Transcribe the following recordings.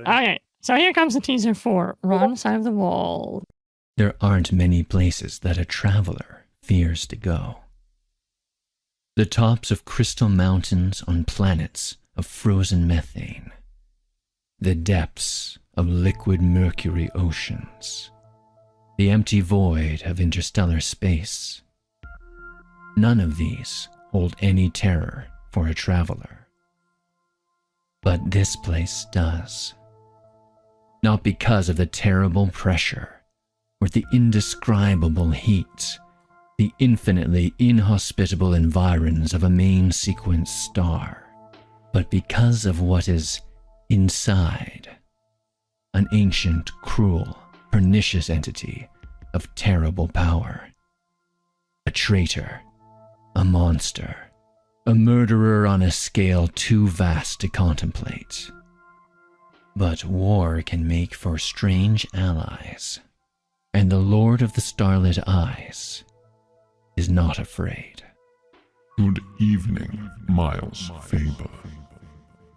Okay, so here comes the teaser for Wrong Side of the Wall. There aren't many places that a traveler fears to go. The tops of crystal mountains on planets of frozen methane. The depths of liquid mercury oceans. The empty void of interstellar space. None of these hold any terror for a traveler. But this place does. Not because of the terrible pressure, or the indescribable heat, the infinitely inhospitable environs of a main sequence star, but because of what is inside. An ancient, cruel, pernicious entity of terrible power. A traitor, a monster, a murderer on a scale too vast to contemplate. But war can make for strange allies, and the Lord of the Starlit Eyes is not afraid. Good evening, Miles Faber.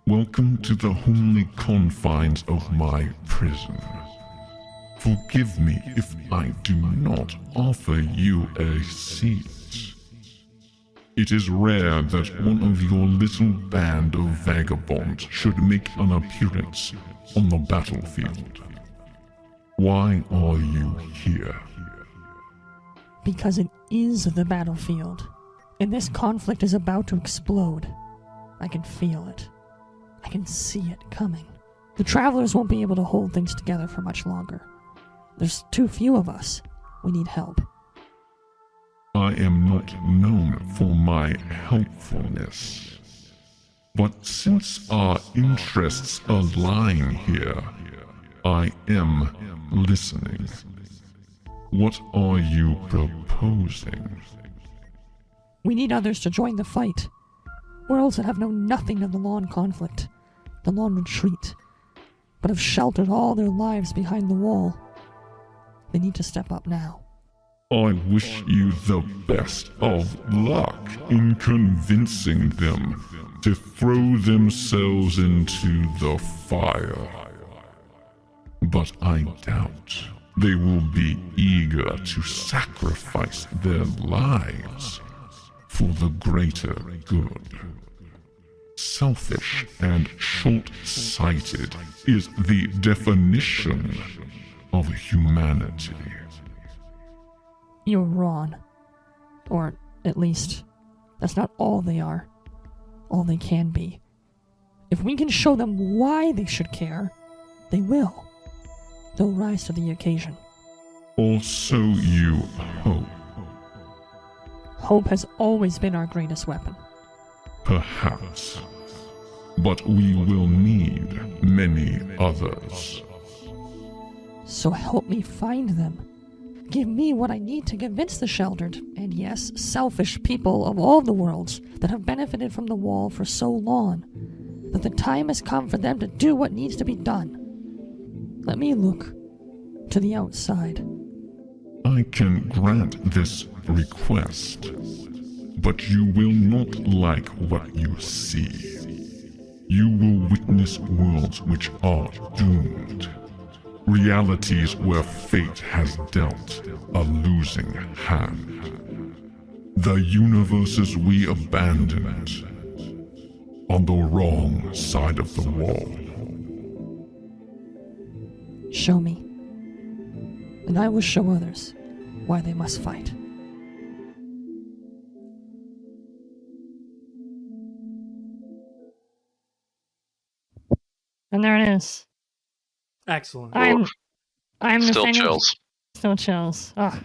Welcome to the homely confines of my prison. Forgive me if I do not offer you a seat. It is rare that one of your little band of vagabonds should make an appearance on the battlefield. Why are you here? Because it is the battlefield, and this conflict is about to explode. I can feel it. I can see it coming. The travelers won't be able to hold things together for much longer. There's too few of us. We need help. I am not known for my helpfulness. But since our interests align here, I am listening. What are you proposing? We need others to join the fight. Worlds that have known nothing of the long conflict, the long retreat, but have sheltered all their lives behind the wall. They need to step up now. I wish you the best of luck in convincing them to throw themselves into the fire. But I doubt they will be eager to sacrifice their lives for the greater good. Selfish and short-sighted is the definition of humanity. You're wrong. Or, at least, that's not all they are. All they can be. If we can show them why they should care, they will. They'll rise to the occasion. Or so you hope. Hope has always been our greatest weapon. Perhaps. But we will need many others. So help me find them. Give me what I need to convince the sheltered, and yes, selfish people of all the worlds that have benefited from the wall for so long, that the time has come for them to do what needs to be done. Let me look to the outside. I can grant this request, but you will not like what you see. You will witness worlds which are doomed. Realities where fate has dealt a losing hand. The universes we abandoned on the wrong side of the wall. Show me, and I will show others why they must fight. And there it is. Excellent. I'm Still Nathaniel. chills. Still chills. Oh,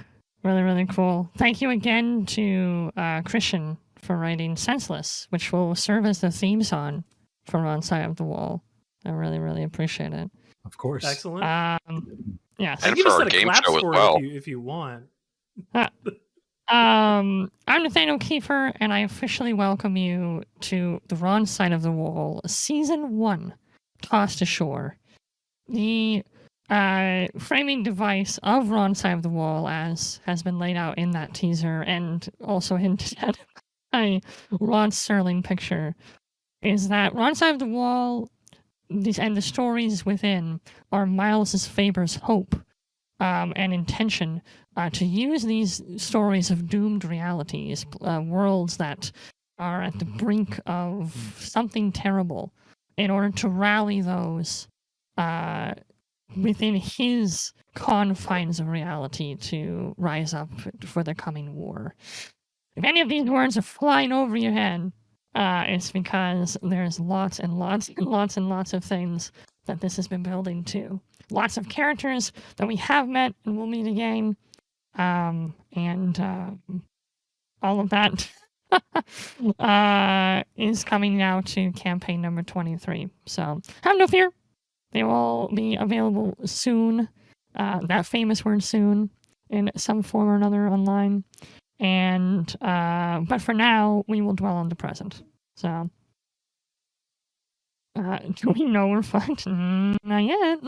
really, really cool. Thank you again to Christian for writing Senseless, which will serve as the theme song for On Side of the Wall. I really, really appreciate it. Of course. Excellent. Yes. And give for us our a game clap show as for well. it if you want. I'm Nathaniel Kiefer, and I officially welcome you to the Wrong Side of the Wall, Season 1, Tossed Ashore. The framing device of Wrong Side of the Wall, as has been laid out in that teaser and also hinted at by Rod Serling picture, is that Wrong Side of the Wall the stories within are Miles's Faber's hope and intention to use these stories of doomed realities, worlds that are at the brink of something terrible, in order to rally those within his confines of reality to rise up for the coming war. If any of these words are flying over your head, it's because there's lots and lots and lots and lots of things that this has been building to. Lots of characters that we have met and will meet again, and all of that is coming now to campaign number 23. So have no fear. They will all be available soon. That famous word soon in some form or another online. And but for now, we will dwell on the present. So do we know we're fucked? Not yet.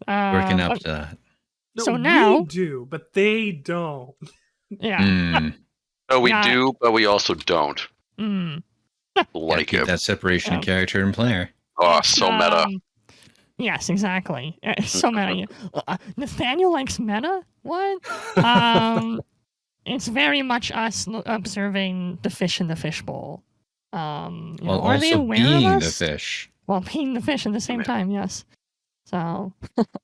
Working up to that. No, So now- we do, but they don't. Yeah. No, we Yeah. do, but we also don't Mm. like Keep it. that separation of Yeah. character and player. Oh, so meta. Yes, exactly. So meta. Nathaniel likes meta? What? It's very much us observing the fish in the fishbowl. While are they also aware being of the us? fish. While being the fish at the same time, yes. So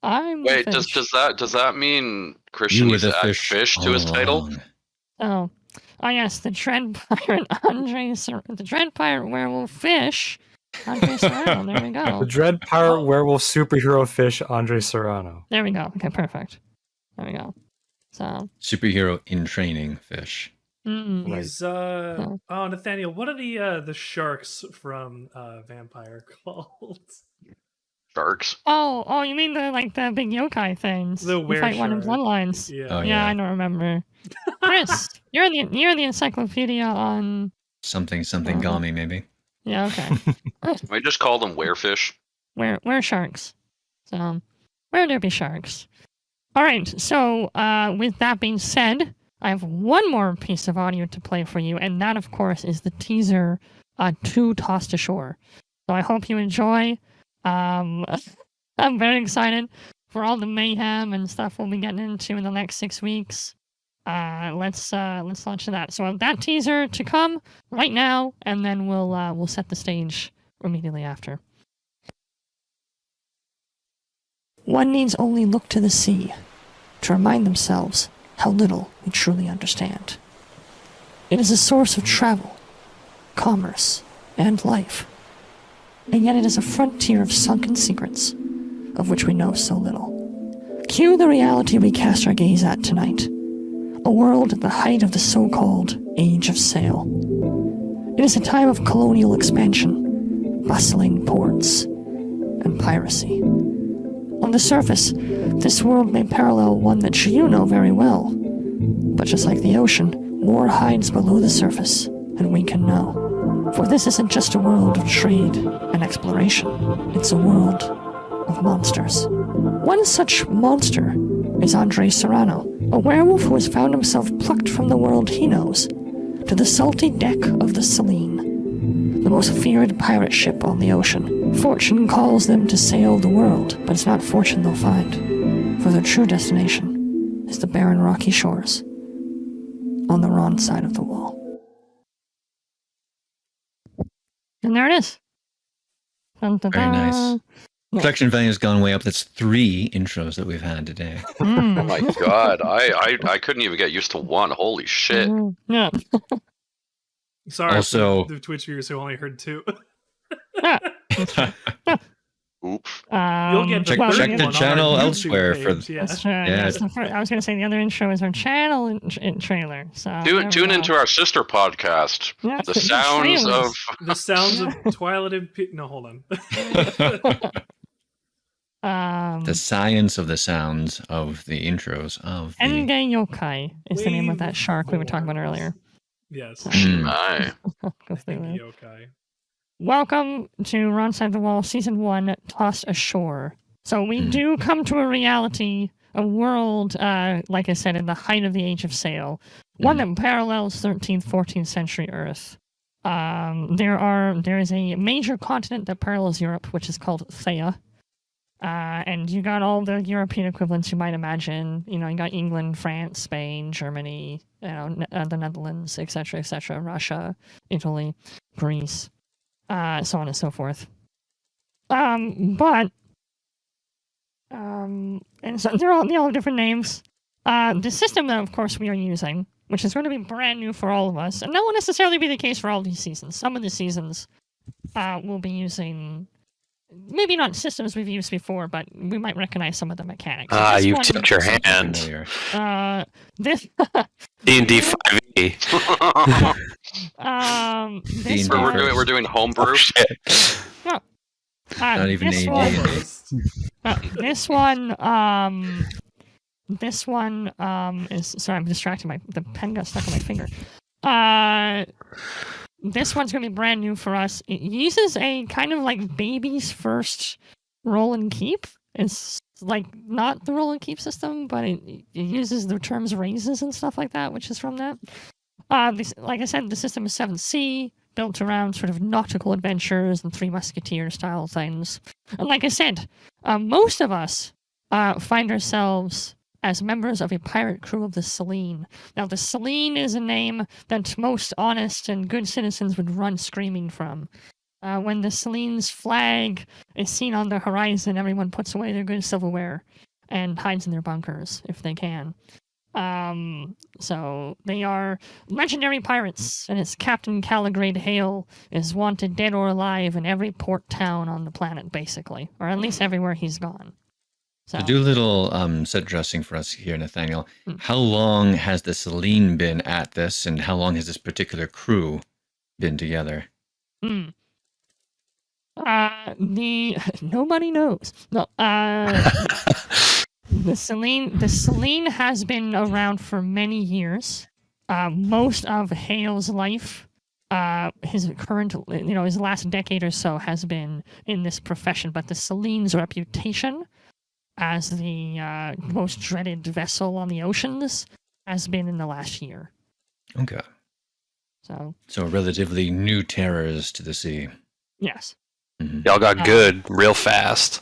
I'm Wait, the fish. does that mean You Christian were needs the to add fish, fish to all his title? along. Oh yes, the Dread Pirate the Dread Pirate Werewolf Fish, Andre Serrano. There we The go. Dread Pirate Werewolf Superhero Fish, Andre Serrano. There we go. Okay, perfect. There we go. So, Superhero in training fish. mm, He's oh Nathaniel, what are the sharks from Vampire called? Sharks. oh, you mean the big yokai things? The We fight one in were-shark. Bloodlines. Yeah. Oh, Yeah, yeah. I don't remember. Chris, you're the encyclopedia on. Something Uh-huh. Gami, maybe. Yeah, okay. We just call them werefish. Where sharks? So, where there be sharks? All right. So, with that being said, I have one more piece of audio to play for you, and that, of course, is the teaser to Tossed Ashore. So I hope you enjoy. I'm very excited for all the mayhem and stuff we'll be getting into in the next 6 weeks. Let's launch to that. So that teaser to come right now, and then we'll set the stage immediately after. One needs only look to the sea to remind themselves how little we truly understand. It is a source of travel, commerce, and life, and yet it is a frontier of sunken secrets, of which we know so little. Cue the reality we cast our gaze at tonight, a world at the height of the so-called Age of Sail. It is a time of colonial expansion, bustling ports, and piracy. On the surface, this world may parallel one that you know very well, but just like the ocean, more hides below the surface than we can know. For this isn't just a world of trade and exploration, it's a world of monsters. One such monster is Andre Serrano, a werewolf who has found himself plucked from the world he knows to the salty deck of the Selene, the most feared pirate ship on the ocean. Fortune calls them to sail the world, but it's not fortune they'll find, for their true destination is the barren rocky shores on the wrong side of the wall. And there it is. Dun, dun, Very nice. dun. Yeah. Production value has gone way up. That's 3 intros that we've had today. Oh Mm. my god, I couldn't even get used to one. Holy shit. Mm. Yeah. Sorry Also- for the Twitch viewers who only heard 2. Oops. You'll get the Check- third check one the on our channel YouTube elsewhere for- page, yeah. That's right. Yeah. Yes, I was going to say the other intro is our channel trailer. So there we Tune go. into our sister podcast, Yeah, The Sounds trailers. of. The sounds of Twilight and no, hold on. The science of the sounds of the intros of the... Enge Yokai is the name of that Wave shark we were talking about forms. earlier. Yes. Mm. Aye. Go through it. Yokai. Welcome to Wrong Side of the Wall, Season 1, Tossed Ashore. So we do come to a reality, a world, like I said, in the height of the Age of Sail. One that parallels 13th, 14th century Earth. There is a major continent that parallels Europe, which is called Thea. And you got all the European equivalents you might imagine. You got England, France, Spain, Germany, the Netherlands, etc., Russia, Italy, Greece, so on and so forth. And so they all have different names. The system that, of course, we are using, which is going to be brand new for all of us, and that won't necessarily be the case for all these seasons. Some of the seasons will be using maybe not systems we've used before, but we might recognize some of the mechanics. You tipped your hand. This D&D 5e. this We're doing homebrew. Oh, shit. Not even this AD. this one is, sorry, I'm distracted. The pen got stuck on my finger. This one's going to be brand new for us. It uses a kind of like baby's first roll and keep. It's like not the roll and keep system, but it uses the terms raises and stuff like that, which is from that. Like I said, the system is 7C, built around sort of nautical adventures and Three Musketeers style things. And like I said, most of us find ourselves as members of a pirate crew of the Selene. Now, the Selene is a name that most honest and good citizens would run screaming from. When the Selene's flag is seen on the horizon, everyone puts away their good silverware and hides in their bunkers, if they can. So they are legendary pirates, and its Captain Caligrade Hale is wanted dead or alive in every port town on the planet, basically. Or at least everywhere he's gone. So To do a little set dressing for us here, Nathaniel, how long has the Selene been at this, and how long has this particular crew been together? Nobody knows. No, the Selene has been around for many years. Most of Hale's life, his last decade or so has been in this profession, but the Selene's reputation as the most dreaded vessel on the oceans has been in the last year. Okay. So relatively new terrors to the sea. yes. Mhm. Y'all got good real fast.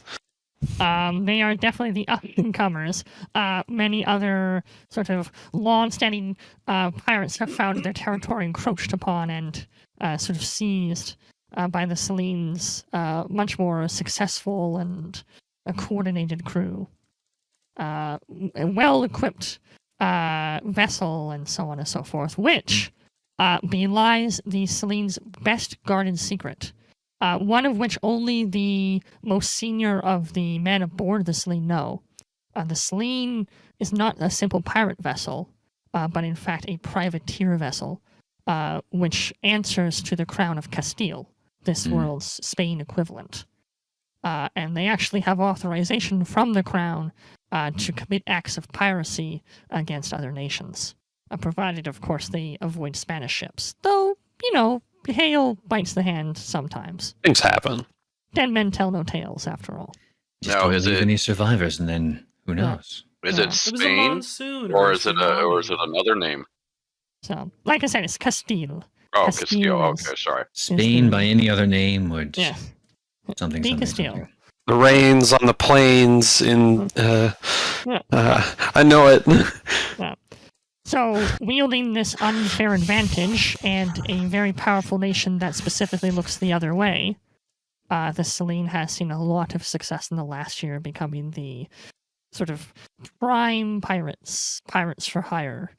They are definitely the up-and-comers. Many other sort of long-standing pirates have found their territory encroached upon and sort of seized by the Selene's much more successful and a coordinated crew. A well-equipped vessel and so on and so forth, which belies the Selene's best-guarded secret. One of which only the most senior of the men aboard the Selene know. The Selene is not a simple pirate vessel, but in fact a privateer vessel, which answers to the Crown of Castile, this world's Spain equivalent. And they actually have authorization from the Crown to commit acts of piracy against other nations, provided, of course, they avoid Spanish ships. Though, Hale bites the hand sometimes. Things happen. Dead men tell no tales, after all. Just Now, don't is leave it- any survivors, and then who knows? Is Yeah. it It was a Spain, monsoon, or is it tsunami. another name? So, like I said, it's Castile. Oh, Castile Castile. is- Okay, sorry. Spain, the- by any other name, would Yeah. something, The something, Castile. something. The rains on the plains in. I know it. So, wielding this unfair advantage and a very powerful nation that specifically looks the other way, the Selene has seen a lot of success in the last year, becoming the sort of prime pirates for hire.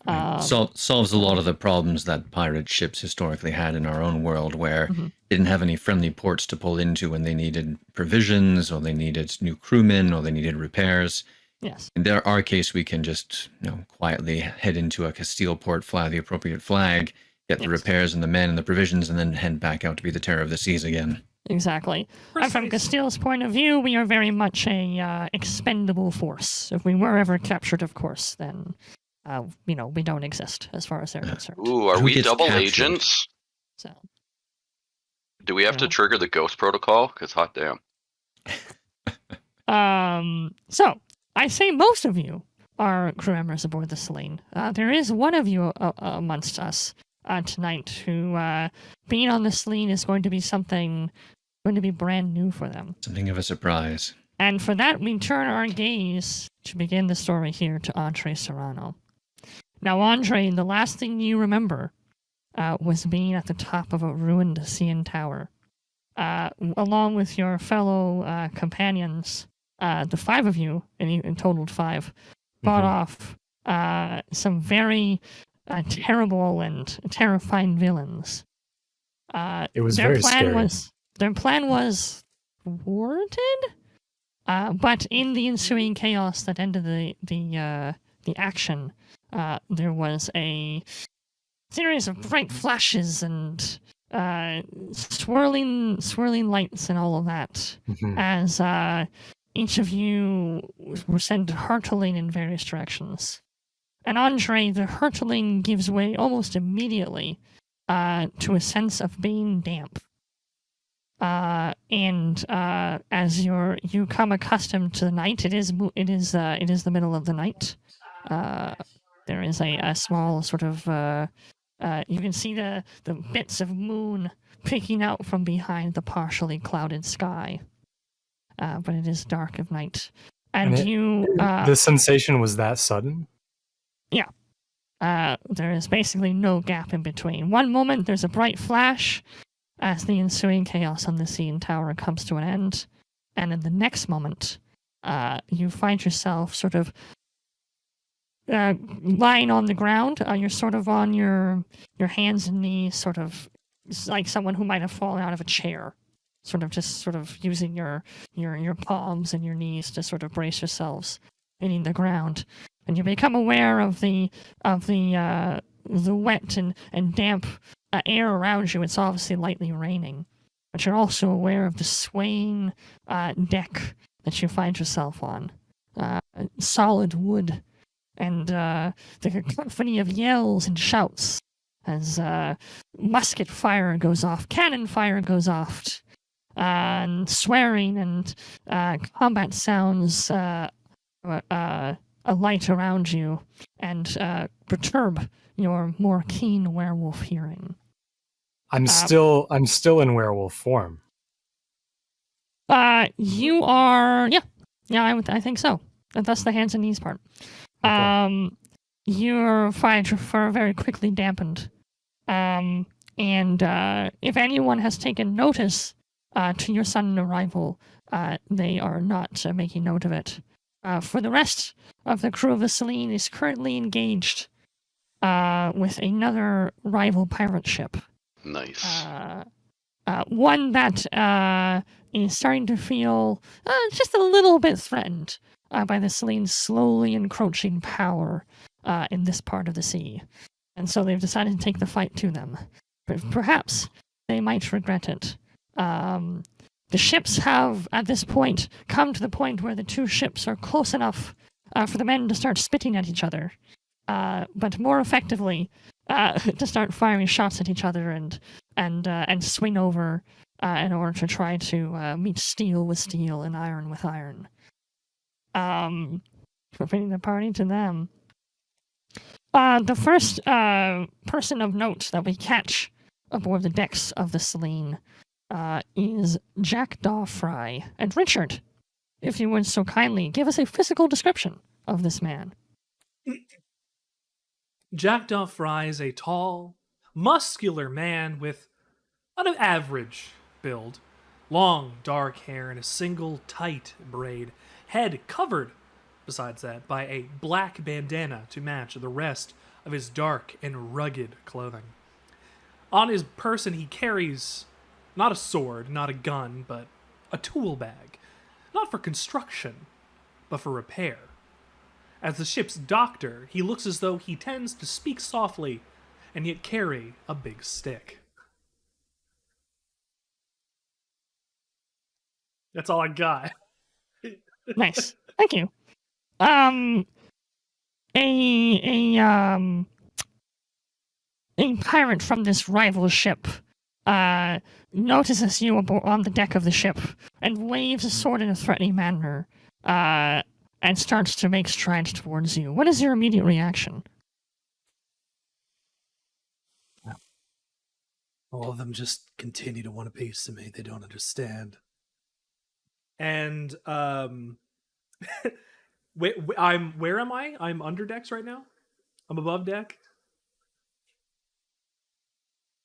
Solves a lot of the problems that pirate ships historically had in our own world, where they didn't have any friendly ports to pull into when they needed provisions, or they needed new crewmen, or they needed repairs. Yes. In our case, we can just quietly head into a Castile port, fly the appropriate flag, get the repairs and the men and the provisions, and then head back out to be the terror of the seas again. Exactly. And from Castile's point of view, we are very much a expendable force. If we were ever captured, of course, then we don't exist as far as they're concerned. Ooh, are Who we gets double captured? agents? So, Do we have to Yeah. trigger the ghost protocol? Because hot damn. so I say most of you are crew members aboard the Selene. There is one of you amongst us tonight who being on the Selene is going to be brand new for them. Something of a surprise. And for that, we turn our gaze to begin the story here to Andre Serrano. Now, Andre, the last thing you remember was being at the top of a ruined CN tower. Along with your fellow companions, the 5 of you, in total 5, fought off some very terrible and terrifying villains. It was very scary. Their plan was thwarted, but in the ensuing chaos that ended the action, there was a series of bright flashes and swirling lights and all of that, as each of you were sent hurtling in various directions. And Andre, the hurtling gives way almost immediately to a sense of being damp. And as you come accustomed to the night, it is the middle of the night. There is a small sort of you can see the bits of moon peeking out from behind the partially clouded sky. But it is dark of night, and the sensation was that sudden. Yeah. There is basically no gap in between. One moment there's a bright flash as the ensuing chaos on the CN tower comes to an end, and in the next moment, you find yourself sort of lying on the ground. You're sort of on your hands and knees, sort of like someone who might have fallen out of a chair. Sort of using your palms and your knees to sort of brace yourselves, hitting the ground, and you become aware of the wet and damp air around you. It's obviously lightly raining, but you're also aware of the swaying deck that you find yourself on, solid wood, and the cacophony of yells and shouts as musket fire goes off, cannon fire goes off. And swearing and combat sounds alight around you and perturb your more keen werewolf hearing. I'm still in werewolf form. You are, yeah. I think so. That's the hands and knees part. Okay. Your fire very quickly dampened, and if anyone has taken notice to your sudden arrival, they are not making note of it. For the rest of the crew of the Selene is currently engaged with another rival pirate ship. Nice. One that is starting to feel just a little bit threatened by the Selene's slowly encroaching power in this part of the sea. And so they've decided to take the fight to them. But perhaps they might regret it. The ships have, at this point, come to the point where the two ships are close enough for the men to start spitting at each other, but more effectively to start firing shots at each other and swing over in order to try to meet steel with steel and iron with iron. Bringing the party to them. The first person of note that we catch aboard the decks of the Selene is Jack Dawfry. And Richard, if you would so kindly give us a physical description of this man. Jack Dawfry is a tall, muscular man with an average build. Long, dark hair in a single, tight braid. Head covered, besides that, by a black bandana to match the rest of his dark and rugged clothing. On his person he carries not a sword, not a gun, but a tool bag. Not for construction, but for repair. As the ship's doctor, he looks as though he tends to speak softly and yet carry a big stick. That's all I got. Nice. Thank you. A pirate from this rival ship notices you on the deck of the ship and waves a sword in a threatening manner and starts to make strides towards you. What is your immediate reaction? All of them just continue to want a piece of me. They don't understand. And where am I? I'm under decks right now. I'm above deck.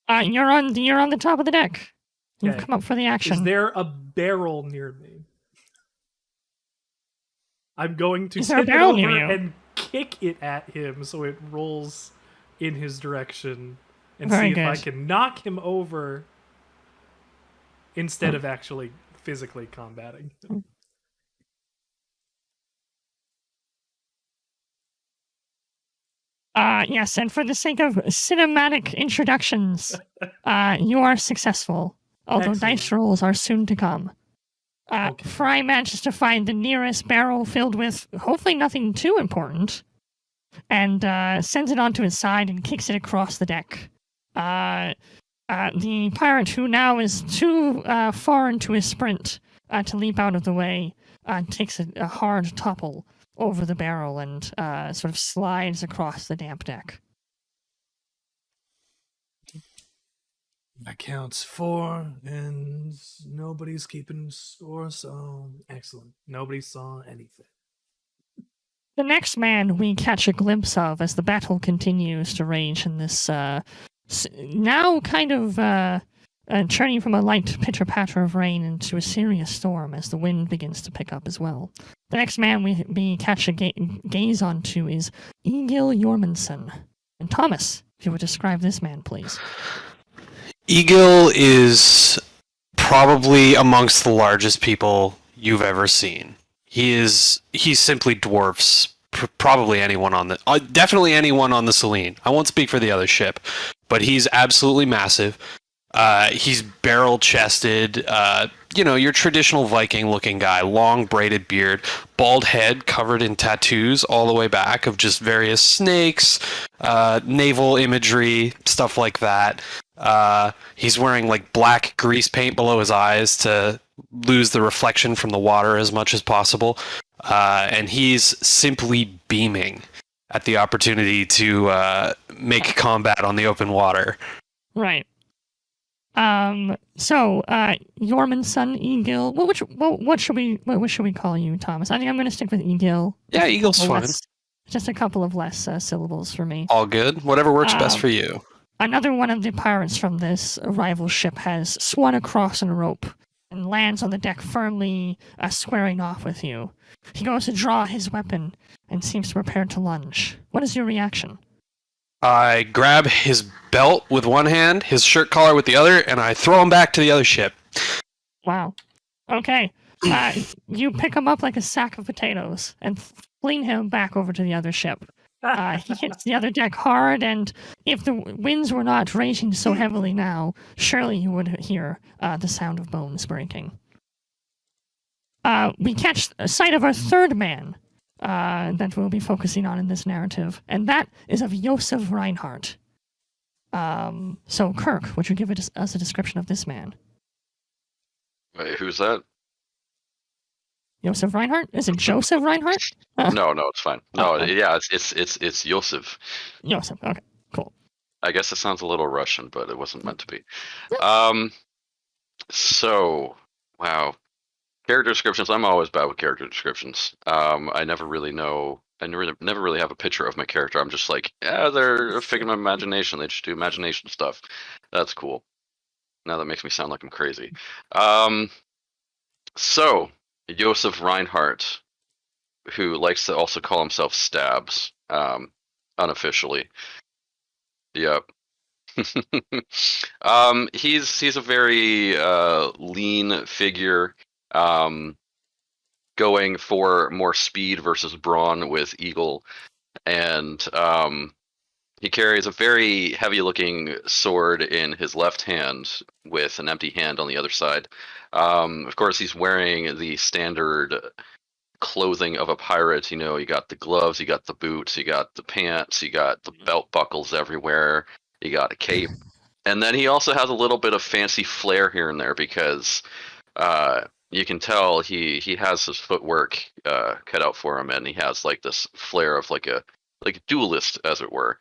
You're on the top of the deck. You've Okay. come up for the action. Is there a barrel near me? I'm going to Is there a tip it barrel over near you? and kick it at him so it rolls in his direction and Very see if I good. can knock him over instead of actually physically combating him. Yes, and for the sake of cinematic introductions, you are successful, although dice Excellent. rolls are soon to come. Okay. Fry manages to find the nearest barrel filled with hopefully nothing too important, and sends it onto his side and kicks it across the deck. The pirate, who now is too far into his sprint to leap out of the way, takes a hard topple over the barrel and sort of slides across the damp deck. That counts 4, and nobody's keeping score, so excellent. Nobody saw anything. The next man we catch a glimpse of as the battle continues to rage in this now kind of turning from a light pitter-patter of rain into a serious storm as the wind begins to pick up as well. The next man we catch a gaze onto is Egil Jormundsen. And Thomas, if you would describe this man, please. Egil is probably amongst the largest people you've ever seen. He simply dwarfs probably anyone on the definitely anyone on the Selene. I won't speak for the other ship, but he's absolutely massive. He's barrel-chested, your traditional Viking-looking guy, long braided beard, bald head covered in tattoos all the way back of just various snakes, naval imagery, stuff like that. He's wearing like black grease paint below his eyes to lose the reflection from the water as much as possible. And he's simply beaming at the opportunity to make combat on the open water. Right. So, Jormundsen, Egil. What should we call you, Thomas? I think I'm going to stick with Egil. Yeah, Egil's fine. Just a couple of less syllables for me. All good. Whatever works best for you. Another one of the pirates from this rival ship has swung across on a rope and lands on the deck firmly, squaring off with you. He goes to draw his weapon and seems prepare to lunge. What is your reaction? I grab his belt with one hand, his shirt collar with the other, and I throw him back to the other ship. Wow. Okay. You pick him up like a sack of potatoes and fling him back over to the other ship. He hits the other deck hard, and if the winds were not raging so heavily now, surely you would hear the sound of bones breaking. We catch sight of our third man that we'll be focusing on in this narrative, and that is of Josef Reinhardt. So, Kirk, would you give us a description of this man? Wait, who's that? Josef Reinhardt? Is it Joseph Reinhardt? No, it's fine. No, Oh. yeah, it's Yosef. Joseph. Okay, cool. I guess it sounds a little Russian, but it wasn't meant to be. So, wow. Character descriptions. I'm always bad with character descriptions. I never really know. I never really have a picture of my character. I'm just like, yeah, they're a figment of imagination. They just do imagination stuff. That's cool. Now that makes me sound like I'm crazy. So, Josef Reinhardt, who likes to also call himself Stabs, unofficially. Yep. He's a very lean figure, going for more speed versus brawn with Eagle, and he carries a very heavy-looking sword in his left hand with an empty hand on the other side. Of course, he's wearing the standard clothing of a pirate. You know, you got the gloves, you got the boots, you got the pants, you got the belt buckles everywhere, you got a cape. And then he also has a little bit of fancy flair here and there because you can tell he has his footwork cut out for him, and he has like this flair of like a duelist, as it were.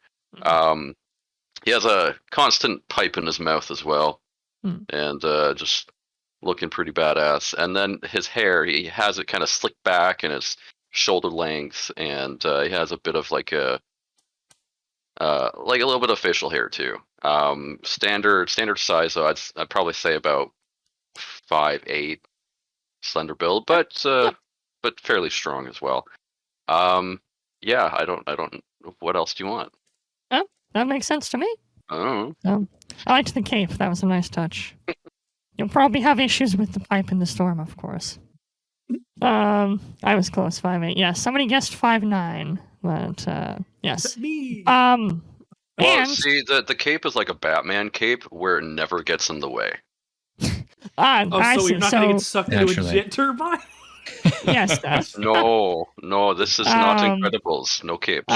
He has a constant pipe in his mouth as well, and just looking pretty badass. And then his hair, he has it kind of slicked back and it's shoulder length, and he has a bit of like a little bit of facial hair too. Standard size, though. I'd probably say about 5'8", slender build, but fairly strong as well. Yeah, I don't. What else do you want? Oh, that makes sense to me. Oh, I liked the cape. That was a nice touch. You'll probably have issues with the pipe in the storm, of course. I was close, 5'8". Yeah, somebody guessed 5'9", but yes. Me. well, and see, the cape is like a Batman cape where it never gets in the way. I so see. you're not going to get sucked into a Naturally. jet turbine? Yes, that's No, this is not Incredibles. No capes.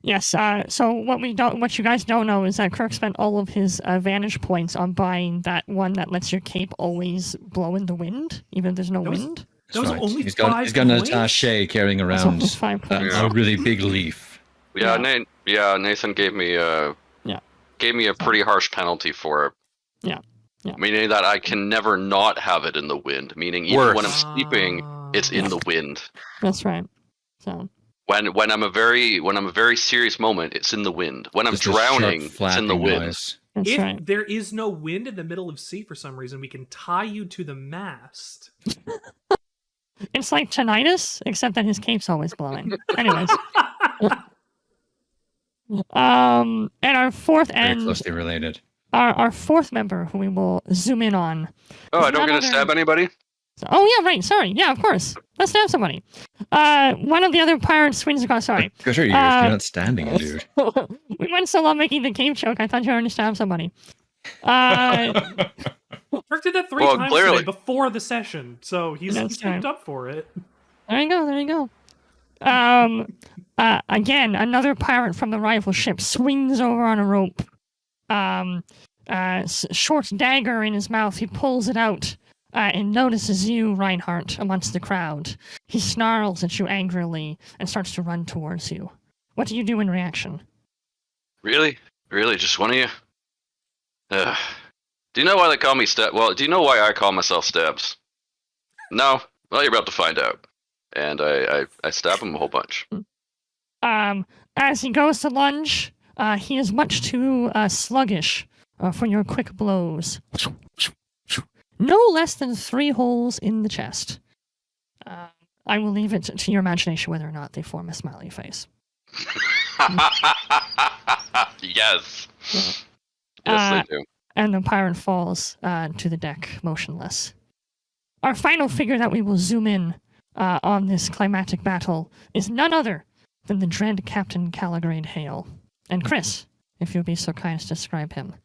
yes. So what you guys don't know is that Kirk spent all of his vantage points on buying that one that lets your cape always blow in the wind, even if there's no wind. That was That's right. only He's 5 got an points? attaché carrying That's around almost 5 points. Yeah. a really big leaf. Yeah, Nathan gave me a pretty harsh penalty for it. Yeah. Meaning that I can never not have it in the wind. Meaning even when I'm sleeping, it's in the wind. That's right. So When I'm a very serious moment, it's in the wind. When I'm Just a sharp drowning, it's in the flapping wind. noise. that's If right. there is no wind in the middle of sea for some reason, we can tie you to the mast. It's like tinnitus, except that his cape's always blowing. Anyways. And our fourth Very closely related. our fourth member who we will zoom in on. Oh, is I don't none get to other- stab anybody? Oh yeah, right. Sorry. Yeah, of course. Let's stab somebody. One of the other pirates swings across. Sorry. Good for you. You're not standing it, dude. We went so long making the cape joke. I thought you were going to stab somebody. Rick did that 3 Well, times clearly. today before the session, so he's That's right. hyped up for it. There you go. Again, another pirate from the rival ship swings over on a rope. Short dagger in his mouth. He pulls it out and notices you, Reinhardt, amongst the crowd. He snarls at you angrily and starts to run towards you. What do you do in reaction? Really? Just one of you? Do you know why they call me Stab? Well, do you know why I call myself Stabs? No? Well, you're about to find out. And I stab him a whole bunch. As he goes to lunge, he is much too sluggish for your quick blows. No less than 3 holes in the chest. I will leave it to your imagination whether or not they form a smiley face. Yes. Yes, they do. And the pirate falls to the deck, motionless. Our final figure that we will zoom in on this climatic battle is none other than the dread Captain Caligrade Hale. And Chris, if you'll be so kind as to describe him.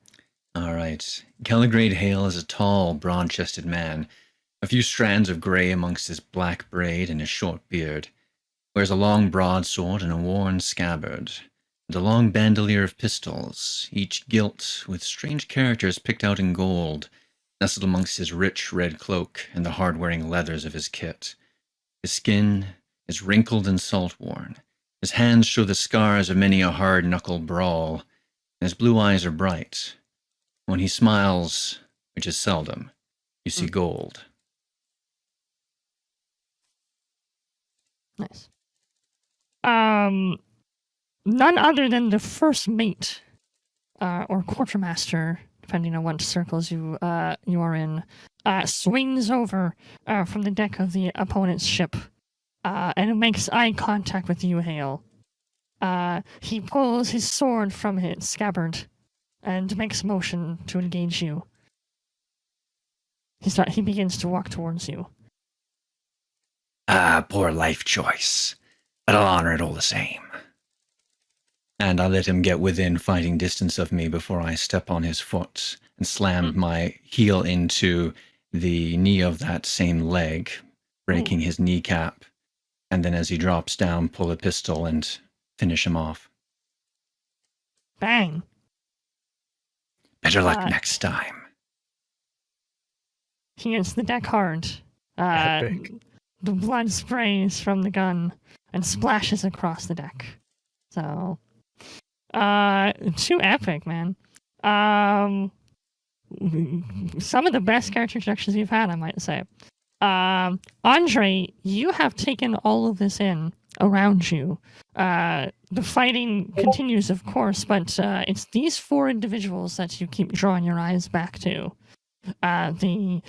All right. Caligrade Hale is a tall, broad-chested man, a few strands of grey amongst his black braid and his short beard. Wears a long broadsword and a worn scabbard, and a long bandolier of pistols, each gilt with strange characters picked out in gold, nestled amongst his rich red cloak and the hard-wearing leathers of his kit. His skin is wrinkled and salt-worn. His hands show the scars of many a hard-knuckle brawl, and his blue eyes are bright. When he smiles, which is seldom, you see gold. Nice. None other than the first mate, or quartermaster, depending on what circles you are in, swings over from the deck of the opponent's ship, and makes eye contact with you, Hale. He pulls his sword from its scabbard and makes motion to engage you. He begins to walk towards you. Poor life choice, but I'll honor it all the same. And I let him get within fighting distance of me before I step on his foot and slam my heel into the knee of that same leg, breaking his kneecap. And then as he drops down, pull a pistol and finish him off. Bang! Better luck next time. He hits the deck hard. Epic. The blood sprays from the gun and splashes across the deck. So, Too epic, man. Some of the best character introductions you've had, I might say. Andre, you have taken all of this in around you. The fighting continues, of course, but it's these 4 individuals that you keep drawing your eyes back to. The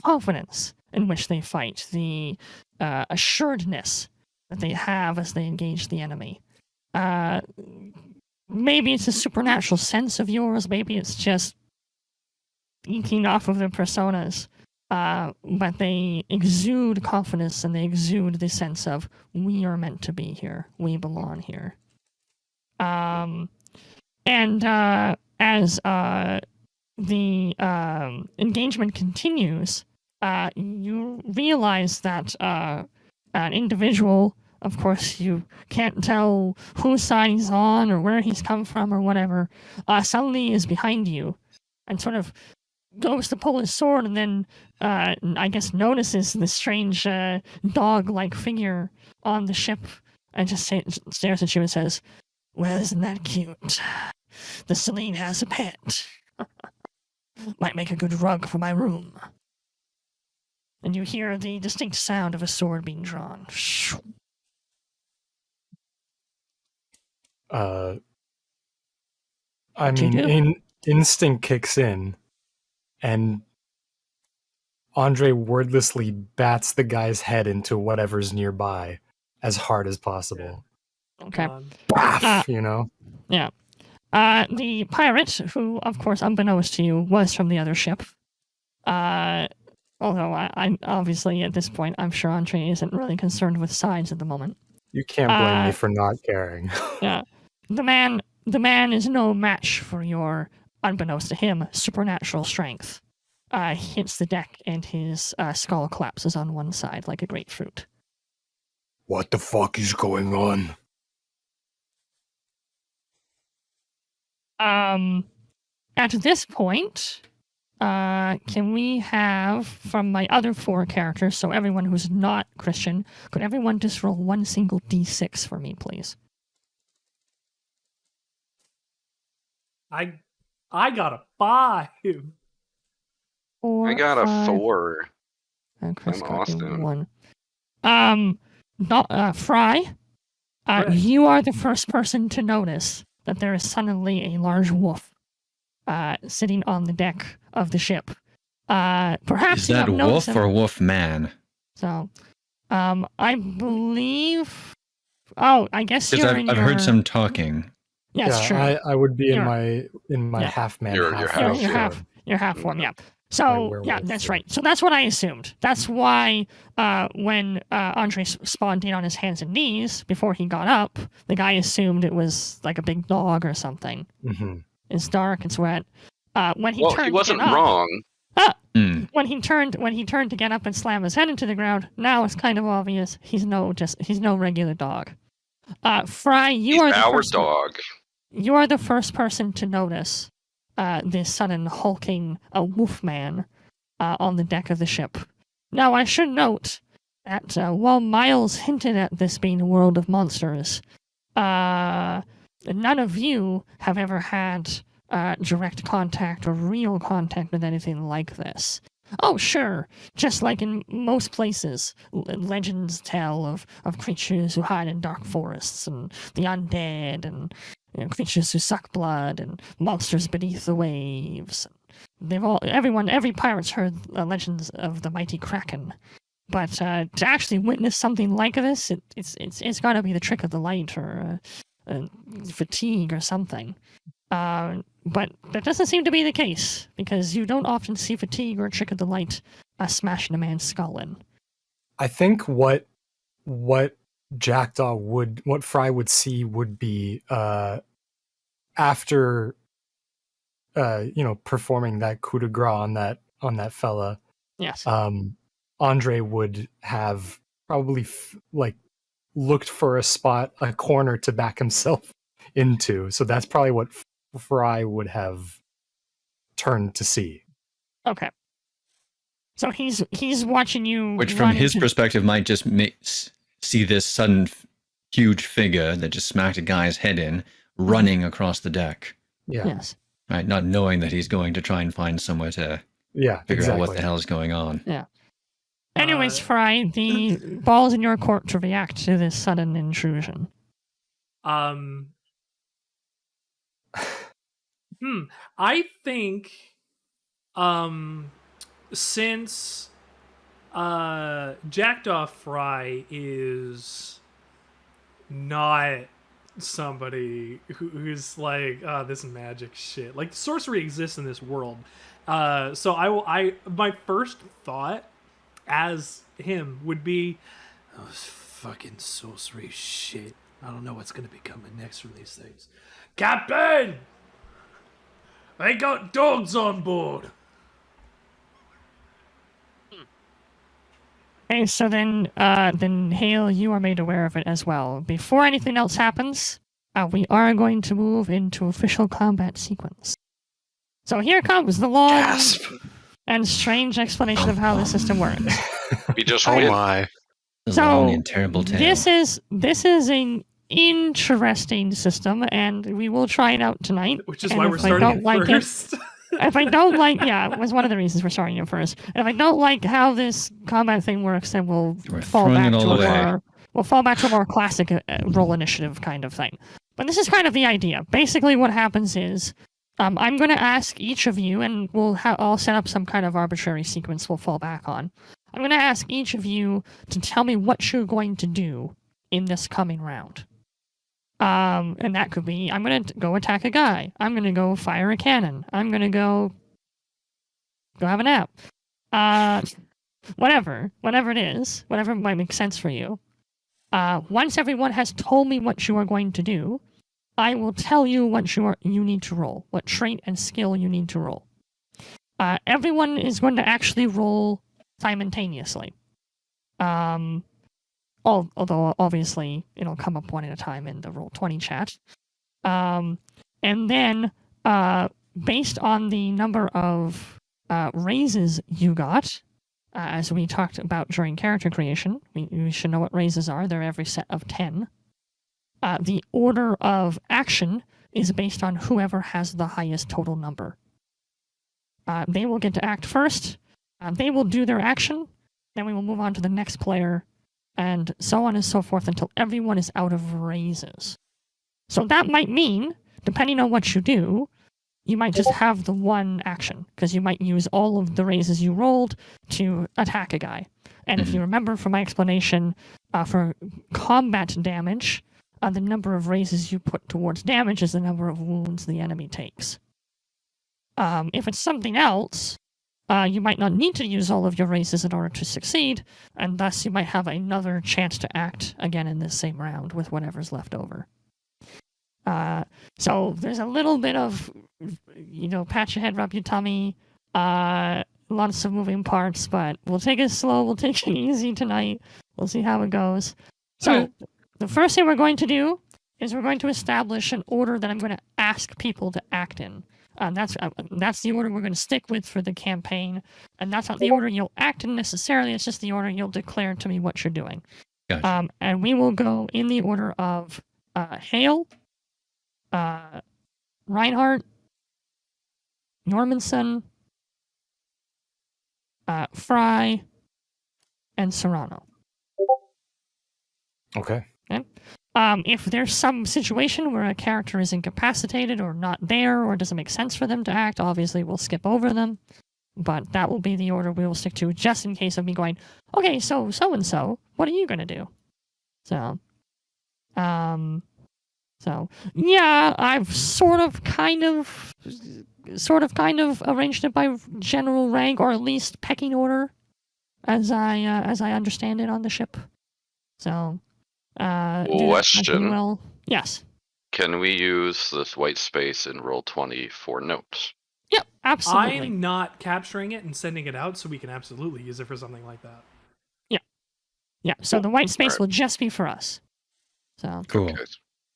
confidence in which they fight, the assuredness that they have as they engage the enemy. Maybe it's a supernatural sense of yours, maybe it's just eating off of their personas. But they exude confidence and they exude the sense of, we are meant to be here. We belong here. And as the engagement continues, you realize that an individual, of course, you can't tell whose side he's on or where he's come from or whatever, suddenly is behind you and sort of goes to pull his sword and then, I guess, notices this strange dog-like figure on the ship and just stares at you and says, well, isn't that cute? The Selene has a pet. Might make a good rug for my room. And you hear the distinct sound of a sword being drawn. I mean, instinct kicks in, and Andre wordlessly bats the guy's head into whatever's nearby as hard as possible. Okay. Baff, you know? Yeah. The pirate, who, of course, unbeknownst to you, was from the other ship. Although, I obviously, at this point, I'm sure Andre isn't really concerned with sides at the moment. You can't blame me for not caring. Yeah. The man is no match for your, unbeknownst to him, supernatural strength. He hits the deck and his skull collapses on one side like a grapefruit. What the fuck is going on? At this point, can we have, from my other 4 characters, so everyone who's not Christian, could everyone just roll one single d6 for me, please? I got a 5. 4, I got a 5, 4. and Chris I'm got a Austin. 1. Fry, Right. you are the first person to notice that there is suddenly a large wolf sitting on the deck of the ship. Perhaps Is you that have noticed wolf him. or wolf man? So, I believe. Oh, I guess Because you're I've in heard your- some talking. Yes, yeah, true. I would be You're- in my yeah. half man, You're half half, You're yeah. half. You're half form, yeah. My So werewolf yeah, that's form. right. So that's what I assumed. That's why when Andre spawned in on his hands and knees before he got up, the guy assumed it was like a big dog or something. Mm-hmm. It's dark. It's wet. When he Well, turned he wasn't to get up, wrong. when he turned to get up and slam his head into the ground, now it's kind of obvious he's no regular dog. Fry, you He's are the our first dog. You are the first person to notice this sudden hulking wolfman on the deck of the ship. Now, I should note that while Miles hinted at this being a world of monsters, none of you have ever had direct contact or real contact with anything like this. Oh, sure. Just like in most places, legends tell of creatures who hide in dark forests and the undead and creatures who suck blood and monsters beneath the waves. Every pirate's heard legends of the mighty Kraken. But to actually witness something like this, it's got to be the trick of the light or fatigue or something. But that doesn't seem to be the case, because you don't often see fatigue or a trick of the light smashing a man's skull in. I think what what Fry would see would be after performing that coup de grace on that fella. Yes. Andre would have probably looked for a corner to back himself into. So that's probably what Fry would have turned to see. Okay. So he's watching you. Which, from run his into- perspective, might just see this sudden huge figure that just smacked a guy's head in, running across the deck, Yeah. Yes. right? Not knowing that he's going to try and find somewhere to Yeah. figure exactly. out what the hell is going on. Anyways, Fry, the ball's in your court to react to this sudden intrusion. I think since Jackdaw Fry is not somebody who's like, this magic shit. Like, sorcery exists in this world. So my first thought as him would be, oh, this fucking sorcery shit. I don't know what's gonna be coming next from these things. Captain! They got dogs on board! Okay, so then Hale, you are made aware of it as well. Before anything else happens, we are going to move into official combat sequence. So here comes the long Gasp! and strange explanation of how the system works. We just Oh win. my. The So, long and terrible tale. This is an interesting system, and we will try it out tonight. Which is And why if we're I starting don't it like it- first. If I don't like, it was one of the reasons we're starting it first. And if I don't like how this combat thing works, then we'll We're fall throwing back it to all a away. more classic roll initiative kind of thing. But this is kind of the idea. Basically, what happens is, I'm going to ask each of you, and I'll set up some kind of arbitrary sequence we'll fall back on. I'm going to ask each of you to tell me what you're going to do in this coming round. And that could be, I'm going to go attack a guy. I'm going to go fire a cannon. I'm going to go have a nap. Whatever it is, whatever might make sense for you. Once everyone has told me what you are going to do, I will tell you what you need to roll, what trait and skill you need to roll. Everyone is going to actually roll simultaneously. Although obviously it'll come up one at a time in the Roll20 chat. And then, based on the number of raises you got, as we talked about during character creation, we should know what raises are. They're every set of 10. The order of action is based on whoever has the highest total number. They will get to act first. They will do their action. Then we will move on to the next player, and so on and so forth until everyone is out of raises. So that might mean, depending on what you do, you might just have the one action, because you might use all of the raises you rolled to attack a guy. And if you remember from my explanation, for combat damage, the number of raises you put towards damage is the number of wounds the enemy takes. If it's something else, you might not need to use all of your raises in order to succeed, and thus you might have another chance to act again in this same round with whatever's left over. So there's a little bit of, pat your head, rub your tummy, lots of moving parts, but we'll take it slow, we'll take it easy tonight, we'll see how it goes. So the first thing we're going to do is we're going to establish an order that I'm going to ask people to act in. That's the order we're going to stick with for the campaign, and that's not the order you'll act in necessarily, it's just the order you'll declare to me what you're doing. Gotcha. And we will go in the order of Hale, Reinhardt, Normanson, Fry, and Serrano. Okay. If there's some situation where a character is incapacitated or not there or doesn't make sense for them to act, obviously we'll skip over them. But that will be the order we will stick to, just in case of me going, okay, so-and-so, what are you going to do? So, yeah, I've sort of kind of arranged it by general rank, or at least pecking order, as I understand it on the ship. So, Question. well, yes. Can we use this white space in Roll20 for notes? Yep, absolutely. I'm not capturing it and sending it out, so we can absolutely use it for something like that. Yeah, so the white space Alright. will just be for us. So, Cool. Okay.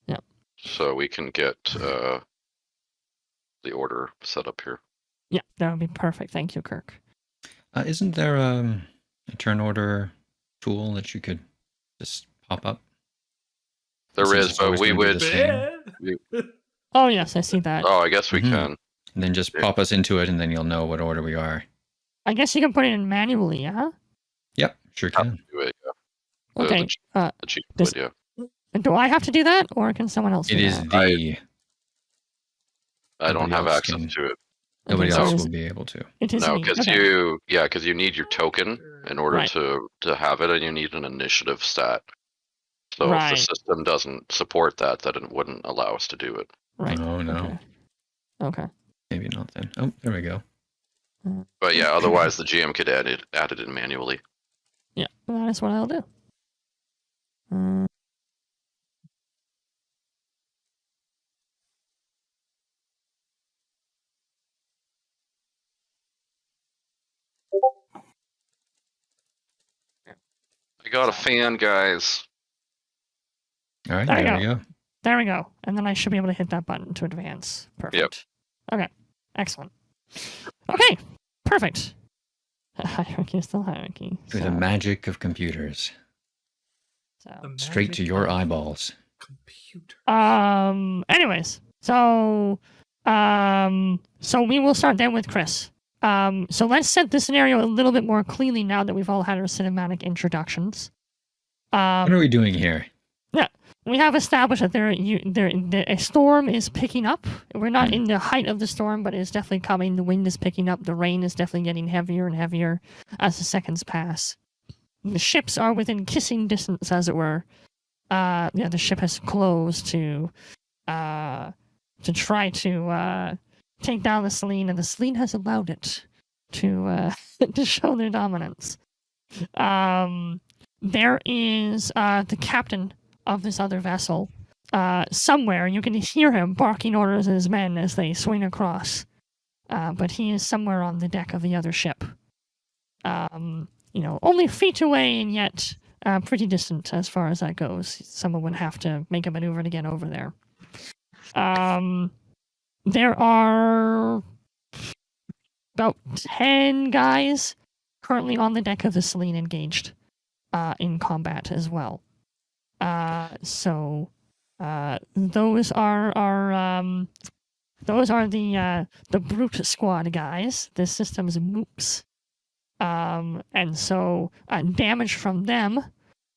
Yep. So we can get the order set up here. yeah, that would be perfect. Thank you, Kirk. Isn't there a turn order tool that you could just pop up? There Since is, it's but always we gonna be would. the same. Oh, yes, I see that. Oh, I guess we Mhm. can. And then just pop us into it, and then you'll know what order we are. I guess you can put it in manually, yeah? Yep, sure Have can. to do it, yeah. The Okay. cheap does- would, yeah. Do I have to do that, or can someone else do It is that? the I don't Nobody have else access can- to it. nobody Okay, so else is- will be able to. It is No, me. because Okay. you need your token in order Right. to have it, and you need an initiative stat. So if Right. the system doesn't support that, then it wouldn't allow us to do it. Right. Oh no, Okay. Okay. maybe not then. Oh, there we go. But yeah, otherwise the GM could add it in manually. Yeah, that is what I'll do. I got a fan, guys. All right, There you there we go. There we go. And then I should be able to hit that button to advance. Perfect. Okay. Excellent. Okay. Perfect. Hierarchy is still hierarchy. Through the magic of computers, so. straight to your eyeballs. Computer. Anyways, so we will start then with Chris. So let's set the scenario a little bit more cleanly now that we've all had our cinematic introductions. What are we doing here? We have established that a storm is picking up. We're not in the height of the storm, but it's definitely coming. The wind is picking up. The rain is definitely getting heavier and heavier as the seconds pass. The ships are within kissing distance, as it were. The ship has closed to try to take down the Selene, and the Selene has allowed it to to show their dominance. There is the captain of this other vessel somewhere. You can hear him barking orders at his men as they swing across, but he is somewhere on the deck of the other ship. Only feet away, and yet pretty distant as far as that goes. Someone would have to make a maneuver to get over there. There are about 10 guys currently on the deck of the Selene engaged in combat as well. Those are the brute squad guys. The system's mooks. And so damage from them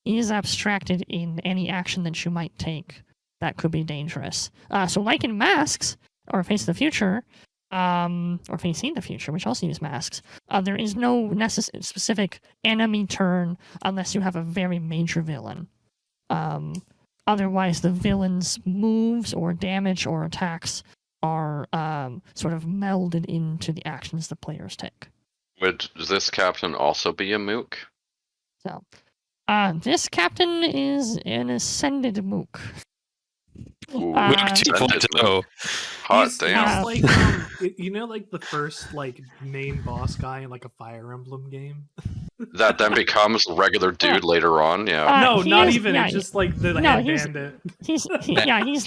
is abstracted in any action that you might take that could be dangerous. So like in Masks, or Face the Future, or Facing the Future, which also use masks, there is no specific enemy turn unless you have a very major villain. Otherwise, the villain's moves or damage or attacks are sort of melded into the actions the players take. Would this captain also be a mook? So, this captain is an ascended mook. Ooh, Ascended mook. Hot He's damn. like like the first main boss guy in like a Fire Emblem game. That then becomes a regular dude later on, yeah. No, he not is- even. yeah, it's just like the no, head he's- bandit. He's the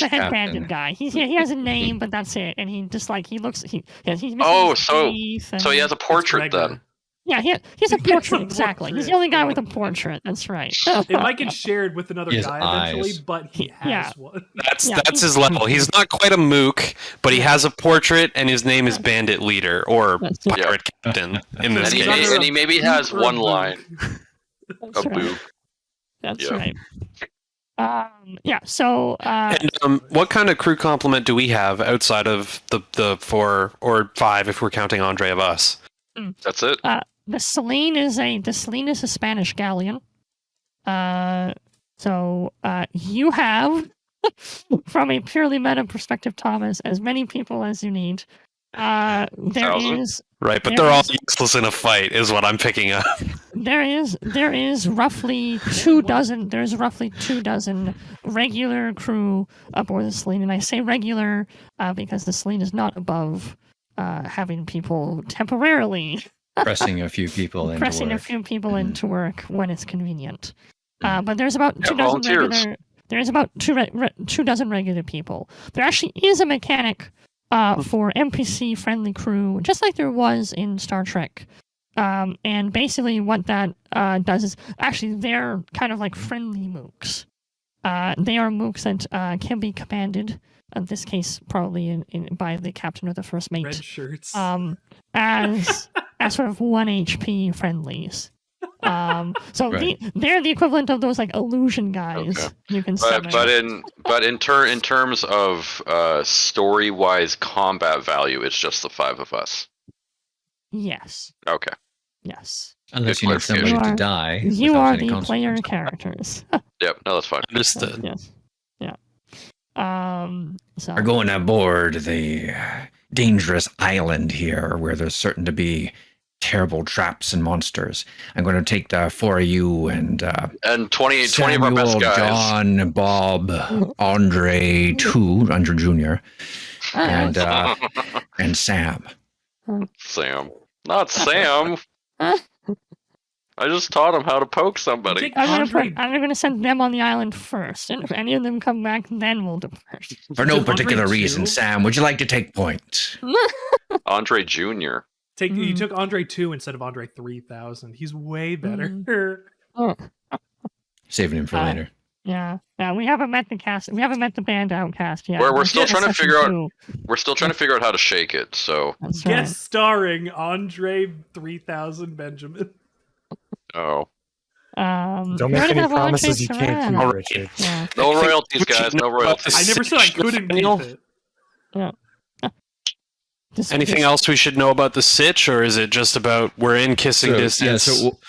head Captain. bandit guy. He has a name, but that's it. And he just he's missing Oh, his teeth So he has a portrait regular. then. Yeah, he has a He has a portrait, exactly. He's the portrait. only guy with a portrait. That's right. It might get shared with another He has guy eventually, eyes. but he has Yeah. one. That's Yeah, that's his level. He's not quite a mook, but he has a portrait, and his name is Yeah. Bandit Leader or That's right. Pirate Captain in this And he, He's case. either and he maybe has Book or one book. line. That's A right. boo. That's Yeah. right. So And what kind of crew complement do we have outside of the 4 or 5 if we're counting Andre of us? That's it. the Selene is a Spanish galleon. So you have, from a purely meta perspective, Thomas, as many people as you need. There 1,000? is Right, but There they're all is- useless in a fight, is what I'm picking up. there is roughly 24. There's roughly 24 regular crew aboard the Selene, and I say regular because the Selene is not above having people temporarily Pressing a few people into pressing a work. few people into work when it's convenient. But there's about Yeah, 24 volunteers. regular. There's about 24 regular people. There actually is a mechanic for NPC friendly crew, just like there was in Star Trek. And basically, what that does is actually they're kind of like friendly mooks. They are mooks that can be commanded, in this case probably by the captain or the first mate, Red shirts. as sort of 1 HP friendlies. So Right. they're the equivalent of those like illusion guys. Okay. You can But summon. in terms of story wise combat value, it's just the 5 of us. Yes. Okay. Yes. Unless Good you need somebody clarification. to die. You without are any the player consequence. characters. Yep. No, that's fine. Understood. Yes. Yeah. So We're going aboard the dangerous island here where there's certain to be terrible traps and monsters. I'm going to take the 4 of you and And 20 of our best Samuel, guys. John, Bob, Andre, Andre Jr., and Sam. Sam. Not Sam. I just taught him how to poke somebody. Take I'm Andre. gonna send them on the island first, and if any of them come back, then we'll depart. For no Andre particular too? reason, Sam, would you like to take point? Andre Jr. You took Andre 2 instead of Andre 3000. He's way better. Oh, Saving him for later. yeah. We haven't met the cast. We haven't met the band Outcast yet. We're still That's trying to session figure out- 2. We're still trying to figure out how to shake it, so. That's right. Guest starring Andre 3000 Benjamin. Oh. Don't we make already any have Andre promises you can't Serrano. keep, Richard. Yeah. No I think royalties, we should guys. No know about royalties. the I never said I situation, couldn't Daniel. keep it. Anything else we should know about the sitch, or is it just about we're in kissing distance?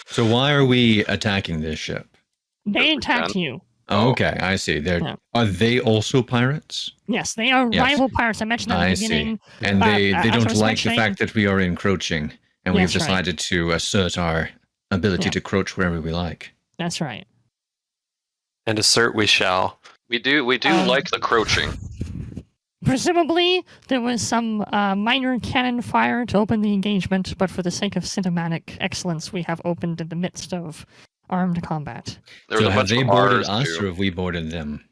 So why are we attacking this ship? They attacked you. Oh, okay, I see. Yeah. Are they also pirates? Yes, they are Yes. rival pirates. I mentioned that at I the see. beginning. And they as I don't was like the mentioning- fact that we are encroaching, and we've That's right. decided to assert our ability Yeah. to crouch wherever we like. That's right. And assert we shall. We do like the crouching. Presumably, there was some minor cannon fire to open the engagement, but for the sake of cinematic excellence, we have opened in the midst of armed combat. There was So a have bunch they of boarded R's, us, too. or have we boarded them?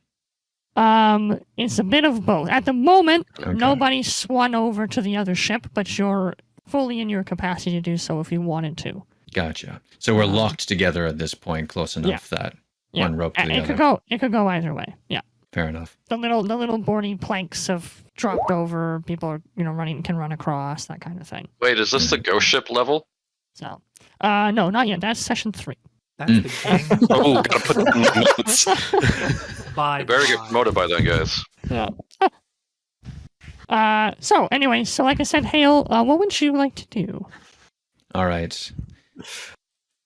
It's a bit of both. At the moment, Okay. nobody swung over to the other ship, but you're fully in your capacity to do so if you wanted to. Gotcha. So we're locked together at this point, close enough that Yeah. one rope to the It other. could go either way. Yeah. Fair enough. The little boarding planks have dropped over. People are can run across, that kind of thing. Wait, is this the ghost ship level? So, no, not yet. That's session 3. That's the gang. Oh, gotta put that in the notes. Bye. You better get promoted by then, guys. Yeah. So anyway, so like I said, Hale, what would you like to do? All right.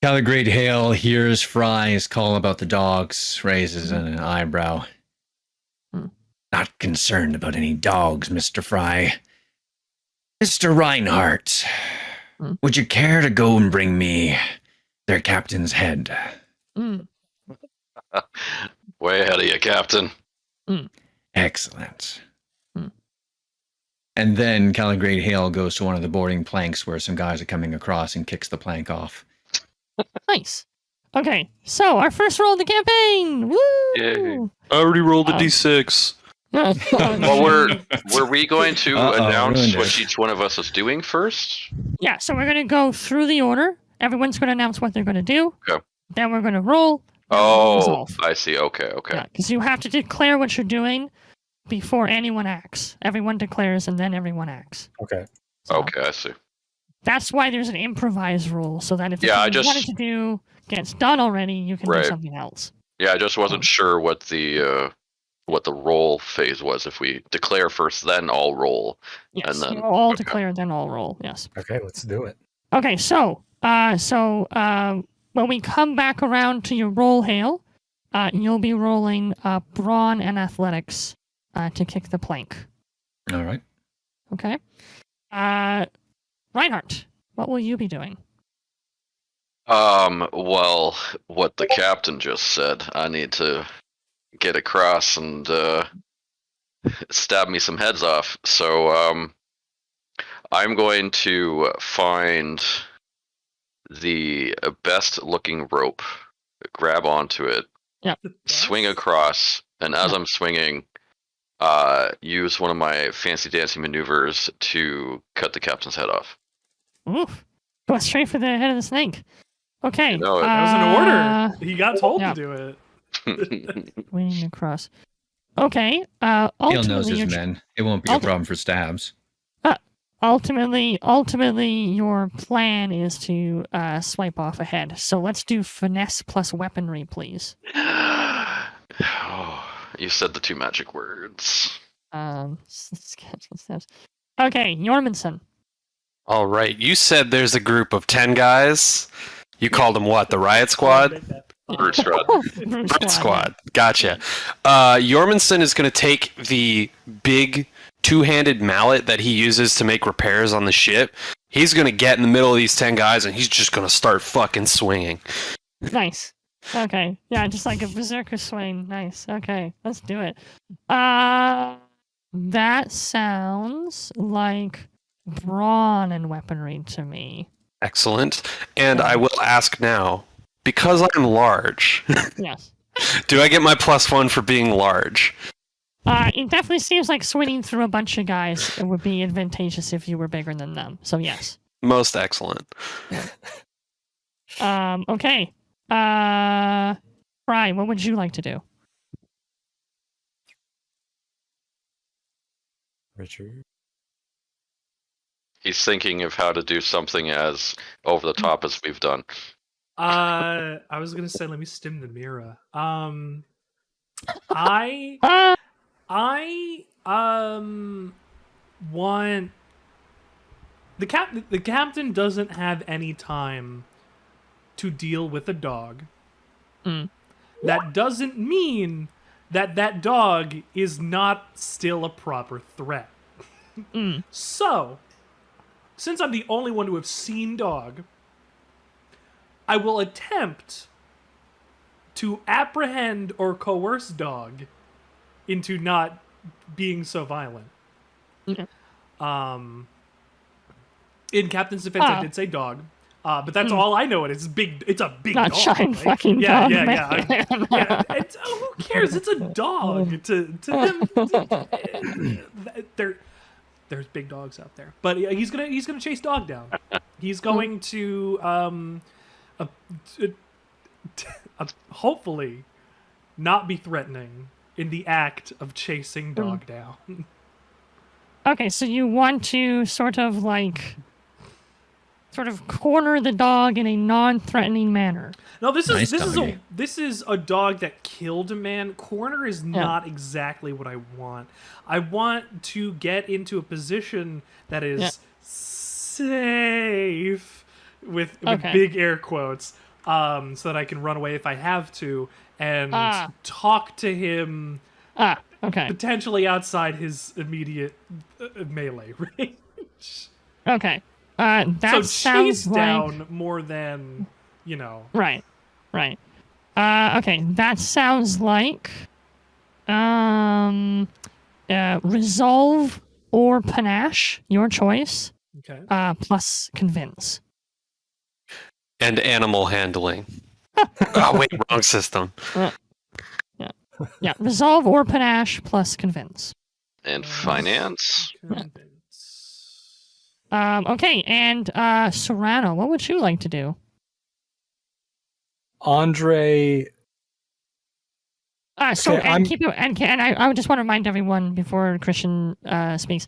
Caligrade Hale hears Fry's call about the dogs, raises an eyebrow. Not concerned about any dogs, Mr. Fry. Mr. Reinhardt, would you care to go and bring me their captain's head? Way ahead of you, Captain. Excellent. And then Caligrade Hale goes to one of the boarding planks where some guys are coming across and kicks the plank off. Nice. Okay, so our first roll of the campaign. Woo! Yay. I already rolled a d6. Well, were we going to Uh-oh, announce ruined what it. each one of us is doing first? Yeah, so we're gonna go through the order. Everyone's gonna announce what they're gonna do. Okay. Then we're gonna roll. then we'll Oh, resolve. I see. Okay. Yeah, because you have to declare what you're doing before anyone acts. Everyone declares and then everyone acts. Okay. So Okay, I see. That's why there's an improvised rule, so that if the Yeah, thing you wanted to do gets done already, you can Right. do something else. Yeah, I just wasn't sure what the roll phase was. If we declare first, then all roll. Yes, And then- you all okay. declare, then all roll. Yes. Okay, let's do it. Okay, so when we come back around to your roll, Hale, you'll be rolling brawn and athletics to kick the plank. All right. Okay. Reinhardt, what will you be doing? Well, what the captain just said. I need to get across and stab me some heads off. So, I'm going to find the best looking rope, grab onto it, swing across, and as I'm swinging, use one of my fancy dancy maneuvers to cut the captain's head off. Oof. Go straight for the head of the snake. Okay. You know it. That was an order. He got told yeah. to do it. Swinging across. Okay. Hale knows Ultimately, his you're men. It won't be a problem for stabs. ultimately, your plan is to swipe off ahead. So let's do finesse plus weaponry, please. Oh, you said the two magic words. Okay, Jormungson. All right, you said there's a group of 10 guys. You called them what? The Riot Squad? Brute Squad. Brute Squad. Gotcha. Jormungson is going to take the big two-handed mallet that he uses to make repairs on the ship. He's going to get in the middle of these 10 guys, and he's just going to start fucking swinging. Nice. Okay. Yeah, just like a berserker swing. Nice. Okay, let's do it. That sounds like brawn and weaponry to me. Excellent. And I will ask now, because I'm large, Yes. do I get my +1 for being large? It definitely seems like swinging through a bunch of guys it would be advantageous if you were bigger than them. So yes. Most excellent. Okay. Brian, what would you like to do? Richard. He's thinking of how to do something as over the top as we've done. I was gonna say, let me stim the mirror. I want the captain doesn't have any time to deal with a dog. That doesn't mean that dog is not still a proper threat. So, since I'm the only one to have seen dog, I will attempt to apprehend or coerce dog into not being so violent. Okay. In Captain's defense, I did say dog, but that's all I know. It's big. It's a big Not dog. giant right? fucking yeah, dog. Yeah, man. yeah. Who cares? It's a dog. To them, there's big dogs out there. But he's gonna chase dog down. He's going to hopefully not be threatening in the act of chasing dog down. Okay, so you want to sort of corner the dog in a non-threatening manner. No, this Nice is doggy. this is a dog that killed a man. Corner is not exactly what I want. I want to get into a position that is safe with big air quotes, so that I can run away if I have to and talk to him. Okay. Potentially outside his immediate melee range. Okay. That so sounds chase like... down more than, Right. Okay, that sounds like resolve or panache, your choice. Okay. Plus convince. And animal handling. Oh, wait, wrong system. Yeah, resolve or panache plus convince. And finance. Okay, and Serrano, what would you like to do? Andre. I would just want to remind everyone before Christian speaks.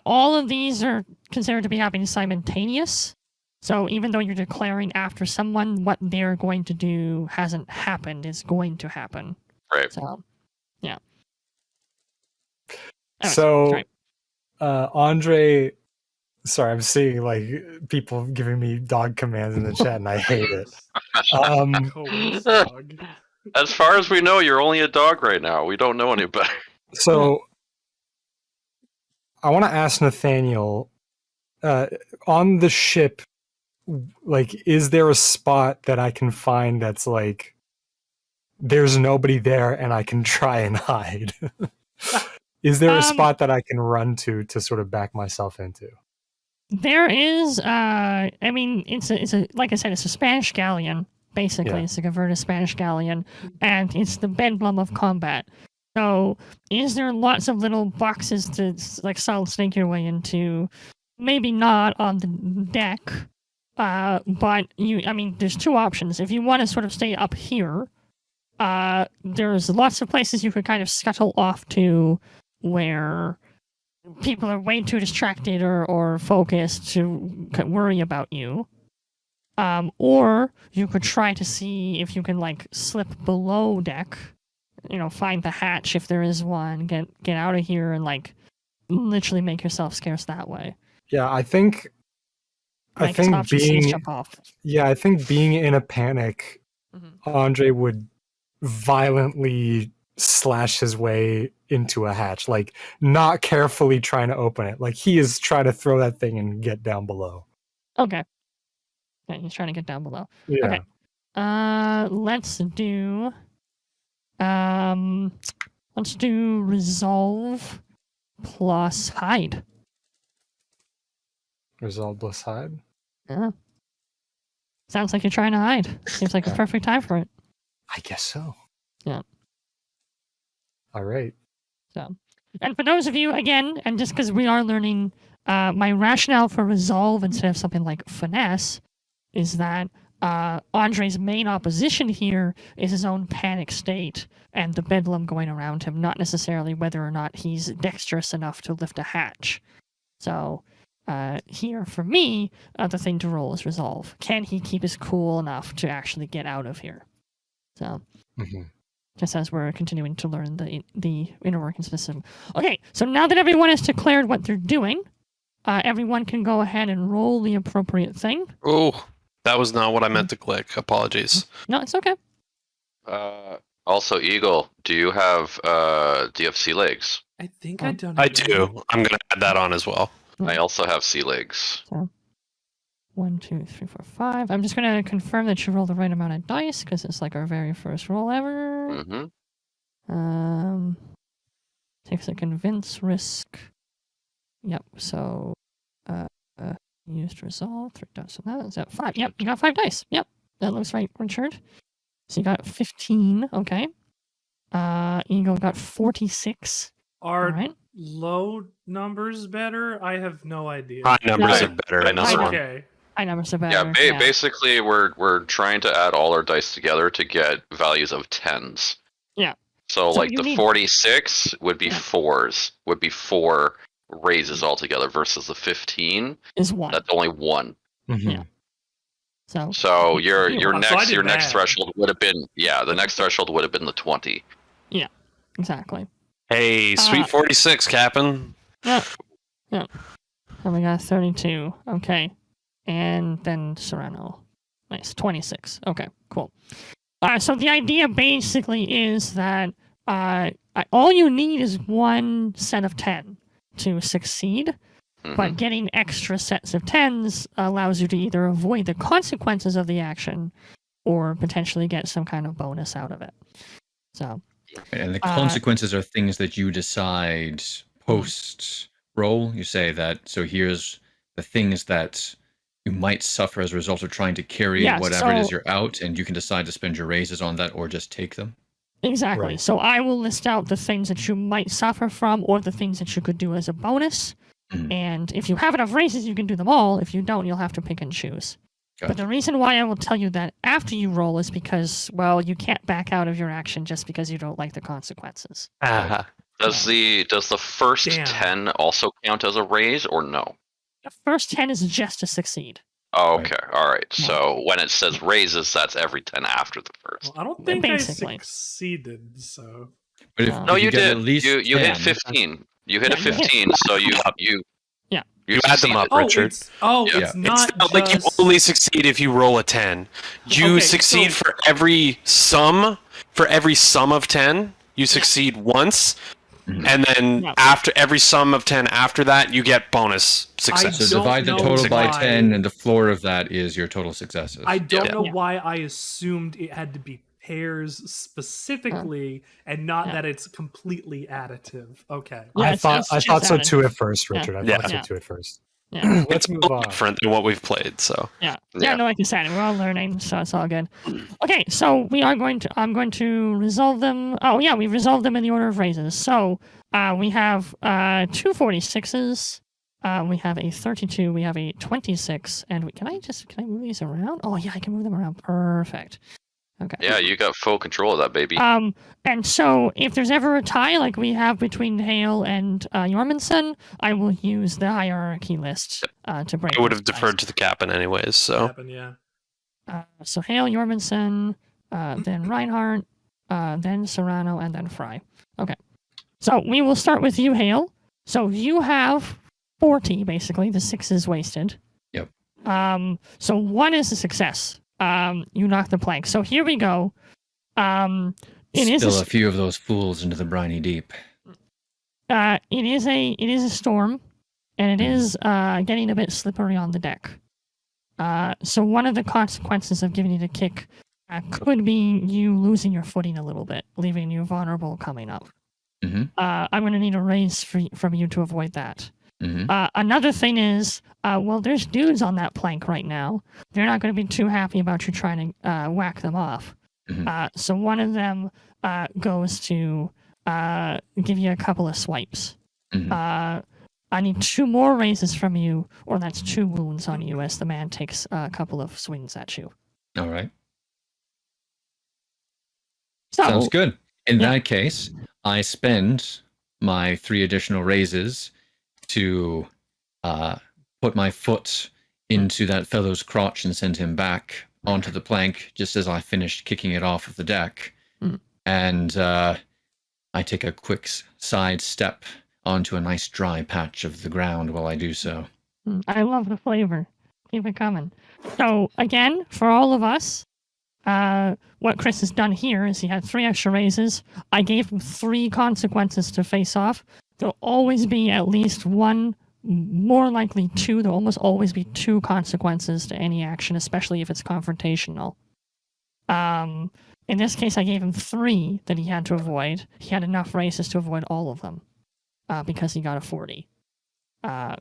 All of these are considered to be happening simultaneous. So even though you're declaring after someone, what they're going to do hasn't happened. It's going to happen. Right. So, yeah. Andre. Sorry, I'm seeing people giving me dog commands in the chat, and I hate it. As far as we know, you're only a dog right now. We don't know any better. So, I want to ask Nathaniel, on the ship, is there a spot that I can find that's there's nobody there and I can try and hide? Is there a spot that I can run to sort of back myself into? There is, it's a like I said, it's a Spanish galleon, basically. Yeah. It's a converted Spanish galleon, and it's the bedlam of combat. So, is there lots of little boxes to, solid snake your way into? Maybe not on the deck, but there's two options. If you want to sort of stay up here, there's lots of places you could kind of scuttle off to where people are way too distracted or focused to worry about you. Or you could try to see if you can like slip below deck, find the hatch if there is one, get out of here and like literally make yourself scarce that way. Yeah, I think jump off. I think being in a panic, Andre would violently slash his way into a hatch, like not carefully trying to open it. Like he is trying to throw that thing and get down below. Okay. Yeah, he's trying to get down below. Yeah. Okay. Let's do resolve plus hide. Resolve plus hide? Yeah. Sounds like you're trying to hide. Seems like a perfect time for it. I guess so. Yeah. All right. So, and for those of you, again, and just because we are learning, my rationale for resolve instead of something like finesse is that Andre's main opposition here is his own panic state and the bedlam going around him, not necessarily whether or not he's dexterous enough to lift a hatch. So here, for me, the thing to roll is resolve. Can he keep his cool enough to actually get out of here? So, just as we're continuing to learn the inner workings of the system. Okay, so now that everyone has declared what they're doing, everyone can go ahead and roll the appropriate thing. Oh, that was not what I meant to click. Apologies. No, it's okay. Also, Eagle, do you have sea legs? I think I don't. I do. I'm going to add that on as well. I also have sea legs. So, 1, 2, 3, 4, 5. I'm just going to confirm that you roll the right amount of dice because it's like our very first roll ever. Takes a convince risk. Yep. So, used resolve 3 dice. So that is that 5. Yep, you got 5 dice. Yep, that looks right, Richard. So you got 15. Okay. Eagle got 46. Are right. Low numbers better? I have no idea. High numbers are better in this one. Okay. High numbers are better. Yeah, basically we're trying to add all our dice together to get values of 10s. Yeah. So like the 46 would be 4s, would be 4 raises altogether versus the 15 is 1. That's only 1. Yeah. So your next bad. threshold would have been the next threshold would have been the 20. Yeah. Exactly. Hey, sweet 46, Captain. Yeah. And we got 32. Okay. And then Serrano. Nice. 26. Okay, cool. So the idea basically is that all you need is 1 set of 10 to succeed, but getting extra sets of 10s allows you to either avoid the consequences of the action or potentially get some kind of bonus out of it. So. And the consequences are things that you decide post roll. You say that, so here's the things that you might suffer as a result of trying to carry whatever it is you're out, and you can decide to spend your raises on that or just take them. Exactly. Right. So I will list out the things that you might suffer from or the things that you could do as a bonus. And if you have enough raises, you can do them all. If you don't, you'll have to pick and choose. Gotcha. But the reason why I will tell you that after you roll is because, well, you can't back out of your action just because you don't like the consequences. Does the first 10 also count as a raise or no? The first 10 is just to succeed. Oh, okay. All right. So when it says raises, that's every 10 after the first. Well, I don't think Basically. I succeeded, so... But No, you get did. at least You 10, hit 15. You hit a 15, so you add them up, Richard. It's It's not not like you just- only succeed if you roll a 10. You Okay, succeed so- for every sum. For every sum of 10, you succeed once. And then after every sum of 10 after that, you get bonus success. So don't divide the know total by why. 10, and the floor of that is your total successes. I don't know Yeah. why I assumed it had to be pairs specifically and not that it's completely additive. Okay. Yeah, I thought so too at first, Yeah. Richard. I Yeah. thought so too at first. Yeah. Let's It's a move little on. different than what we've played, so. Yeah, Yeah. no, like you said, we're all learning, so it's all good. Okay, so I'm going to resolve them. Oh yeah, we resolved them in the order of raises. So we have 2 46s, we have a 32, we have a 26, and can I move these around? Oh yeah, I can move them around. Perfect. Okay. Yeah, you got full control of that baby. And so if there's ever a tie like we have between Hale and Jormundsen, I will use the hierarchy list to break. I would those have deferred to the captain anyways, so. Happen, yeah. So Hale, Jormundsen, then Reinhardt, then Serrano, and then Fry. Okay. So we will start with you, Hale. So you have 40, basically. The 6 is wasted. Yep. So 1 is a success. You knock the plank. So here we go. Spill a few of those fools into the briny deep. It is a storm, and it is getting a bit slippery on the deck. So one of the consequences of giving you the kick could be you losing your footing a little bit, leaving you vulnerable coming up. Mm-hmm. I'm going to need a raise from you to avoid that. Mm-hmm. Another thing is, well, there's dudes on that plank right now. They're not going to be too happy about you trying to whack them off. Mm-hmm. So one of them goes to give you a couple of swipes. Mm-hmm. I need 2 more raises from you, or that's 2 wounds on you as the man takes a couple of swings at you. All right. So, Sounds good. In that case, I spend my 3 additional raises to put my foot into that fellow's crotch and send him back onto the plank just as I finished kicking it off of the deck. Mm. And I take a quick side step onto a nice dry patch of the ground while I do so. I love the flavor. Keep it coming. So, again, for all of us, what Chris has done here is he had 3 extra raises. I gave him 3 consequences to face off. There'll always be at least 1, more likely 2. There'll almost always be 2 consequences to any action, especially if it's confrontational. In this case, I gave him 3 that he had to avoid. He had enough raises to avoid all of them because he got a 40.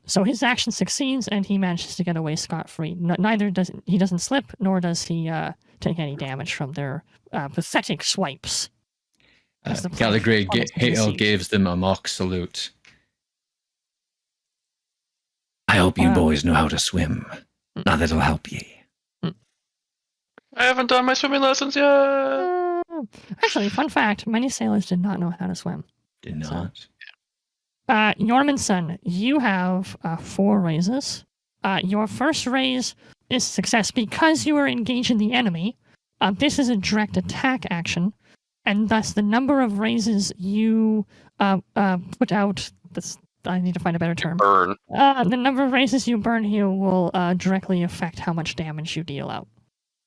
So his action succeeds, and he manages to get away scot-free. Neither does he doesn't slip, nor does he take any damage from their pathetic swipes. Caligrade Hale gives them a mock salute. I hope you boys know how to swim. Now that'll help ye. I haven't done my swimming lessons yet. Actually, fun fact, many sailors did not know how to swim. Did not. Jormundsen, you have 4 raises. Your first raise is success because you are engaging the enemy. This is a direct attack action, and thus the number of raises you put out. I need to find a better term. Burn. The number of raises you burn here will directly affect how much damage you deal out.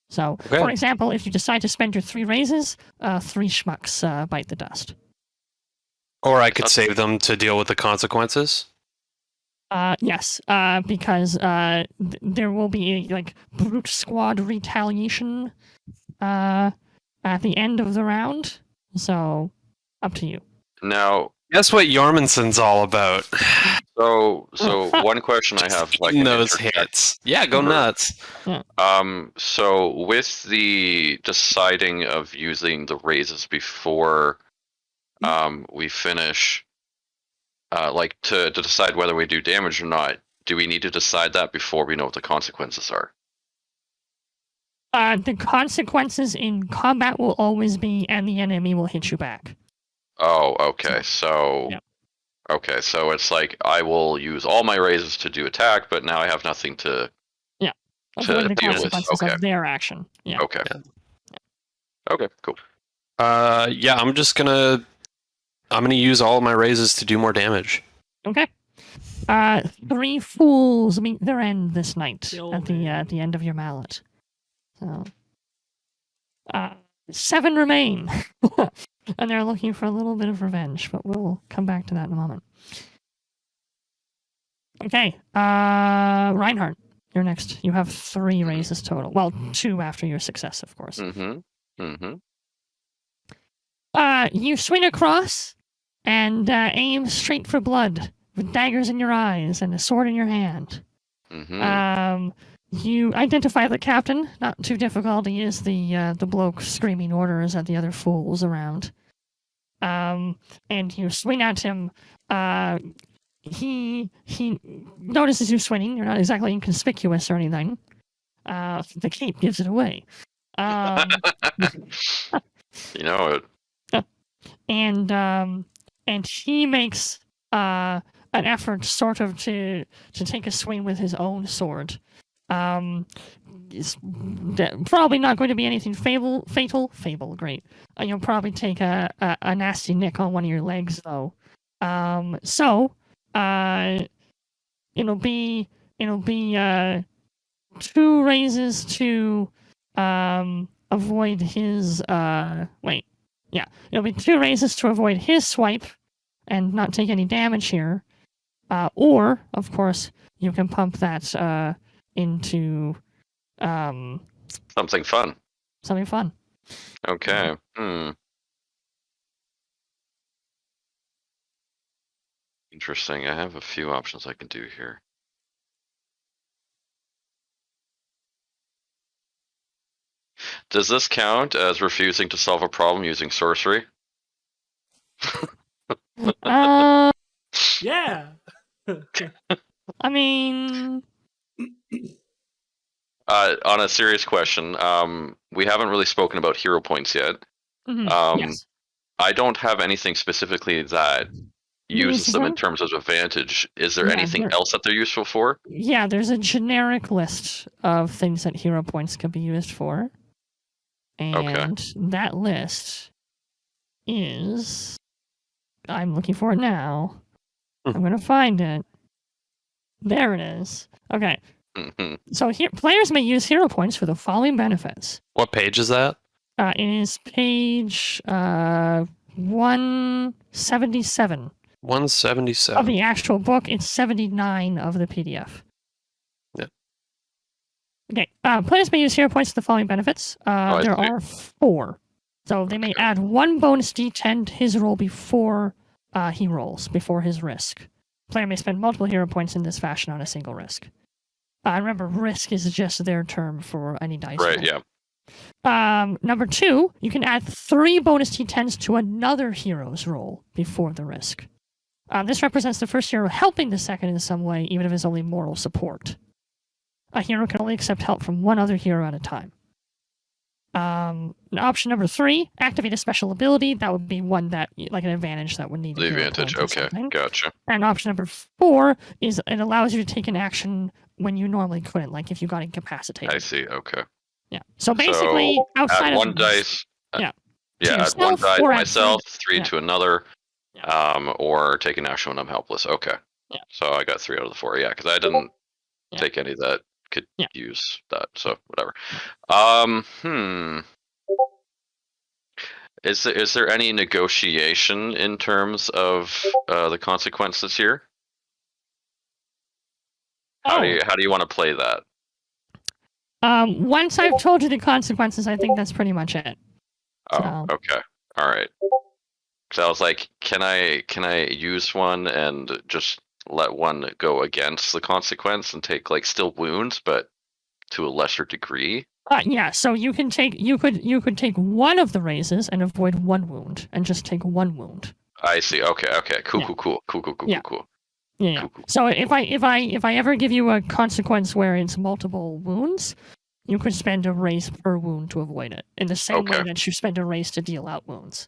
So, for example, if you decide to spend your 3 raises, 3 schmucks bite the dust. Or I could save them to deal with the consequences. Yes, because there will be a brute squad retaliation at the end of the round. So, up to you. Now, that's what Jormundsen's all about. So one question I have, in those hits. Yeah, go nuts. So with the deciding of using the raises before we finish, to decide whether we do damage or not, do we need to decide that before we know what the consequences are? The consequences in combat will always be, and the enemy will hit you back. Oh, okay. So, okay, so it's like I will use all my raises to do attack, but now I have nothing to avoid the deal with. consequences of their action. Yeah. Okay. Okay. Cool. I'm gonna use all of my raises to do more damage. Okay. 3 fools meet their end this night at the end of your mallet. So, 7 remain. And they're looking for a little bit of revenge, but we'll come back to that in a moment. Okay, Reinhardt, you're next. You have 3 raises total. Well, 2 after your success, of course. You swing across and aim straight for blood with daggers in your eyes and a sword in your hand. You identify the captain. Not too difficult. He is the bloke screaming orders at the other fools around. And you swing at him. He notices you swinging. You're not exactly inconspicuous or anything. The cape gives it away. Um, You know it. and he makes an effort sort of to take a swing with his own sword. It's probably not going to be anything fatal, great. You'll probably take a nasty nick on one of your legs though. So it'll be 2 raises to avoid his it'll be 2 raises to avoid his swipe and not take any damage here. Or, of course, you can pump that into Something fun. something fun. Okay. Interesting. I have a few options I can do here. Does this count as refusing to solve a problem using sorcery? Yeah. I mean, On a serious question, we haven't really spoken about hero points yet. yes. I don't have anything specifically that uses them in terms of advantage. Is there Yeah, anything else that they're useful for? Yeah, there's a generic list of things that hero points can be used for. And that list is... I'm looking for it now. I'm going to find it. There it is. Okay. So here, players may use hero points for the following benefits. What page is that? It is page 177 177. of the actual book. It's 79 of the PDF. Yep. Okay. Players may use hero points for the following benefits. There are 4. So they may add 1 bonus d10 to his roll before he rolls, before his risk. Player may spend multiple hero points in this fashion on a single risk. Remember, risk is just their term for any dice roll. Right, yeah. Number 2, you can add 3 bonus d10s to another hero's roll before the risk. This represents the first hero helping the second in some way, even if it's only moral support. A hero can only accept help from one other hero at a time. Option number 3, activate a special ability. That would be one that, like an advantage that would need The a hero advantage, point or okay, something. gotcha. And option number 4 is it allows you to take an action when you normally couldn't, like if you got incapacitated. I see, okay. Yeah. So basically, outside add of 1 dice. Yeah. Yeah, To add 1 yourself die to or add myself, 3 yeah. to another, Yeah. or take an action when I'm helpless. Okay. Yeah. So I got 3 out of the 4, yeah, because I didn't Yeah. take any that could Yeah. use that, so whatever. Is there any negotiation in terms of the consequences here? How do you want to play that? Once I've told you the consequences, I think that's pretty much it. Oh, So- okay, all right. Because I was like, can I use one and just let one go against the consequence and take like still wounds, but to a lesser degree? Yeah, so you could take 1 of the raises and avoid 1 wound, and just take 1 wound. I see. Okay. Cool. Yeah. Cool. Yeah. Cool. Yeah. Cool. So if I ever give you a consequence where it's multiple wounds, you could spend a raise per wound to avoid it, in the same way that you spend a raise to deal out wounds.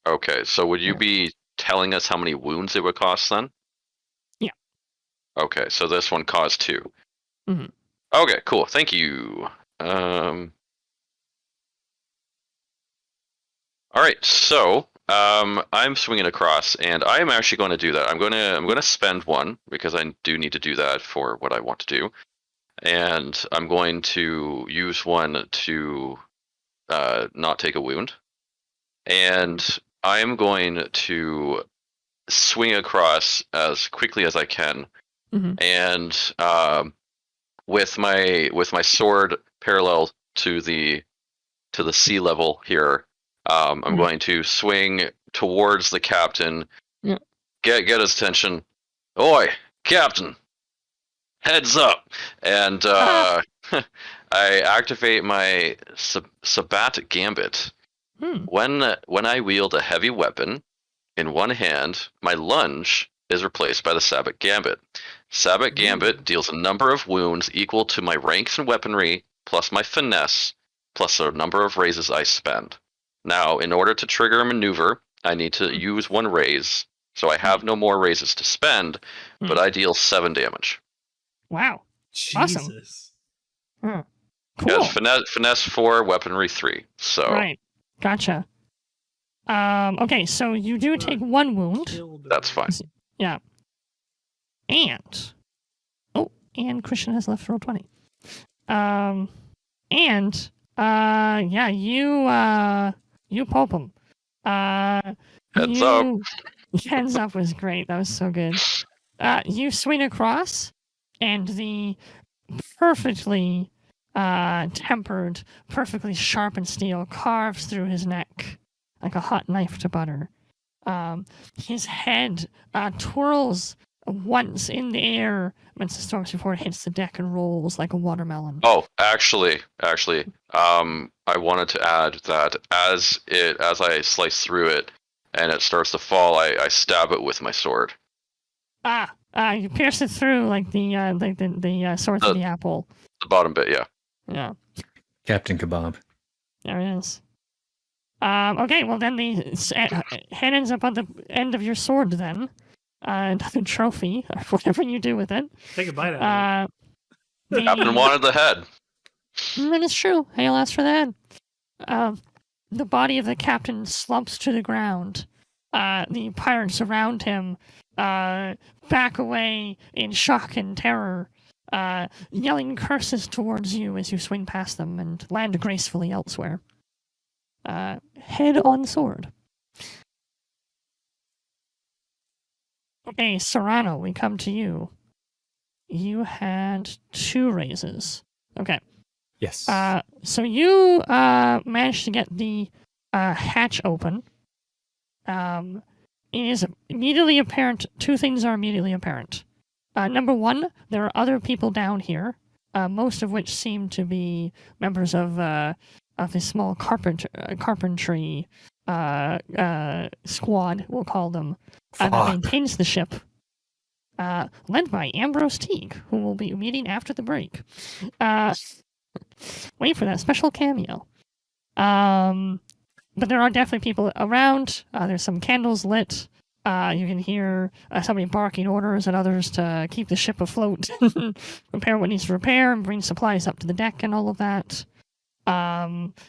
Okay. So would you Yeah. be telling us how many wounds it would cost then? Yeah. Okay. So this one cost 2. Mm-hmm. Okay. Cool. Thank you. All right. So I'm swinging across, and I am actually going to do that. I'm going to spend 1 because I do need to do that for what I want to do, and I'm going to use 1 to not take a wound, and I am going to swing across as quickly as I can, and with my sword parallel to the sea level here. I'm going to swing towards the captain. Yeah. Get his attention. Oi, captain! Heads up! And I activate my Sabbat Gambit. When I wield a heavy weapon in one hand, my lunge is replaced by the Sabbat Gambit. Sabbat Gambit deals a number of wounds equal to my ranks and weaponry plus my finesse plus the number of raises I spend. Now, in order to trigger a maneuver, I need to use 1 raise, so I have no more raises to spend, but I deal 7 damage. Wow. Awesome. Jesus. Cool. Yeah, finesse 4, weaponry 3. So Right. Gotcha. Okay, so you do take 1 wound. that's fine. Yeah. And Christian has left roll 20. Yeah, you pulp him. Heads up. Heads up was great. That was so good. You swing across, and the perfectly tempered, perfectly sharpened steel carves through his neck like a hot knife to butter. His head twirls once in the air amidst the storms before it hits the deck and rolls like a watermelon. Oh, actually, I wanted to add that as I slice through it and it starts to fall, I stab it with my sword. You pierce it through like the swords of the apple. The bottom bit, yeah. Yeah. Captain Kebab. There it is. Okay, well then the head ends up on the end of your sword then. Another trophy, or whatever you do with it. Take a bite out of it. Captain wanted the head. That is true. Hale asked for the head. The body of the captain slumps to the ground. The pirates around him back away in shock and terror, yelling curses towards you as you swing past them and land gracefully elsewhere. Head on sword. Okay, Serrano, we come to you. You had 2 raises. Okay. Yes. So you managed to get the hatch open. It is immediately apparent. 2 things are immediately apparent. Number 1, there are other people down here, most of which seem to be members of the small carpentry squad, we'll call them, that maintains the ship, led by Ambrose Teague, who will be meeting after the break. Wait for that special cameo. But there are definitely people around. There's some candles lit. You can hear somebody barking orders at others to keep the ship afloat, repair what needs to repair, and bring supplies up to the deck and all of that.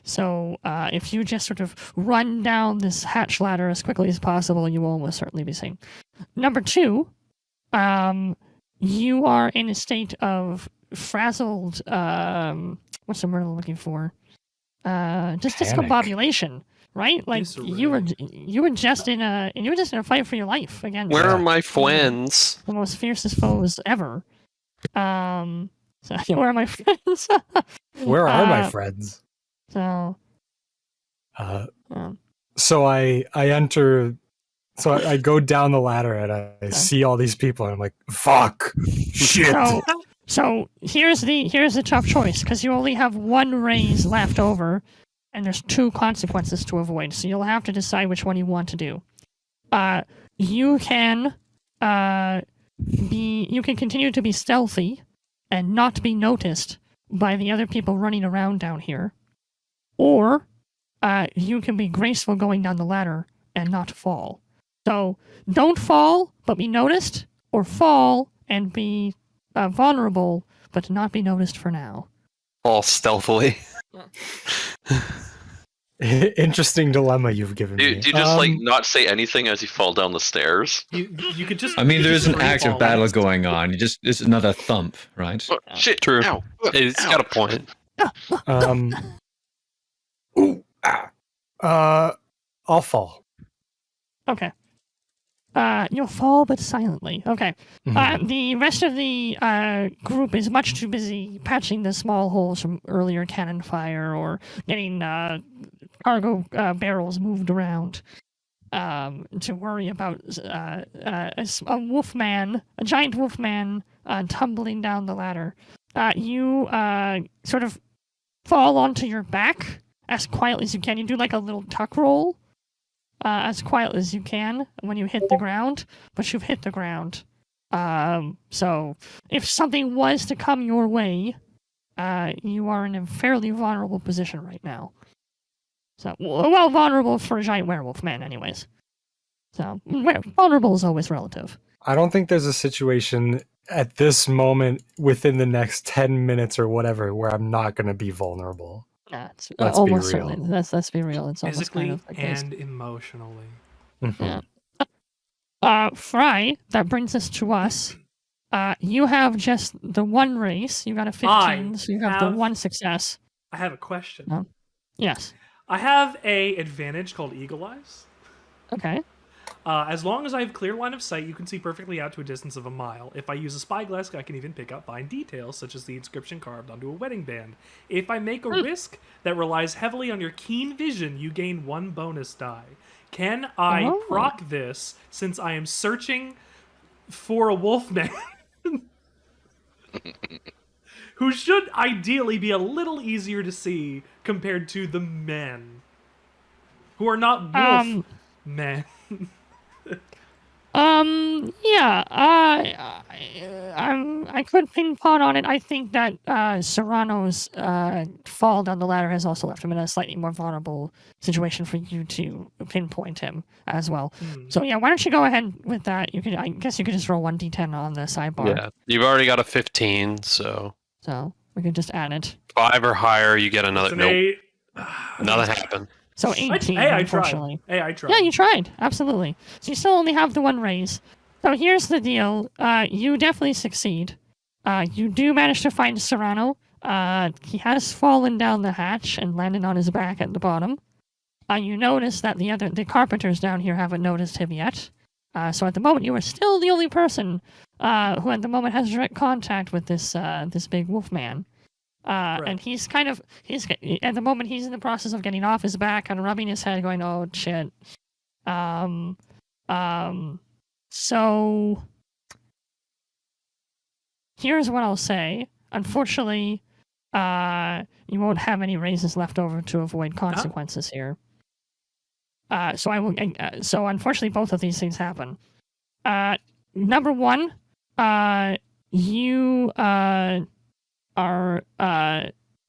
So if you just sort of run down this hatch ladder as quickly as possible, you will almost certainly be seen. Number 2, you are in a state of frazzled, what's the word I'm looking for? Just discombobulation, right? Like you were just in a fight for your life against Where are my friends? the most fiercest foes ever. So, where are my friends? Where are my friends? So, So I enter. So I go down the ladder and I see all these people and I'm like, "Fuck, shit." So here's the tough choice because you only have 1 raise left over, and there's 2 consequences to avoid. So you'll have to decide which one you want to do. You can continue to be stealthy and not be noticed by the other people running around down here, or you can be graceful going down the ladder and not fall. So don't fall, but be noticed, or fall and be vulnerable, but not be noticed for now. All stealthily. Interesting dilemma you've given me. Do you just like not say anything as you fall down the stairs? You could just. I mean, there's an free active fall battle next. going on. It's another thump, right? Oh, shit! True. Ow, It's got a point. I'll fall. Okay. You'll fall, but silently. Okay. The rest of the group is much too busy patching the small holes from earlier cannon fire or getting cargo barrels moved around to worry about a giant wolfman tumbling down the ladder. You sort of fall onto your back as quietly as you can. You do like a little tuck roll. As quiet as you can when you hit the ground, but you've hit the ground. So if something was to come your way, you are in a fairly vulnerable position right now. So, well, vulnerable for a giant werewolf man, anyways. So, vulnerable is always relative. I don't think there's a situation at this moment within the next 10 minutes or whatever where I'm not going to be vulnerable. Nah, it's Let's be almost real. certainly. Let's be real. It's almost Physically kind of the case. and emotionally. Mhm. Yeah. Fry, that brings us to us. You have just the one race. You got a 15, so you have the one success. I have a question. Yes. I have a advantage called Eagle Eyes. Okay. As long as I have clear line of sight, you can see perfectly out to a distance of a mile. If I use a spyglass, I can even pick up fine details, such as the inscription carved onto a wedding band. If I make a risk that relies heavily on your keen vision, you gain 1 bonus die. Can I proc this since I am searching for a wolfman who should ideally be a little easier to see compared to the men who are not wolf men? Yeah, I could pinpoint on it. I think that Serrano's fall down the ladder has also left him in a slightly more vulnerable situation for you to pinpoint him as well. So yeah, why don't you go ahead with that? I guess you could just roll 1d10 on the sidebar. Yeah, you've already got a 15, so we could just add it. 5 or higher, you get another. It's an Nope, 8. nothing happened. So 18, I tried. unfortunately. I tried. Yeah, you tried. Absolutely. So you still only have the one raise. So here's the deal. You definitely succeed. You do manage to find Serrano. He has fallen down the hatch and landed on his back at the bottom. You notice that the carpenters down here haven't noticed him yet. So at the moment, you are still the only person who at the moment has direct contact with this big wolf man. And he's at the moment he's in the process of getting off his back and rubbing his head, going, "Oh shit." So here's what I'll say. Unfortunately, you won't have any raises left over to avoid consequences here. So unfortunately, both of these things happen. Number one, you are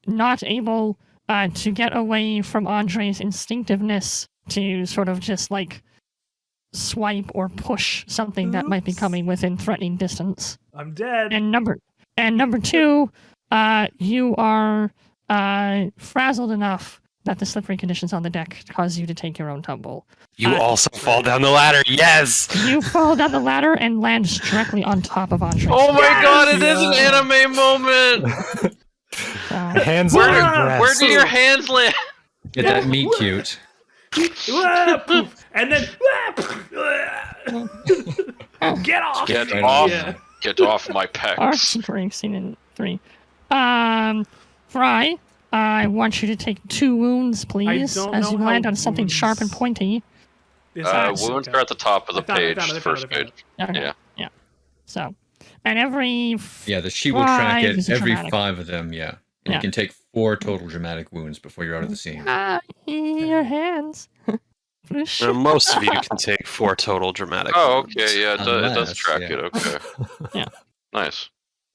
not able to get away from Andre's instinctiveness to sort of just like swipe or push something that might be coming within threatening distance. I'm dead. And number two, you are frazzled enough that the slippery conditions on the deck cause you to take your own tumble. You also fall down the ladder. Yes. You fall down the ladder and land directly on top of Andre. Oh my god! It is an anime moment. Hands on your breast. Where do your hands land? Get that meat cute. And then get off! Get Right off! Yeah. Get off my pecs. Arts for scene in 3. Fry, I want you to take 2 wounds, please, don't as know you land how on something sharp and wounds- pointy. Wounds are at the top of the I page, found it, first I found page. it. Okay. Yeah. So, and every Yeah, she will track 5 it. is a Every dramatic. 5 of them, yeah. And Yeah. you can take 4 total dramatic wounds before you're out of the scene. Your hands. Most of you can take 4 total dramatic. Oh, wounds. okay, yeah, it does Unless, track yeah. it. Okay. Yeah. Nice.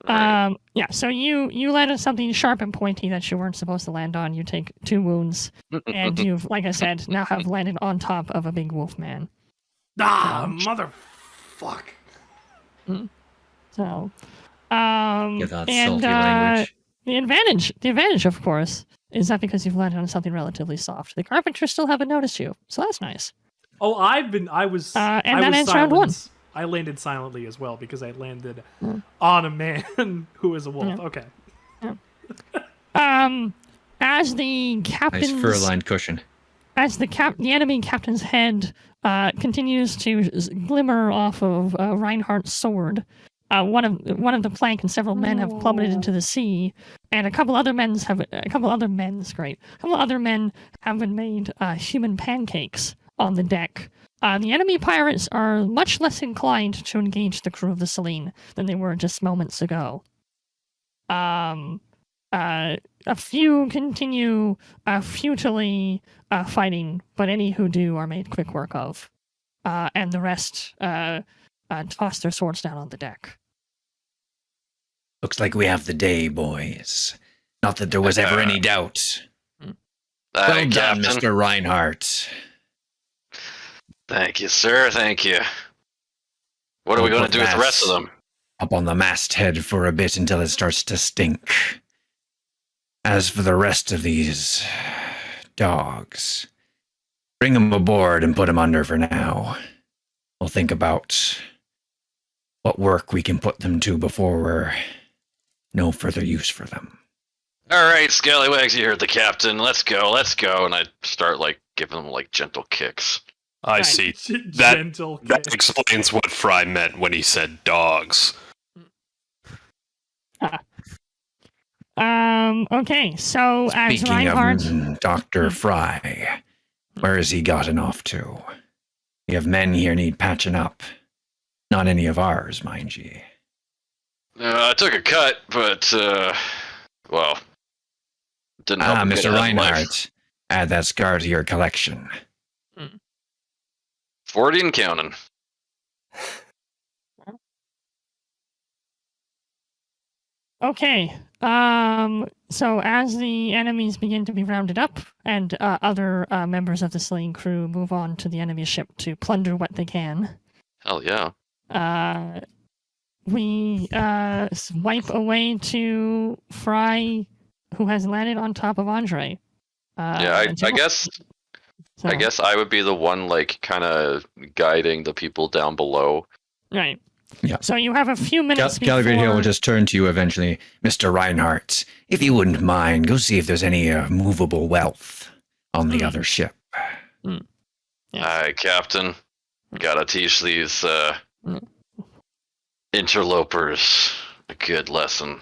All right. Yeah, so you land on something sharp and pointy that you weren't supposed to land on. You take 2 wounds, and you've, like I said, now have landed on top of a big wolf man. Motherfuck. So, Get that and salty language. the advantage, of course, is that because you've landed on something relatively soft. The carpenters still haven't noticed you, so that's nice. Oh, I was And I that was ends round 1. silent. I landed silently as well because I landed on a man who is a wolf. Okay. As the captain's Nice fur-lined cushion. as the enemy captain's head continues to glimmer off of Reinhardt's sword, one of the plank and several men have plummeted into the sea, and a couple other men have been made human pancakes on the deck. The enemy pirates are much less inclined to engage the crew of the Selene than they were just moments ago. A few continue futilely fighting, but any who do are made quick work of. And the rest toss their swords down on the deck. Looks like we have the day, boys. Not that there was ever any doubt. Well done, Captain. Mr. Reinhardt. Thank you, sir. Thank you. What are we We'll going to put do with the that rest of them? Up on the masthead for a bit until it starts to stink. As for the rest of these dogs, bring them aboard and put them under for now. We'll think about what work we can put them to before we're no further use for them. All right, Scallywags, you heard the captain. Let's go. And I start giving them gentle kicks. I see. That Gentle that kick. explains what Fry meant when he said dogs. Okay, so as Speaking Reinhardt... of Dr. Fry, where has he gotten off to? We have men here need patching up. Not any of ours, mind ye. I took a cut, but well, didn't help. him get Mr. ahead of life. Reinhardt, add that scar to your collection. 40 and counting. Okay, so as the enemies begin to be rounded up, and other members of the Selene crew move on to the enemy ship to plunder what they can, Hell yeah. we wipe away to Fry, who has landed on top of Andre. Yeah, I guess So, I guess I would be the one kind of guiding the people down below. Right. Yeah. So you have a few minutes before... Caligrade Hale will just turn to you eventually. Mr. Reinhardt, if you wouldn't mind, go see if there's any movable wealth on the other ship. Yes. Aye, Captain. Gotta teach these interlopers a good lesson.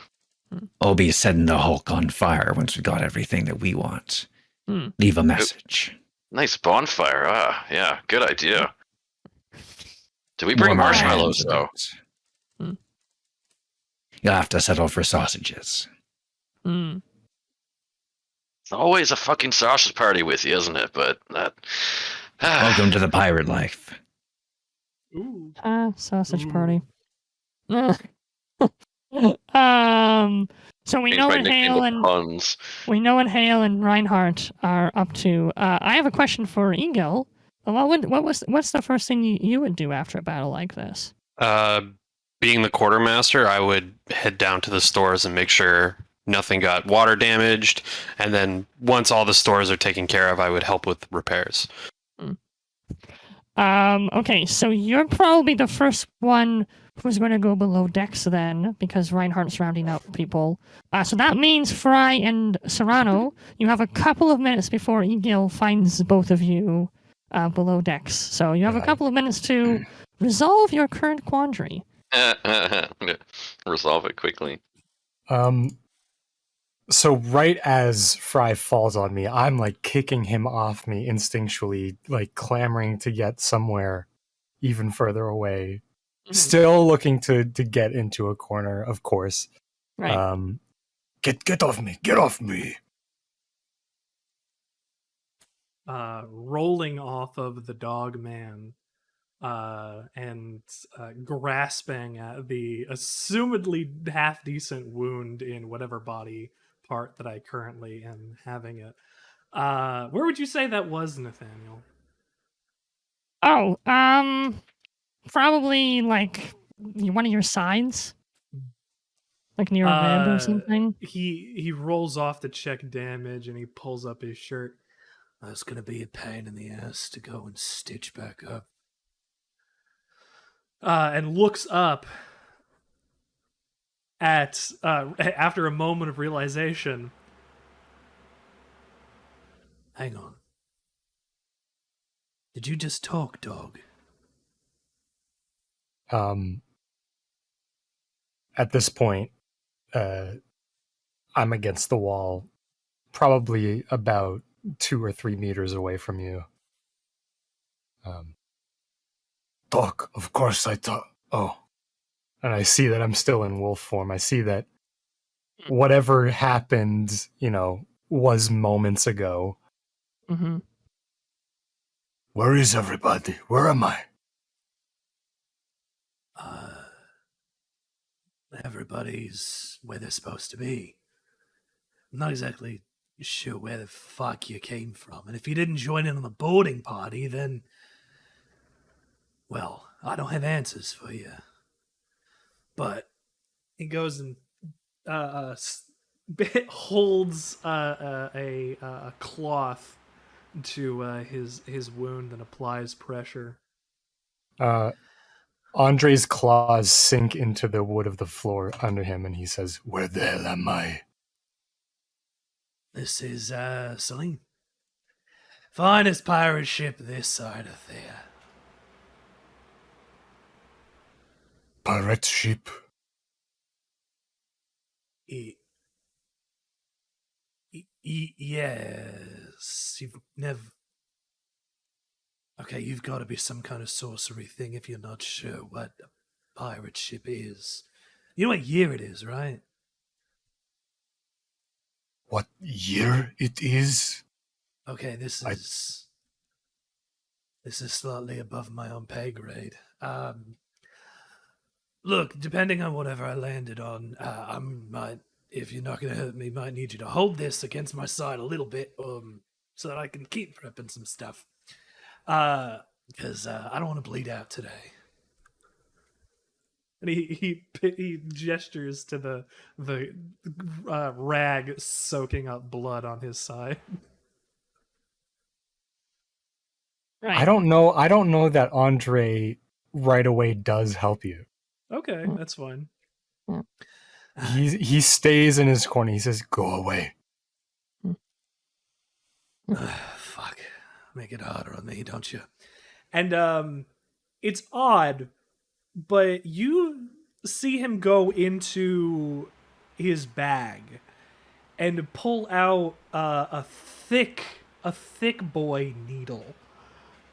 I'll be setting the Hulk on fire once we got everything that we want. Leave a message. Nice bonfire. Yeah, good idea. Do we bring Warm our marshmallows, hands though? about. You'll have to settle for sausages. It's always a fucking sausage party with you, isn't it? But that... Welcome to the pirate life. Ooh. Sausage Ooh. party. So we Change know my what nickname Hale to and Puns. Hale and Reinhardt are up to. I have a question for Egil. What's the first thing you would do after a battle like this? Being the quartermaster, I would head down to the stores and make sure nothing got water damaged, and then once all the stores are taken care of, I would help with repairs. Okay, so you're probably the first one who's going to go below decks then, because Reinhardt's rounding up people. So that means Fry and Serrano, you have a couple of minutes before Egil finds both of you below decks. So you have a couple of minutes to resolve your current quandary. Resolve it quickly. So right as Fry falls on me, I'm kicking him off me instinctually, clamoring to get somewhere even further away. Still looking to get into a corner, of course. Right. Get off me! Get off me! Rolling off of the dog man and grasping at the assumedly half decent wound in whatever body part that I currently am having it. Where would you say that was, Nathaniel? Oh, probably one of your sides, near a rib or something. He rolls off to check damage and he pulls up his shirt. That's gonna be a pain in the ass to go and stitch back up. And looks up at after a moment of realization. Hang on. Did you just talk, dog? At this point, I'm against the wall, probably about 2 or 3 meters away from you. Talk, of course I talk. Oh. And I see that I'm still in wolf form. I see that whatever happened, was moments ago. Mm-hmm. Where is everybody? Where am I? Everybody's where they're supposed to be. I'm not exactly sure where the fuck you came from. And if you didn't join in on the boarding party, then, well, I don't have answers for you. But he goes and holds a cloth to his wound and applies pressure. Andre's claws sink into the wood of the floor under him, and he says, "Where the hell am I?" This is Selene. Finest pirate ship this side of there. Pirate ship? Yes. You've never... Okay, you've got to be some kind of sorcery thing if you're not sure what a pirate ship is. You know what year it is, right? What year it is? Okay, this is slightly above my own pay grade. Look, depending on whatever I landed on, I might, if you're not going to hurt me, might need you to hold this against my side a little bit, so that I can keep prepping some stuff. Because I don't want to bleed out today. And he gestures to the rag soaking up blood on his side. Right. I don't know that Andre right away does help you. Okay, that's fine. He stays in his corner. He says, "Go away." Fuck. Make it harder on me, don't you? And it's odd, but you see him go into his bag and pull out a thick boy needle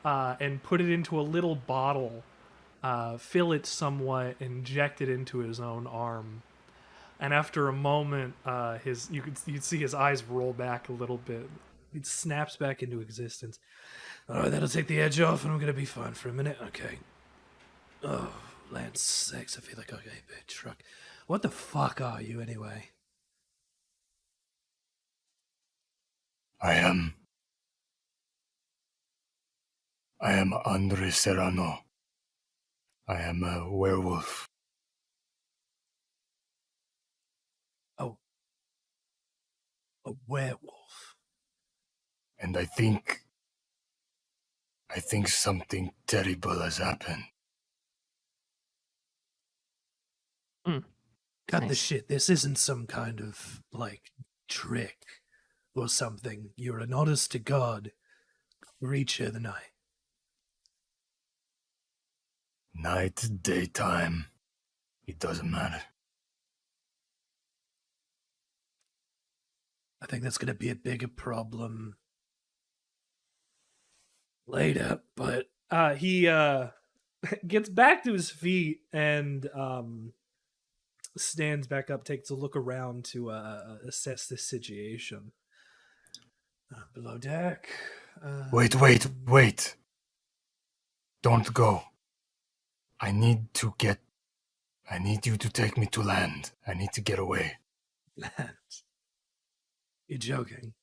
and put it into a little bottle, fill it somewhat, inject it into his own arm. And after a moment, you'd see his eyes roll back a little bit. It snaps back into existence. All right, that'll take the edge off, and I'm gonna be fine for a minute. Okay. Oh, land sakes, I feel like I got a big truck. What the fuck are you, anyway? I am Andre Serrano. I am a werewolf. Oh. A werewolf. And I think something terrible has happened. Cut the Nice. shit. This isn't some kind of, like, trick or something. You're an honest to God creature of the night. Night, daytime, it doesn't matter. I think that's gonna be a bigger problem later, but he gets back to his feet and stands back up, takes a look around to assess this situation. Below deck. Wait. Don't go. I need you to take me to land. I need to get away. Land. You're joking.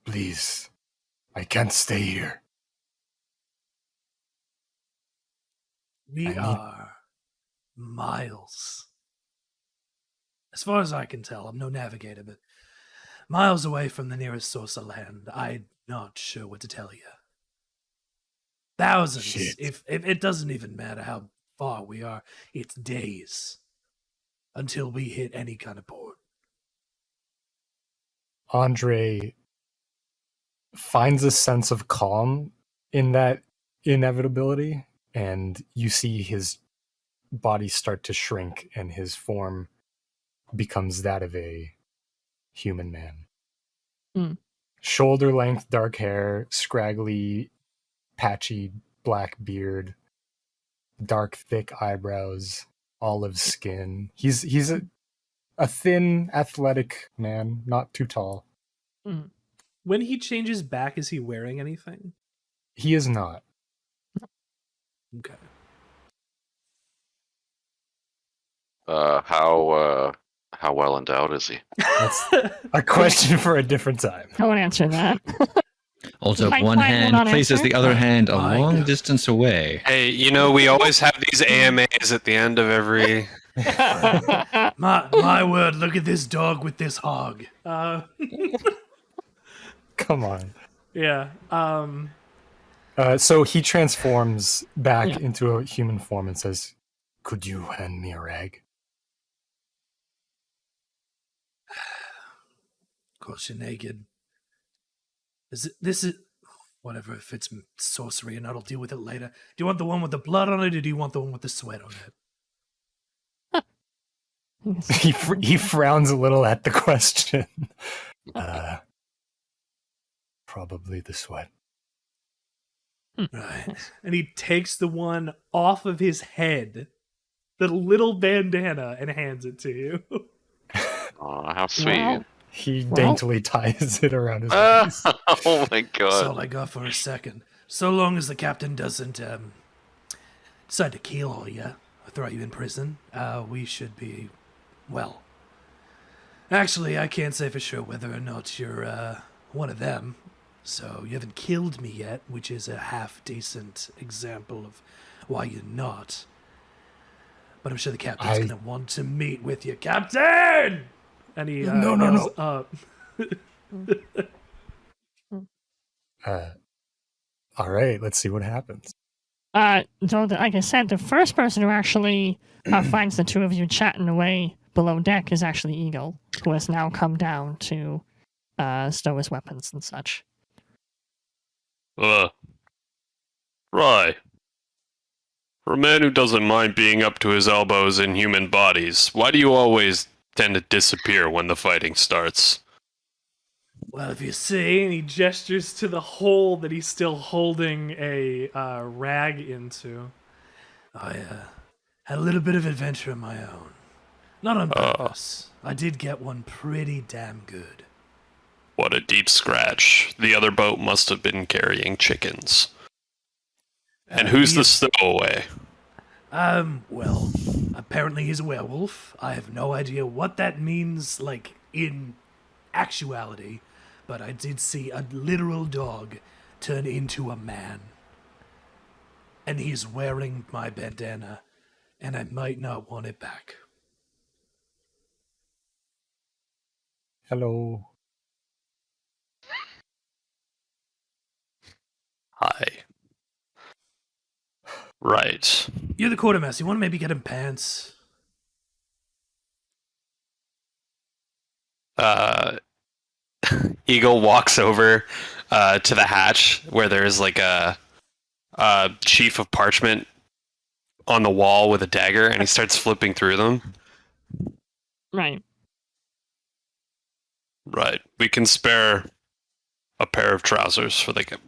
Please. I can't stay here. We are miles. As far as I can tell, I'm no navigator, but miles away from the nearest source of land. I'm not sure what to tell you. Thousands. Shit. If it doesn't even matter how far we are, it's days until we hit any kind of port. Andre finds a sense of calm in that inevitability, and you see his body start to shrink and his form becomes that of a human man. Shoulder length dark hair, scraggly patchy black beard, dark thick eyebrows, olive skin. He's a thin athletic man, not too tall. When he changes back, is he wearing anything? He is not. Okay. How How well endowed is he? That's a question for a different time. I won't answer that. Also, My one client will hand not places answer? the other hand a My long God. distance away. Hey, we always have these AMAs at the end of every. My word, look at this dog with this hog. Come on. Yeah. So he transforms back Yeah. into a human form and says, "Could you hand me a rag?" Of course, you're naked. This is whatever. If it's sorcery, and I'll deal with it later. Do you want the one with the blood on it, or do you want the one with the sweat on it? He frowns a little at the question. Probably the sweat. Right. And he takes the one off of his head, the little bandana, and hands it to you. Aw, how sweet. Wow. He Well- daintily ties it around his Oh waist. my That's god. all I got for a second. So long as the captain doesn't decide to kill all you, or throw you in prison, we should be well. Actually, I can't say for sure whether or not you're one of them. So you haven't killed me yet, which is a half-decent example of why you're not. But I'm sure the captain's gonna want to meet with you, Captain. And he No. yells up. All right, let's see what happens. So like I said, the first person who actually finds the two of you chatting away below deck is actually Eagle, who has now come down to stow his weapons and such. Right. For a man who doesn't mind being up to his elbows in human bodies, why do you always tend to disappear when the fighting starts? Well, if you see, and he gestures to the hole that he's still holding a rag into. I had a little bit of adventure of my own. Not on purpose. I did get one pretty damn good. What a deep scratch. The other boat must have been carrying chickens. And who's the stowaway? Well, apparently he's a werewolf. I have no idea what that means, like, in actuality, but I did see a literal dog turn into a man. And he's wearing my bandana, and I might not want it back. Hello. Hi. Right. You're the quartermaster. You want to maybe get him pants? Eagle walks over to the hatch where there's like a sheaf of parchment on the wall with a dagger, and he starts flipping through them. Right. Right. We can spare a pair of trousers for the.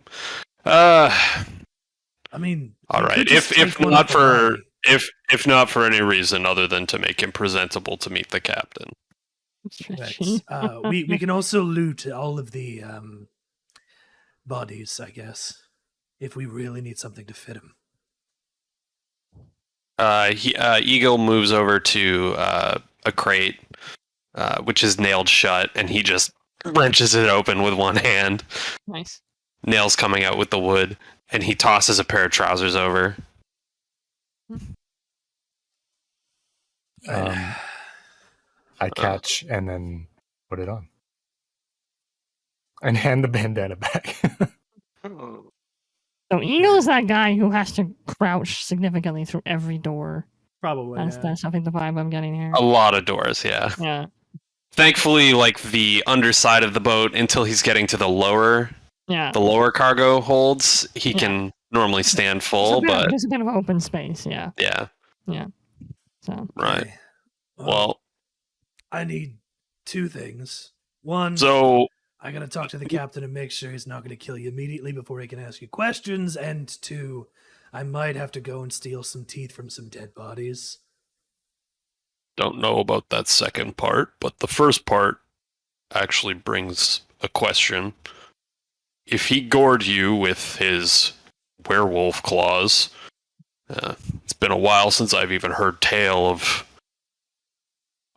I mean, All you right. could just If take one not off the for body. if not for any reason other than to make him presentable to meet the captain. Right. We can also loot all of the bodies, I guess, if we really need something to fit him. Eagle moves over to a crate, which is nailed shut, and he just wrenches it open with one hand. Nice. Nails coming out with the wood, and he tosses a pair of trousers over. I catch and then put it on. And hand the bandana back. So Eagle is that guy who has to crouch significantly through every door. Probably. That's I think the vibe I'm getting here. A lot of doors, yeah. Yeah. Thankfully, like the underside of the boat, until he's getting to the lower Yeah. cargo holds, he can normally stand full, but there's a bit of open space. Yeah. yeah, So right. Okay. Well, I need two things. One, so I gotta talk to the captain and make sure he's not gonna kill you immediately before he can ask you questions. And two, I might have to go and steal some teeth from some dead bodies. don't know about that second part, but the first part actually brings a question. If he gored you with his werewolf claws, it's been a while since I've even heard tale of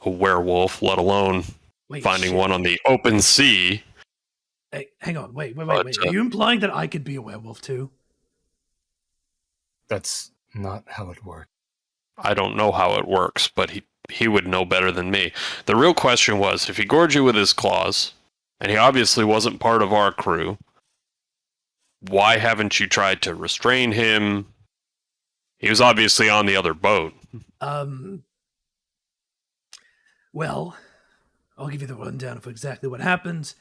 a werewolf, let alone Wait, finding shit. one on the open sea. Hey, hang on. Wait. But, Are you implying that I could be a werewolf too? That's not how it works. I don't know how it works, but he would know better than me. The real question was, if he gored you with his claws, and he obviously wasn't part of our crew, why haven't you tried to restrain him? He was obviously on the other boat. Well, I'll give you the rundown of exactly what happened.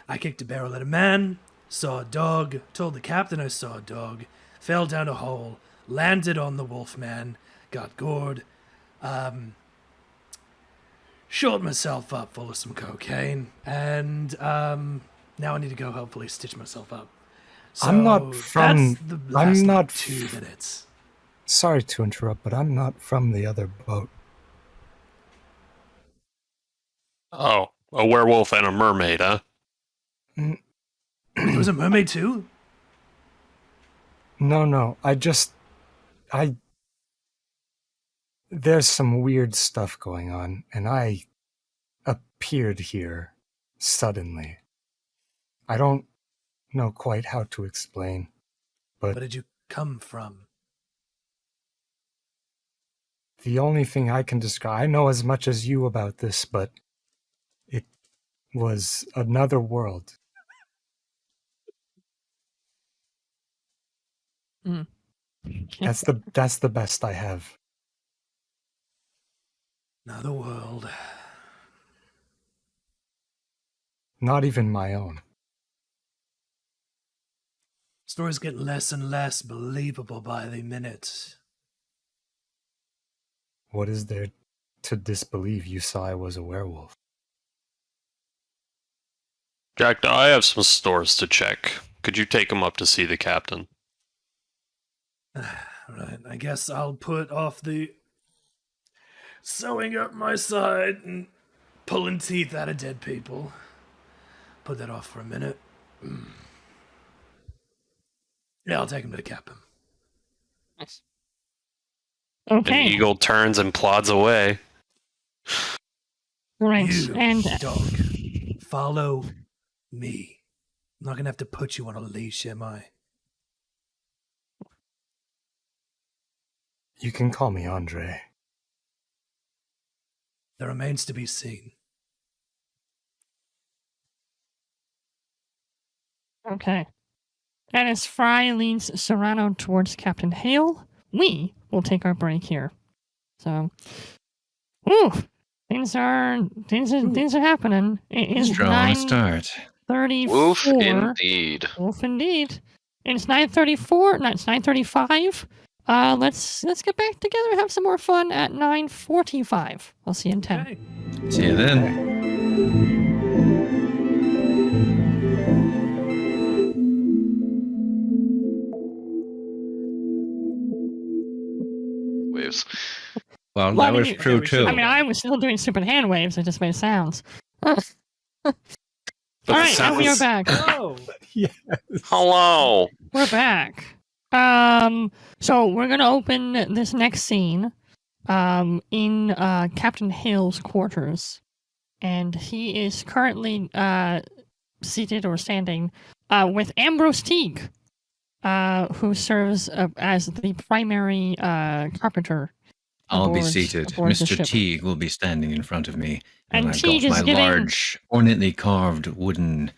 I kicked a barrel at a man, saw a dog, told the captain I saw a dog, fell down a hole, landed on the wolf man, got gored, shot myself up full of some cocaine, and now I need to go hopefully stitch myself up. So I'm not from. That's the last I'm not. 2 minutes. Sorry to interrupt, but I'm not from the other boat. Oh, a werewolf and a mermaid, huh? There was a mermaid too? No. There's some weird stuff going on, and I appeared here suddenly. I don't know quite how to explain, but Where did you come from? the only thing I can describe, I know as much as you about this, but it was another world. Mm. That's the best I have. Another world. Not even my own. Stories get less and less believable by the minute. What is there to disbelieve? You saw I was a werewolf. Jack, I have some stores to check. Could you take him up to see the captain? Right, I guess I'll put off the sewing up my side and pulling teeth out of dead people. Put that off for a minute. Yeah, I'll take him to the captain. Okay. An eagle turns and plods away. Right. You, And dog, follow me. I'm not gonna have to put you on a leash, am I? You can call me Andre. That remains to be seen. okay. And as Fry leads Serrano towards Captain Hale, we will take our break here. So, things are happening. It is Strong start. 9:34. Woof indeed. Wolf indeed. And it's 9:34. No, it's 9:35. Let's get back together and have some more fun at 9:45. I'll see you in 10. Okay. See you then. Waves. Well, Well, I that was mean, true too. I mean, I was still doing stupid hand waves. I just made sounds. All right, and we are back. Oh, Hello. We're back. So we're gonna open this next scene, in Captain Hale's quarters, and he is currently seated or standing with Ambrose Teague, who serves as the primary carpenter. I'll be aboard- seated. aboard the Mr. ship. Teague will be standing in front of me. And I've Teague got is my giving- large, ornately carved wooden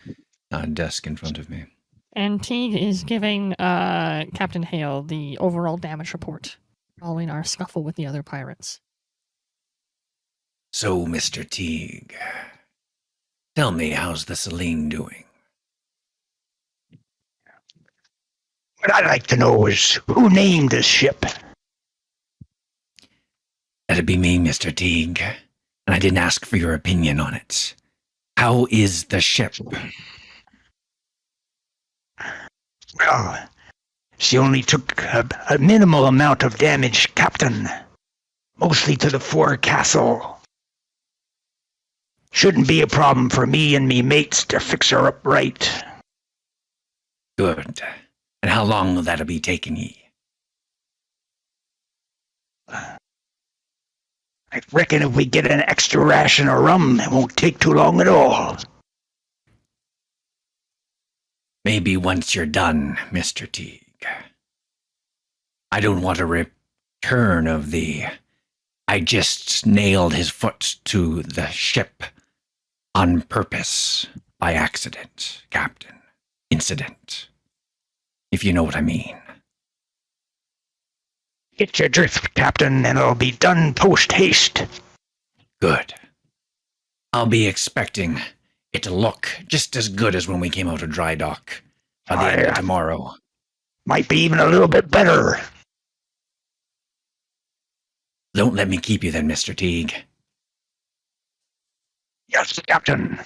desk in front of me. And Teague is giving Captain Hale the overall damage report following our scuffle with the other pirates. So, Mr. Teague, tell me, how's the Selene doing? What I'd like to know is who named this ship? That'd be me, Mr. Teague. And I didn't ask for your opinion on it. How is the ship? Well, she only took a minimal amount of damage, Captain. Mostly to the forecastle. Shouldn't be a problem for me and me mates to fix her up right. Good. And how long will that be taking ye? I reckon if we get an extra ration of rum, it won't take too long at all. Maybe once you're done, Mr. Teague. I don't want a return of the "I just nailed his foot to the ship on purpose, by accident, Captain. Incident. If you know what I mean." Get your drift, Captain, and it'll be done post-haste. Good. I'll be expecting it to look just as good as when we came out of dry dock by the end of tomorrow. Might be even a little bit better. Don't let me keep you then, Mr. Teague. Yes, Captain.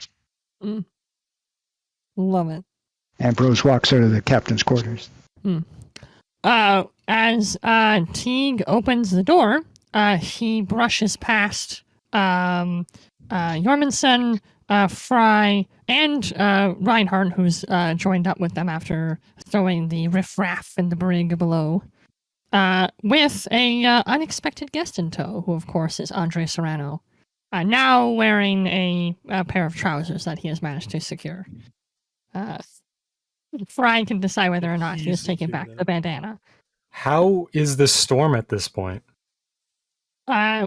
Love it. Ambrose walks out of the captain's quarters. As Teague opens the door, he brushes past Jormungson, Fry, and Reinhardt, who's joined up with them after throwing the riffraff in the brig below, with a unexpected guest in tow, who of course is Andre Serrano, now wearing a pair of trousers that he has managed to secure. Fry can decide whether or not he is taking back the bandana. How is the storm at this point?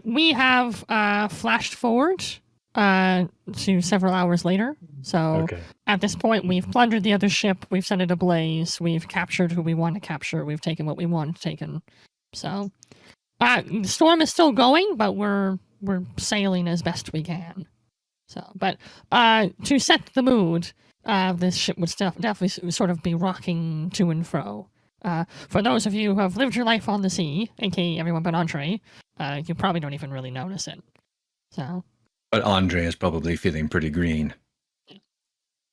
We have flashed forward to several hours later. So At this point, we've plundered the other ship. We've set it ablaze. We've captured who we want to capture. We've taken what we want taken. So the storm is still going, but we're sailing as best we can. So, but to set the mood, this ship would definitely sort of be rocking to and fro. For those of you who have lived your life on the sea, aka everyone but Andre, you probably don't even really notice it. So, but Andre is probably feeling pretty green.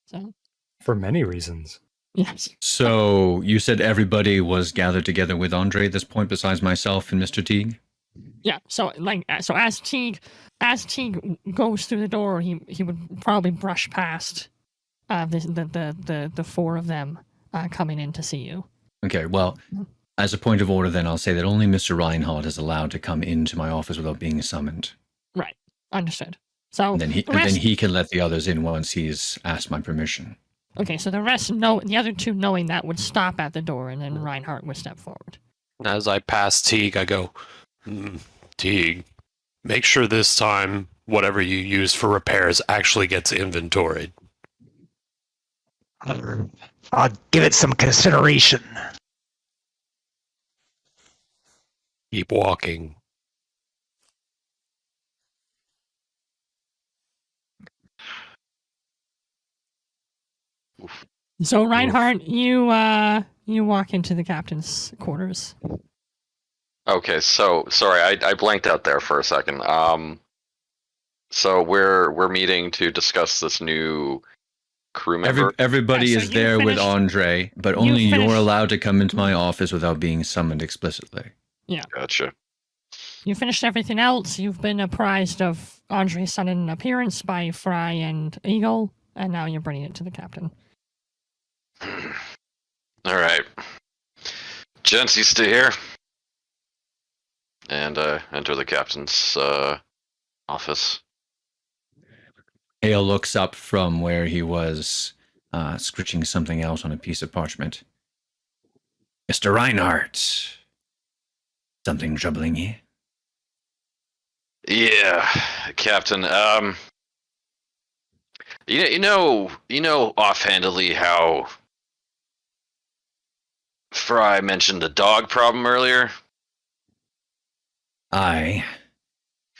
So, for many reasons. Yes. So you said everybody was gathered together with Andre at this point, besides myself and Mr. Teague? Yeah. So as Teague goes through the door, he would probably brush past the four of them coming in to see you. Okay, well, as a point of order, then I'll say that only Mr. Reinhardt is allowed to come into my office without being summoned. Right, understood. So and then he can let the others in once he's asked my permission. Okay, so the other two knowing that would stop at the door, and then Reinhardt would step forward. As I pass Teague, I go, Teague, make sure this time whatever you use for repairs actually gets inventoried. I'll give it some consideration. Keep walking. So Reinhardt, you walk into the captain's quarters. Okay, so sorry, I blanked out there for a second. So we're meeting to discuss this new crew member. Everybody so is there with Andre, but only you're allowed to come into my office without being summoned explicitly. Yeah. Gotcha. You finished everything else. You've been apprised of Andre's sudden appearance by Fry and Eagle, and now you're bringing it to the captain. All right. Gents, you stay here. And enter the captain's office. Hale looks up from where he was scritching something else on a piece of parchment. Mr. Reinhardt, something troubling you? Yeah, Captain. You know offhandedly how Fry mentioned the dog problem earlier? Aye.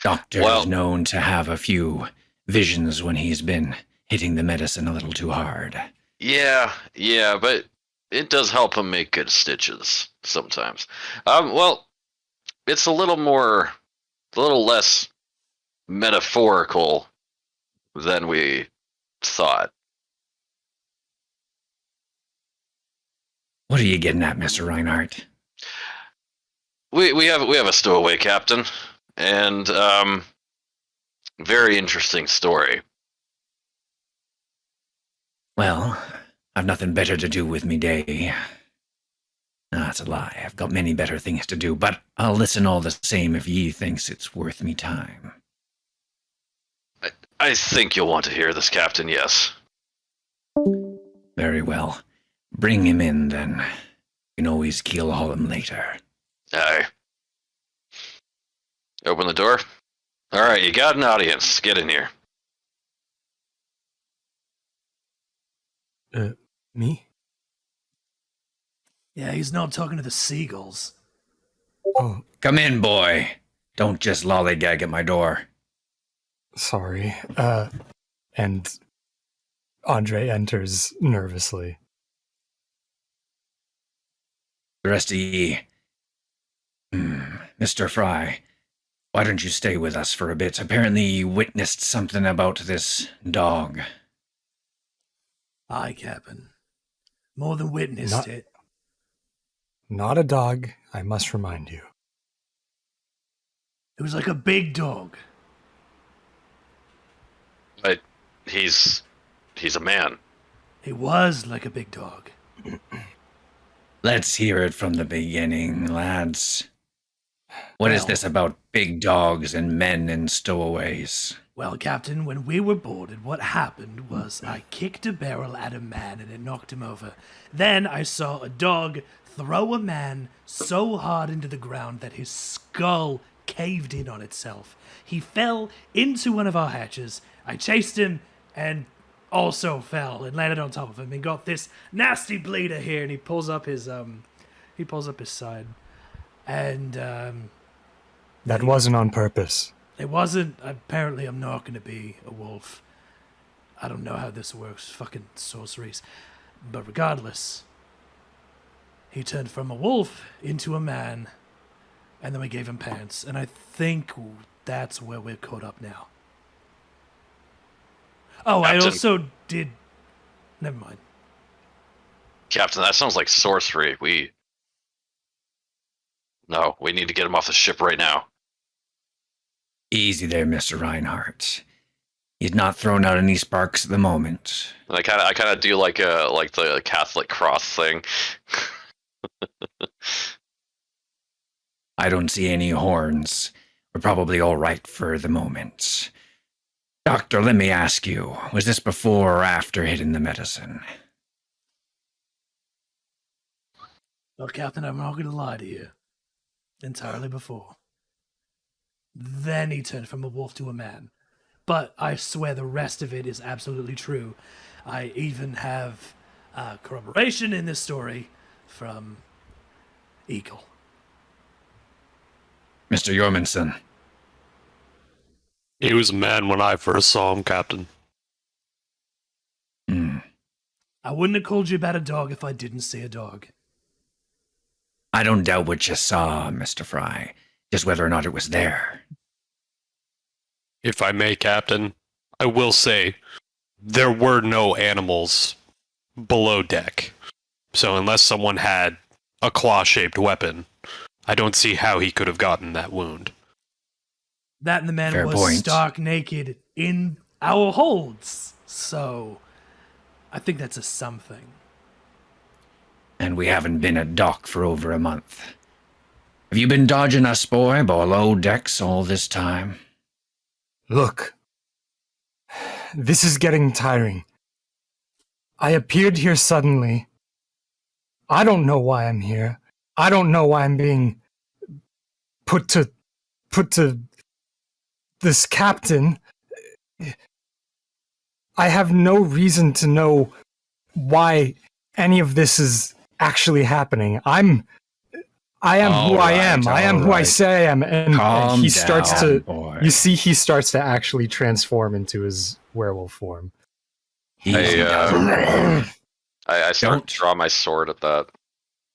Doctor is known to have a few visions when he's been hitting the medicine a little too hard. Yeah, but it does help him make good stitches sometimes. It's a little less metaphorical than we thought. What are you getting at, Mr. Reinhardt? We have a stowaway captain, and very interesting story. Well, I've nothing better to do with me day. That's a lie. I've got many better things to do, but I'll listen all the same if ye thinks it's worth me time. I think you'll want to hear this, Captain, yes. Very well. Bring him in, then. You can always keel haul him later. Aye. Open the door. Alright, you got an audience. Get in here. Me? Yeah, he's not talking to the seagulls. Oh, Come in, boy. Don't just lollygag at my door. sorry. And Andre enters nervously. The rest of ye. Mr. Fry, why don't you stay with us for a bit? Apparently you witnessed something about this dog. Aye, Captain. More than witnessed it. Not a dog, I must remind you. It was like a big dog. But he's a man. He was like a big dog. Let's hear it from the beginning, lads. What is this about big dogs and men and stowaways? Well, Captain, when we were boarded, what happened was I kicked a barrel at a man and it knocked him over. Then I saw a dog throw a man so hard into the ground that his skull caved in on itself. He fell into one of our hatches. I chased him and also fell and landed on top of him and got this nasty bleeder here. And he pulls up his side, and That wasn't on purpose. it wasn't. Apparently, I'm not gonna be a wolf. I don't know how this works. Fucking sorceries. But regardless, he turned from a wolf into a man, and then we gave him pants. And I think that's where we're caught up now. Oh, I Captain. also did. Never mind. Captain, that sounds like sorcery. No, we need to get him off the ship right now. Easy there, Mr. Reinhardt. He's not throwing out any sparks at the moment. And I kind of do like the Catholic cross thing. I don't see any horns. We're probably all right for the moment. Doctor, let me ask you, was this before or after hitting the medicine? Well, Captain, I'm not going to lie to you. Entirely before. Then he turned from a wolf to a man. But I swear the rest of it is absolutely true. I even have corroboration in this story from Eagle. Mr. Jormungson. He was a man when I first saw him, Captain. I wouldn't have called you about a dog if I didn't see a dog. I don't doubt what you saw, Mr. Fry. Just whether or not it was there. If I may, Captain, I will say there were no animals below deck. So unless someone had a claw-shaped weapon, I don't see how he could have gotten that wound. That and the man Fair was point. stark naked in our holds. So I think that's a something. And we haven't been at dock for over a month. Have you been dodging us, boy, below decks all this time? Look, this is getting tiring. I appeared here suddenly. I don't know why I'm here. I don't know why I'm being put to this captain. I have no reason to know why any of this is actually happening. I am who I am. I am who I say I am. And he starts to, boy. you see, he starts to actually transform into his werewolf form. I start Don't. to draw my sword at that.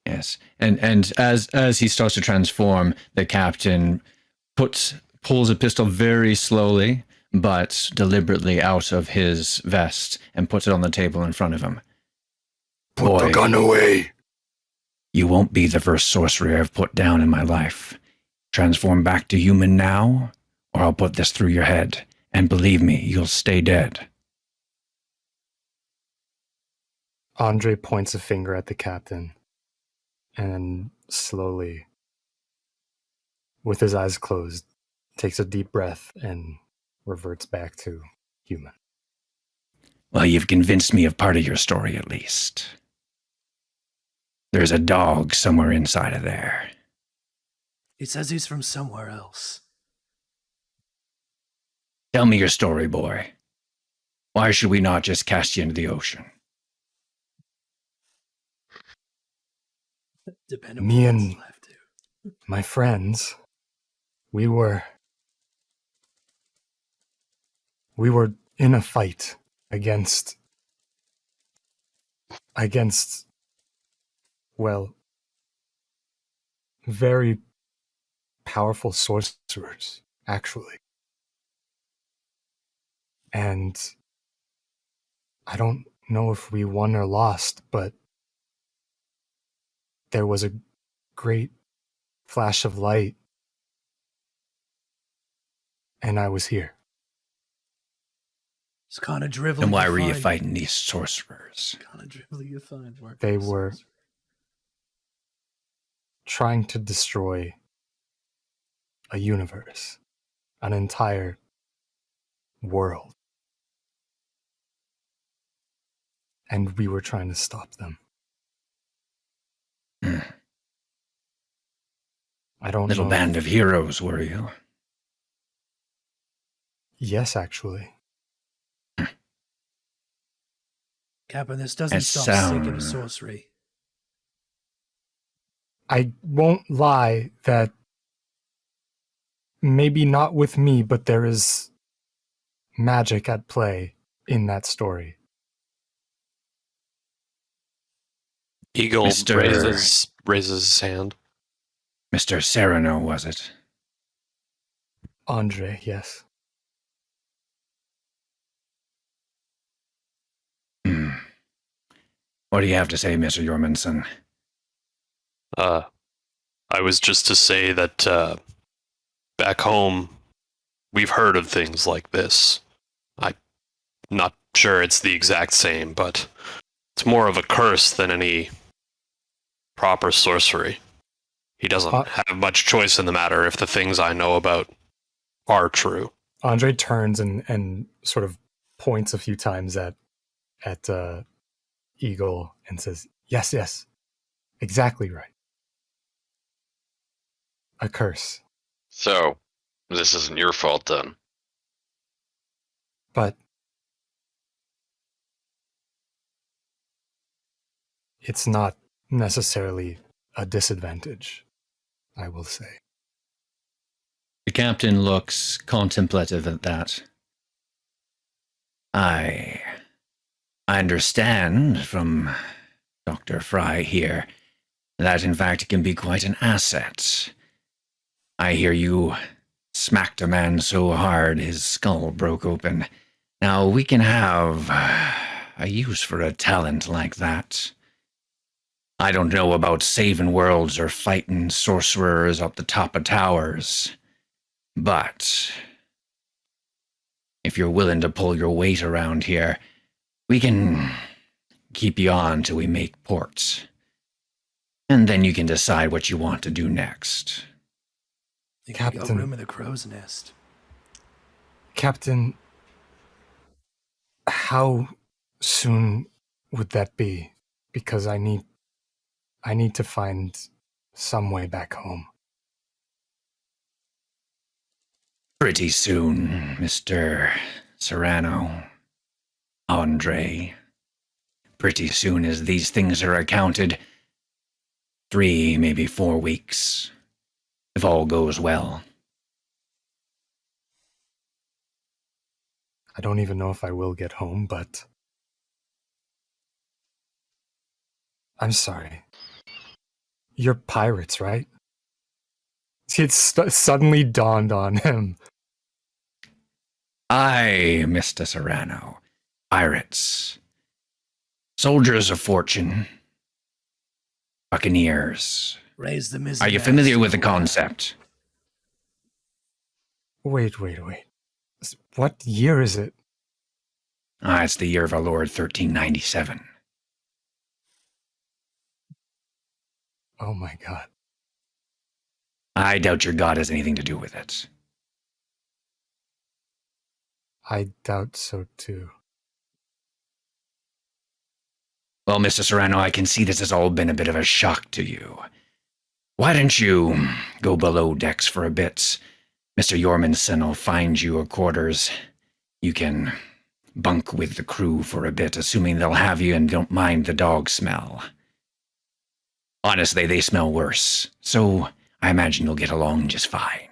Yes, and as he starts to transform, the captain pulls a pistol very slowly but deliberately out of his vest and puts it on the table in front of him. Put the gun away. You won't be the first sorcerer I've put down in my life. Transform back to human now, or I'll put this through your head, and believe me, you'll stay dead. Andre points a finger at the captain and slowly, with his eyes closed, takes a deep breath and reverts back to human. Well, you've convinced me of part of your story, at least. There's a dog somewhere inside of there. He says he's from somewhere else. Tell me your story, boy. Why should we not just cast you into the ocean? Depending Me on what's and left to. my friends, we were in a fight against, well, very powerful sorcerers, actually. And I don't know if we won or lost, but there was a great flash of light, and I was here. It's kind of drivelly. And why were you fighting these sorcerers? Kind of drivelly you find. They were trying to destroy a universe, an entire world. And we were trying to stop them. I don't Little know. band of heroes, were you? Yes, actually. Captain, this doesn't That stop sick of sound- sorcery. I won't lie that maybe not with me, but there is magic at play in that story. Eagle Mr. raises his hand. Mr. Sereno, was it? Andre, yes. What do you have to say, Mr. Jormundson? I was just to say that back home, we've heard of things like this. I'm not sure it's the exact same, but it's more of a curse than any proper sorcery. He doesn't have much choice in the matter if the things I know about are true. Andre turns and sort of points a few times at Eagle and says, yes, exactly right. A curse. So, this isn't your fault then. But it's not necessarily a disadvantage, I will say. The captain looks contemplative at that. I understand from Dr. Fry here that in fact it can be quite an asset. I hear you smacked a man so hard his skull broke open. Now we can have a use for a talent like that. I don't know about saving worlds or fighting sorcerers up the top of towers, but if you're willing to pull your weight around here, we can keep you on till we make port. And then you can decide what you want to do next. Think Captain. we got room in the crow's nest. Captain, how soon would that be? Because I need to find some way back home. Pretty soon, Mr. Serrano, Andre. Pretty soon as these things are accounted. 3, maybe 4 weeks. If all goes well. I don't even know if I will get home, but I'm sorry. You're pirates, right? It suddenly dawned on him. Aye, Mr. Serrano. Pirates. Soldiers of fortune. Buccaneers. Raise the mizzen. Are you familiar with the concept? Wait. What year is it? It's the year of our Lord 1397. Oh my god. I doubt your god has anything to do with it. I doubt so too. Well, Mr. Serrano, I can see this has all been a bit of a shock to you. Why don't you go below decks for a bit? Mr. Jormundsen will find you a quarters. You can bunk with the crew for a bit, assuming they'll have you and don't mind the dog smell. Honestly, they smell worse, so I imagine you'll get along just fine.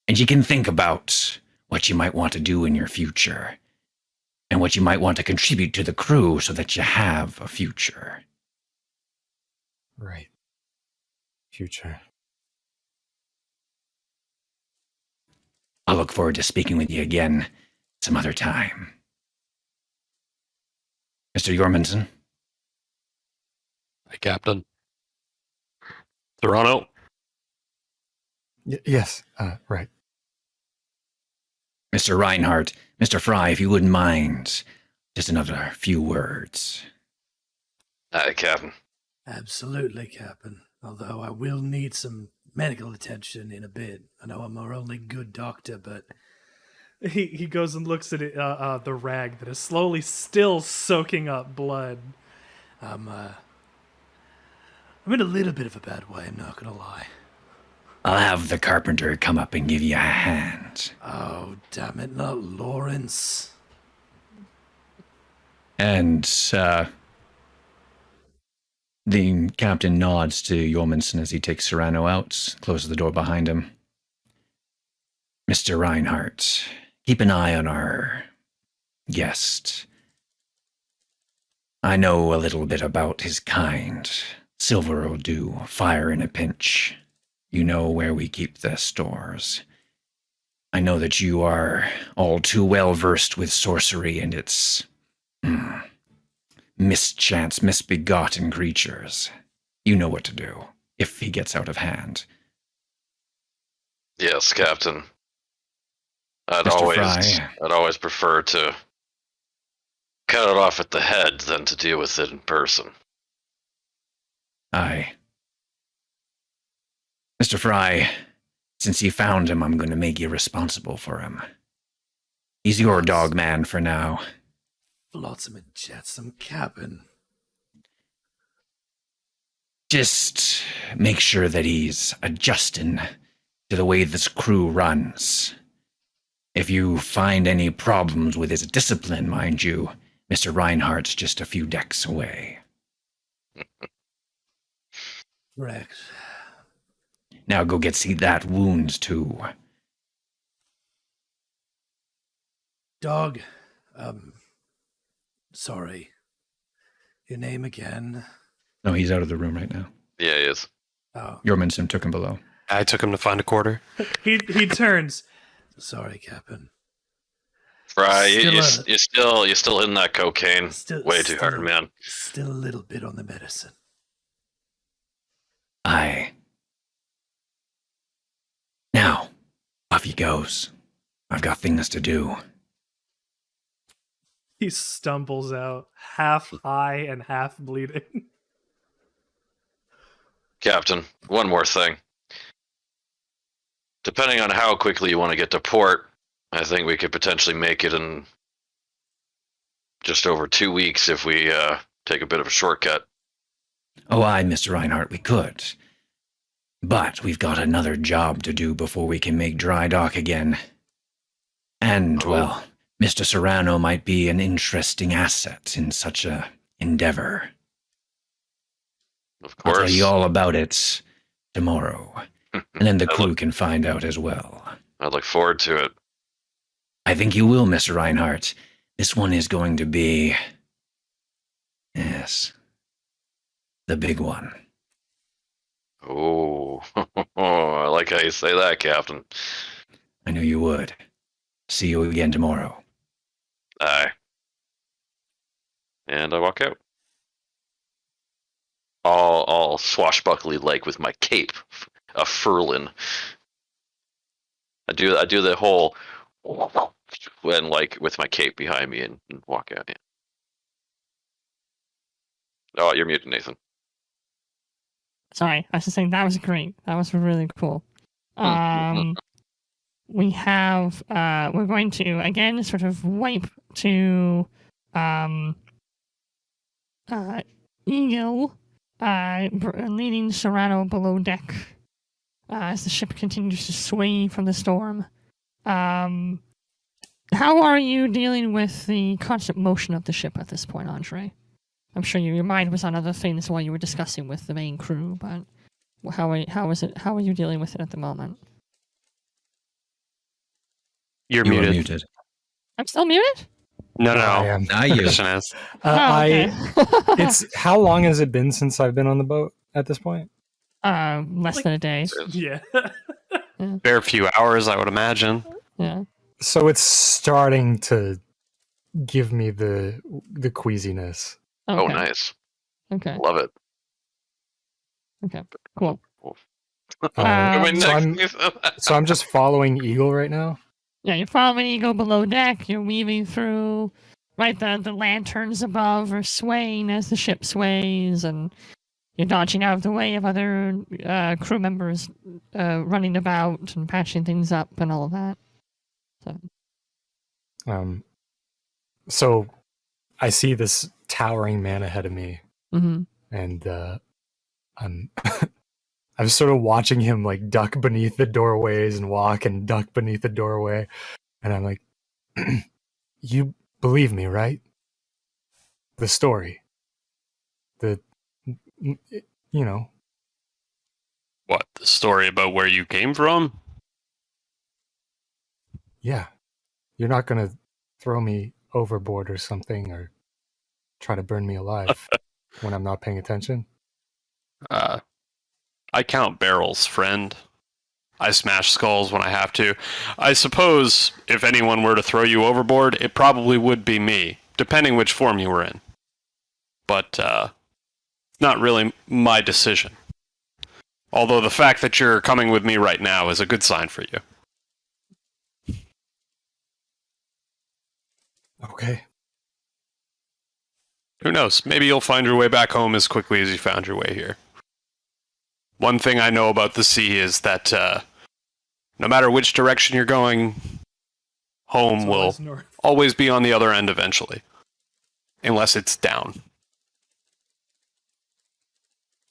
And you can think about what you might want to do in your future, and what you might want to contribute to the crew so that you have a future. Right. Future. I'll look forward to speaking with you again some other time. Mr. Jormundsen? Hey, Captain. Toronto. Yes, right. Mr. Reinhardt, Mr. Fry, if you wouldn't mind, just another few words. Aye, Captain. Absolutely, Captain. Although I will need some medical attention in a bit. I know I'm our only good doctor, but He goes and looks at it, the rag that is slowly still soaking up blood. I'm in a little bit of a bad way, I'm not gonna lie. I'll have the carpenter come up and give you a hand. Oh, damn it, not Lawrence. And, the captain nods to Jormundsen as he takes Serrano out, closes the door behind him. Mr. Reinhardt, keep an eye on our guest. I know a little bit about his kind. Silver will do, fire in a pinch. You know where we keep the stores. I know that you are all too well versed with sorcery and its mischance, misbegotten creatures. You know what to do, if he gets out of hand. Yes, Captain. Mr. Fry. I'd always prefer to cut it off at the head than to deal with it in person. Aye. Mr. Fry, since you found him, I'm going to make you responsible for him. He's your dog man for now. Flotsam and jetsam, Captain. Just make sure that he's adjusting to the way this crew runs. If you find any problems with his discipline, mind you, Mr. Reinhardt's just a few decks away. Correct. Now go see that wound, too. Dog, sorry. Your name again? No, he's out of the room right now. Yeah, he is. Oh, Jormundsen took him below. I took him to find a quarter. He turns. sorry, Captain. Fry, Still you're still in that cocaine. Way too hard, man. Still a little bit on the medicine. Aye. Now, off he goes. I've got things to do. He stumbles out, half high and half bleeding. Captain, one more thing. Depending on how quickly you want to get to port, I think we could potentially make it in just over 2 weeks if we take a bit of a shortcut. Oh, aye, Mr. Reinhardt, we could. But we've got another job to do before we can make dry dock again. And, well, Mr. Serrano might be an interesting asset in such a endeavor. Of I'll course. tell you all about it tomorrow. And then the crew can find out as well. I look forward to it. I think you will, Mr. Reinhardt. This one is going to be... yes, the big one. Oh, I like how you say that, Captain. I knew you would. See you again tomorrow. Aye. And I walk out. All swashbuckly like with my cape, a furlin. I do the whole when like with my cape behind me and walk out. Yeah. Oh, you're muted, Nathan. Sorry, I should say that was great. That was really cool. We have, we're going to, again, sort of wipe to, Eagle, leading Serrano below deck, as the ship continues to sway from the storm. How are you dealing with the constant motion of the ship at this point, Andre? I'm sure your mind was on other things while you were discussing with the main crew, but how are you dealing with it at the moment? You're You are muted. muted. I'm still muted? No, I no. am. Now you. Christian is. Okay. It's how long has it been since I've been on the boat at this point? Less than a day. Yeah. Bare few hours, I would imagine. Yeah. So it's starting to give me the queasiness. Okay. Oh, nice. Okay. Love it. Okay. Cool. So I'm just following Eagle right now. Yeah, you're following Eagle below deck. You're weaving through, right? The lanterns above are swaying as the ship sways, and you're dodging out of the way of other crew members running about and patching things up and all of that. So I see this towering man ahead of me, and I'm I'm sort of watching him like duck beneath the doorways and walk and duck beneath the doorway, and I'm like, you believe me, right? The story, What, the story about where you came from? yeah, you're not gonna throw me overboard or something, or try to burn me alive when I'm not paying attention. I count barrels, friend. I smash skulls when I have to. I suppose if anyone were to throw you overboard, it probably would be me, depending which form you were in. But, not really my decision. Although the fact that you're coming with me right now is a good sign for you. Okay. Who knows? Maybe you'll find your way back home as quickly as you found your way here. One thing I know about the sea is that no matter which direction you're going, home will always be on the other end eventually. Unless it's down.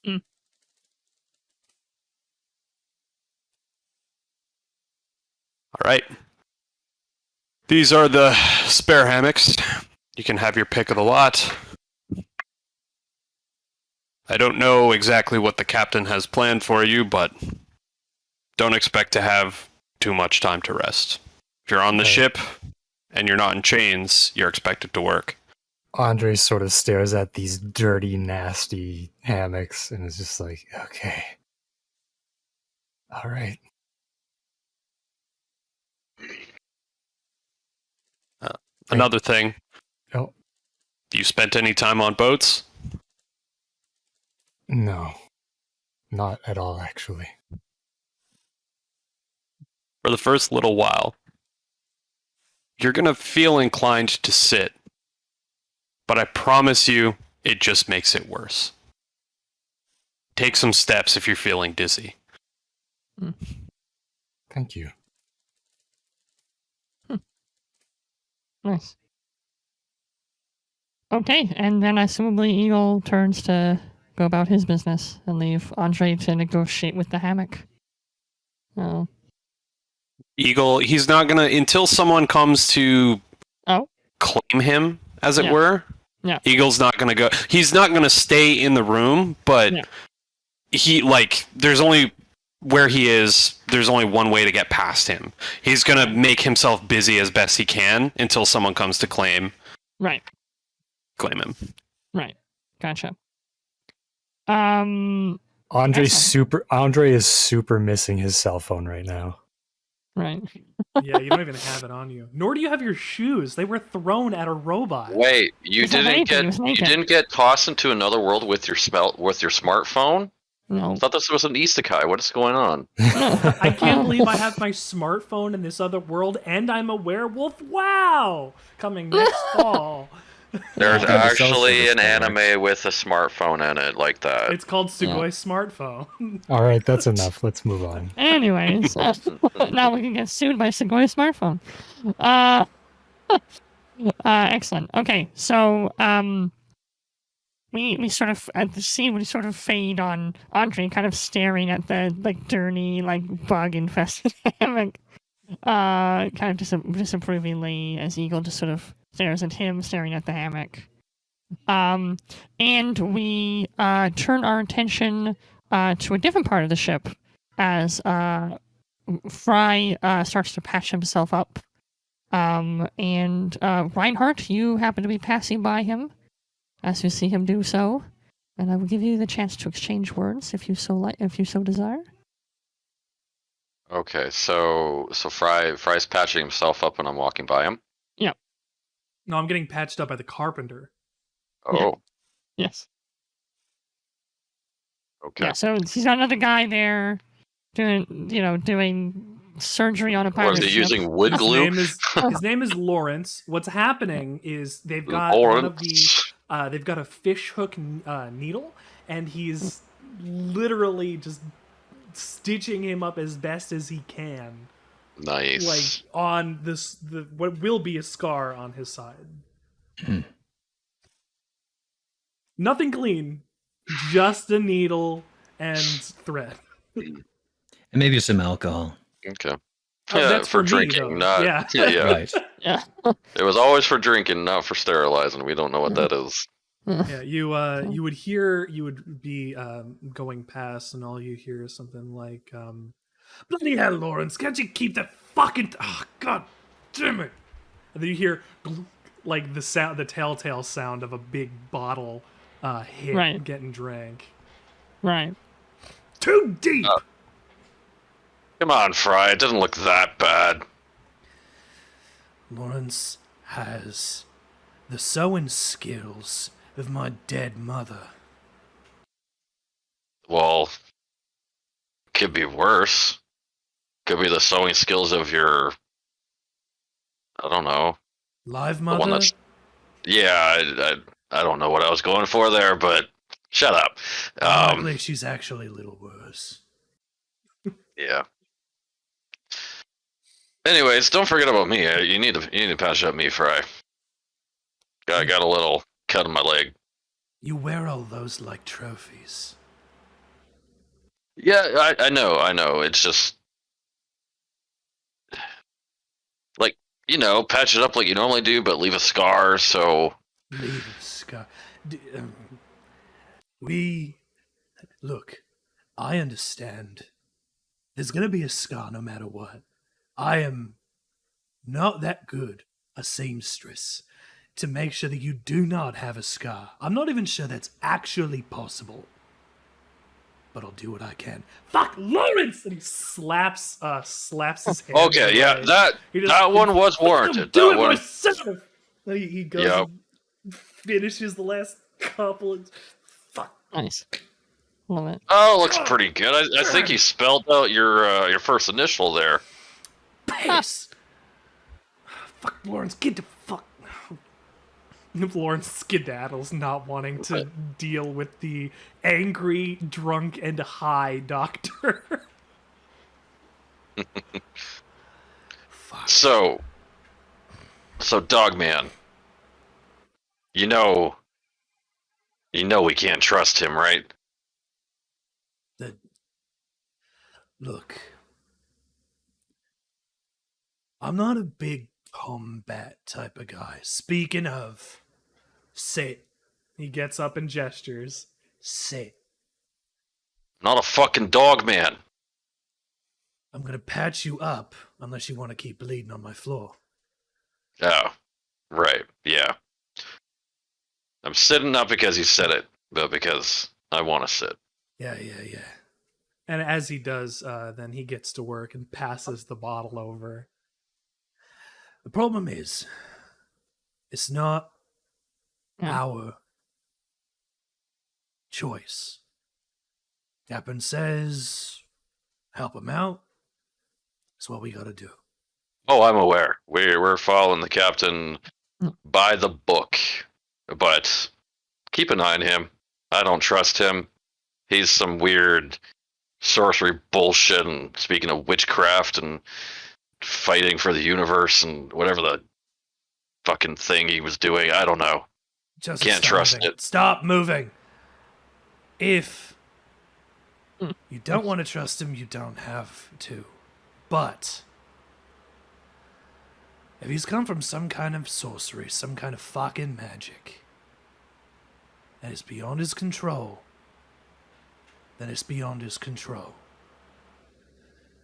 Mm. Alright. These are the spare hammocks. You can have your pick of the lot. I don't know exactly what the captain has planned for you, but don't expect to have too much time to rest. If you're on the ship and you're not in chains, you're expected to work. Andre sort of stares at these dirty, nasty hammocks and is just like, okay. All right. Another thing. Oh. You spent any time on boats? No. Not at all, actually. For the first little while, you're going to feel inclined to sit. But I promise you, it just makes it worse. Take some steps if you're feeling dizzy. Thank you. Nice. Okay, and then assumably Eagle turns to go about his business and leave Andre to negotiate with the hammock. Oh. Eagle, he's not gonna, until someone comes to claim him, as it were. Yeah. Eagle's not gonna go, he's not gonna stay in the room, but he, like, there's only, where he is, there's only one way to get past him. He's gonna make himself busy as best he can until someone comes to claim Right. him. Right. Gotcha. Andre is super missing his cell phone right now. Right. Yeah, you don't even have it on you. Nor do you have your shoes. They were thrown at a robot. Wait, you didn't get tossed into another world with your smartphone? No. I thought this was an isekai. What is going on? I can't believe I have my smartphone in this other world and I'm a werewolf. Wow! Coming next fall. There's Got the cell actually service an network. anime with a smartphone in it like that. It's called Sugoi Smartphone. All right, that's enough. Let's move on. Anyways, now we can get sued by Segoy Smartphone. Uh, excellent. Okay, so we sort of at the scene we sort of fade on Andre kind of staring at the like dirty like bug infested hammock, kind of disapprovingly as Eagle just sort of stares at him staring at the hammock. And we turn our attention to a different part of the ship as Fry starts to patch himself up. And Reinhardt, you happen to be passing by him as you see him do so, and I will give you the chance to exchange words if you so desire. Okay, so Fry's patching himself up when I'm walking by him. No, I'm getting patched up by the carpenter. Oh, Yes. okay. Yeah. So he's got another guy there doing surgery on a Or pirate is he ship. using wood glue? His name is Lawrence. What's happening is they've got one of the they've got a fish hook needle, and he's literally just stitching him up as best as he can, Nice. like on what will be a scar on his side. Nothing clean, just a needle and thread. And maybe some alcohol. Okay. Oh, Yeah, that's for me, drinking, though. not Yeah. Right. Yeah. It was always for drinking, not for sterilizing. We don't know what that is. Yeah, you would be going past, and all you hear is something like, "Bloody hell, Lawrence! Can't you keep that fucking? Oh, God damn it!" And then you hear like the telltale sound of a big bottle hit Right. getting drank. Right. Too deep. Come on, Fry. It doesn't look that bad. Lawrence has the sewing skills of my dead mother. Well, could be worse. Could be the sewing skills of your, I don't know. Live The mother? one that's, yeah, I don't know what I was going for there, but shut up. Likely she's actually a little worse. Yeah. Anyways, don't forget about me. You need to patch up me, Fry. I got a little cut on my leg. You wear all those like trophies. Yeah, I know. It's just like, patch it up like you normally do, but leave a scar. So Leave a scar. Look, I understand. There's gonna be a scar no matter what. I am not that good a seamstress to make sure that you do not have a scar. I'm not even sure that's actually possible. But I'll do what I can. Fuck Lawrence! And he slaps his hand. okay, yeah, away. that He just- that one was "I'll warranted. do That it one, myself. And he goes Yep. and finishes the last couple. And, fuck. Nice. Love it. oh, looks pretty good. I think he spelled out your first initial there. Piss. Fuck Lawrence. Get the fuck. Lawrence skedaddles, not wanting to deal with the angry, drunk, and high doctor. Fuck. So Dogman, you know we can't trust him, right? Look, I'm not a big combat type of guy. Speaking of, sit. He gets up and gestures. Sit. Not a fucking Dogman. I'm gonna patch you up unless you want to keep bleeding on my floor. Oh, right, yeah. I'm sitting not because you said it, but because I want to sit. Yeah. And as he does, then he gets to work and passes the bottle over. The problem is, it's not Yeah. our choice. Captain says, help him out. That's what we gotta do. Oh, I'm aware. We're following the captain by the book. but keep an eye on him. I don't trust him. He's some weird sorcery bullshit and speaking of witchcraft and fighting for the universe and whatever the fucking thing he was doing. I don't know. Just Can't stop trust moving. it. Stop moving. If you don't want to trust him, you don't have to. But if he's come from some kind of sorcery, some kind of fucking magic, and it's beyond his control, then it's beyond his control.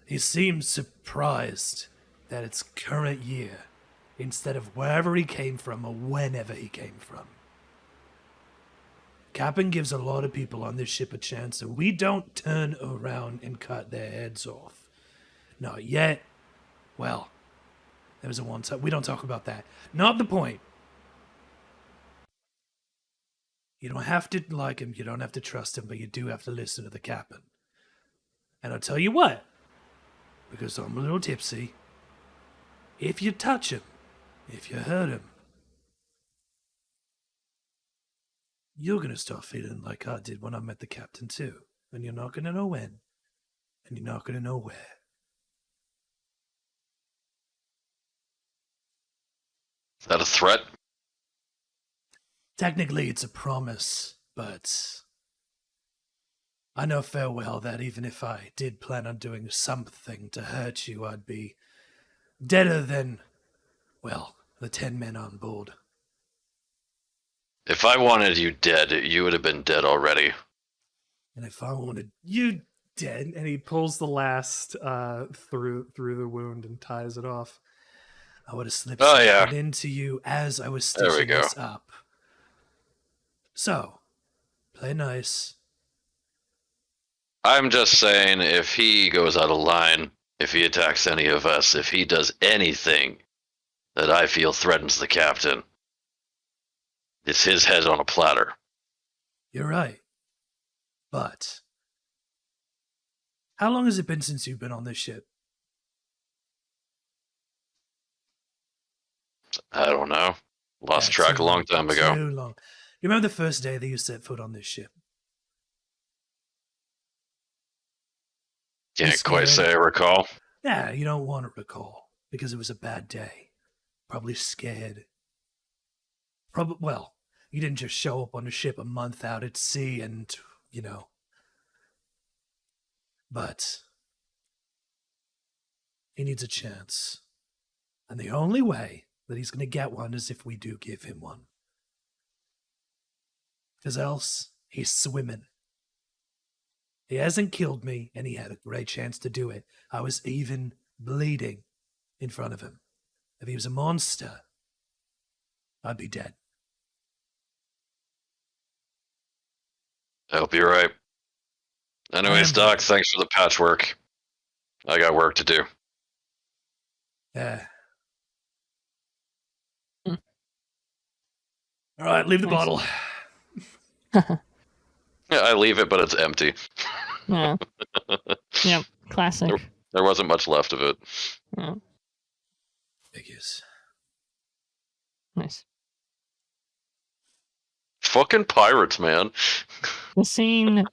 He seems surprised that it's current year instead of wherever he came from or whenever he came from. Captain gives a lot of people on this ship a chance, and we don't turn around and cut their heads off. Not yet. Well, there was a one time. We don't talk about that. Not the point. You don't have to like him, you don't have to trust him, but you do have to listen to the captain. And I'll tell you what, because I'm a little tipsy, if you touch him, if you hurt him, you're going to start feeling like I did when I met the captain too. And you're not going to know when. And you're not going to know where. Is that a threat? Technically, it's a promise, but I know fair well that even if I did plan on doing something to hurt you, I'd be deader than, well, the 10 men on board. If I wanted you dead, you would have been dead already. And if I wanted you dead, And he pulls the last through the wound and ties it off. I would have slipped Oh, something yeah. into you as I was There we stitching go. this up. So, play nice. I'm just saying, if he goes out of line, if he attacks any of us, if he does anything that I feel threatens the captain, it's his head on a platter. You're right. But how long has it been since you've been on this ship? I don't know. Lost Yeah, track too a long time ago. Too long. You remember the first day that you set foot on this ship? Can't It's quite scary. say I recall. Yeah, you don't want to recall because it was a bad day. Probably scared. Well, you didn't just show up on a ship a month out at sea and, you know. But he needs a chance. And the only way that he's going to get one is if we do give him one. Because else, he's swimming. He hasn't killed me, and he had a great chance to do it. I was even bleeding in front of him. If he was a monster, I'd be dead. I hope you're right. Anyways, Doc, thanks for the patchwork. I got work to do. Yeah. All right, leave the Nice. bottle. Yeah, I leave it, but it's empty. Yeah. Yep. Classic. There wasn't much left of it. Yeah. Figures. Nice. Fucking pirates, man. The scene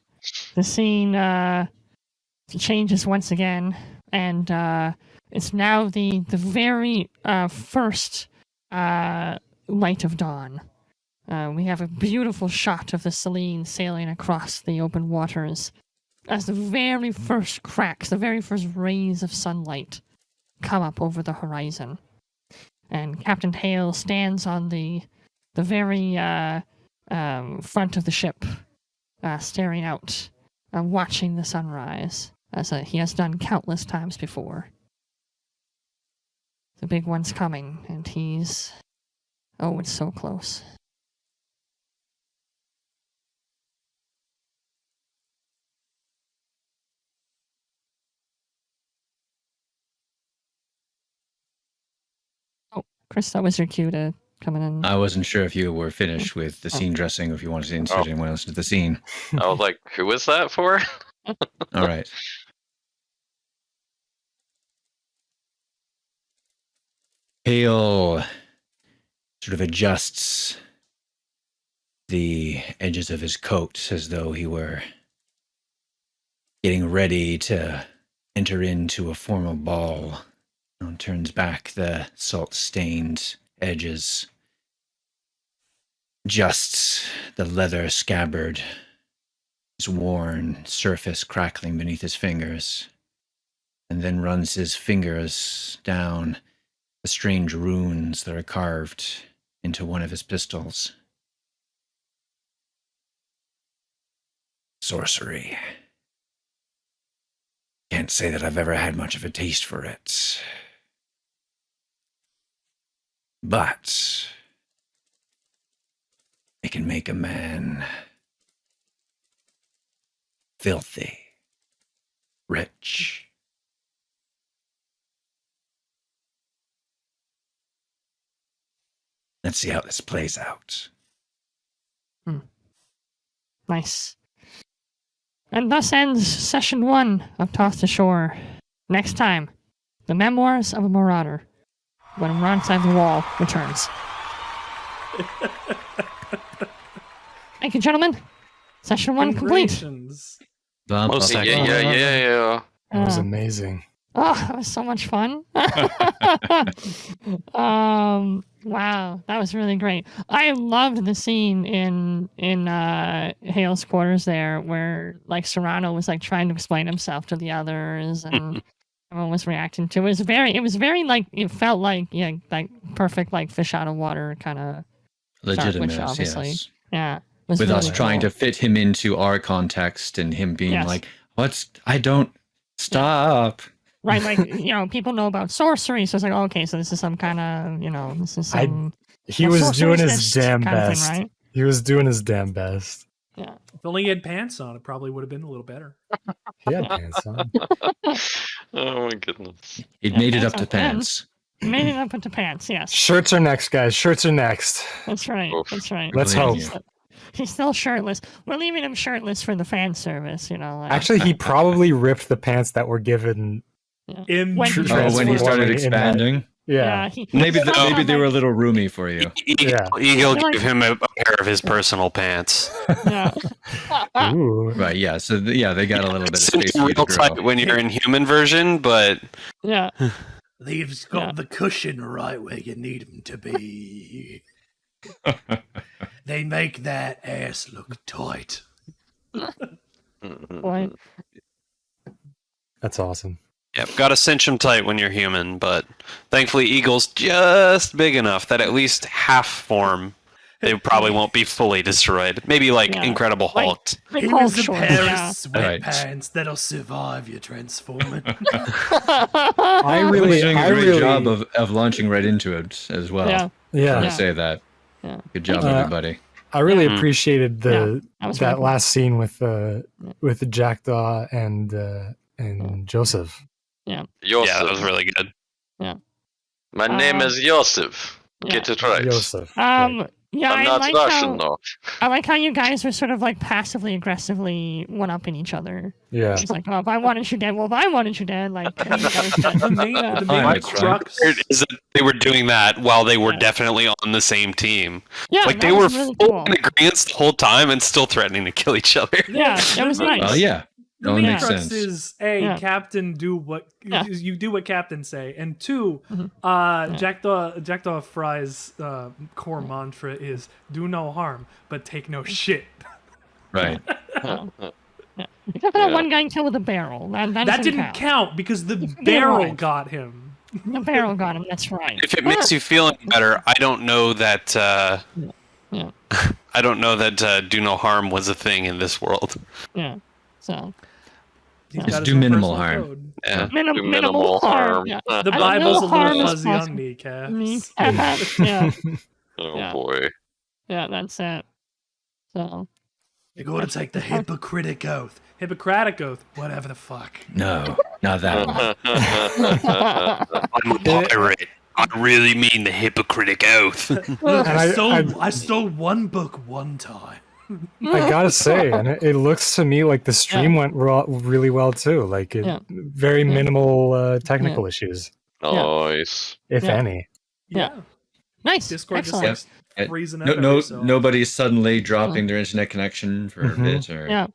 changes once again, and it's now the very first light of dawn. We have a beautiful shot of the Selene sailing across the open waters as the very first cracks, the very first rays of sunlight come up over the horizon. And Captain Hale stands on the very front of the ship, staring out, watching the sunrise, as he has done countless times before. The big one's coming, and he's... Oh, it's so close. Oh, Chris, that was your cue to come in. I wasn't sure if you were finished with the scene dressing or if you wanted to insert anyone else into the scene. I was like, who was that for? All right. Hale sort of adjusts the edges of his coat as though he were getting ready to enter into a formal ball. And turns back the salt-stained edges. Just the leather scabbard, his worn surface crackling beneath his fingers, and then runs his fingers down the strange runes that are carved into one of his pistols. Sorcery. Can't say that I've ever had much of a taste for it. But it can make a man filthy, rich. Let's see how this plays out. Nice. And thus ends session 1 of Tossed Ashore. Next time, the Memoirs of a Marauder, when Alongside the Wall returns. Thank you, gentlemen. Session 1 complete. Congratulations. Yeah. That was amazing. Oh, that was so much fun. Wow, that was really great. I loved the scene in Hale's quarters there, where like Serrano was like trying to explain himself to the others, and everyone was reacting to it. It was very like, it felt like, yeah, like perfect, like fish out of water kind of Legitimate, which obviously, yes. yeah, was With really us trying cool. to fit him into our context and him being Yes. like, I don't stop. Right, like, people know about sorcery, so it's like, okay, so this is some kind of, this is some... He was doing his sorcerer's damn kind of thing, best. right? He was doing his damn best. Yeah. If only he had pants on, it probably would have been a little better. He had pants on. Oh my goodness. It made it up to pants. pants. Made it up into pants, yes. Shirts are next, guys. Shirts are next. That's right, that's right. Let's hope. He's still shirtless. We're leaving him shirtless for the fan service, like, Actually, he probably ripped the pants that were given. In When- True Oh, when he started transforming in that- expanding? Yeah. Maybe somehow, maybe they were a like- little roomy for you. Eagle Like- gave him a pair of his personal pants. Yeah. Ooh. Right, yeah. So, they got a little bit of space It's for you real to grow. tight when you're in human version, but Yeah. They've got Yeah. the cushion right where you need them to be. They make that ass look tight. Boy. That's awesome. yeah, gotta cinch them tight when you're human. But thankfully, Eagle's just big enough that at least half form, they probably won't be fully destroyed. Maybe like Yeah. Incredible Like- Hulk. Big Here Hulk is a shorts, pair yeah. of Right. sweatpants that'll survive your transforming. I Really really, doing a I great really, job of launching right into it as well. Yeah. I yeah, want Yeah. to say that. Yeah. Good job, Uh, everybody. I really Mhm. appreciated Yeah, the that was that really cool. last scene with the Jackdaw and Joseph. Joseph. Yeah, that was really good. My name is Joseph. Get it right. Joseph. Yeah, I'm I not like Russian, how though. I like how you guys were sort of like passively aggressively one-upping each other. Yeah. It's like, oh, if I wanted you dead, well, if I wanted you dead, like, you guys The main, Yeah. the Fine, main it's right. crux. Is that they were doing that while they were Yeah. definitely on the same team. Yeah, Like that they were was really full cool. in agreement the whole time and still threatening to kill each other. Yeah, that was nice. Well, yeah. The Only main makes crux sense. is A, Yeah. Captain do what Yeah. you do what Captain say, and two, Mhm. Jackdaw Fry's core mantra is do no harm, but take no shit. Right. Yeah. Except for that one guy killed with a barrel. That Didn't count because the barrel right. got him. The barrel got him. That's right. If it makes you feel any better, I don't know that. Yeah. I don't know that do no harm was a thing in this world. Yeah. So He's Just got his do own minimal personal harm. code. Yeah. Do minimal harm. Yeah. The I don't Bible's a know harm little is fuzzy on possible. kneecaps. Yeah. Oh Yeah. boy. Yeah. That's it. So. You gotta take the Hippocratic oath. Hippocratic oath. Whatever the fuck. No, not that one. I'm a pirate. I really mean the Hippocratic Oath. Look, And I stole one book one time. I gotta say, and it looks to me like the stream went really well too. Like Yeah. very minimal technical issues, Nice. if Yeah. any. Yeah. Nice. Discord Excellent. just like freezing up. No, every so often. nobody's suddenly dropping their internet connection for a bit, or Yeah.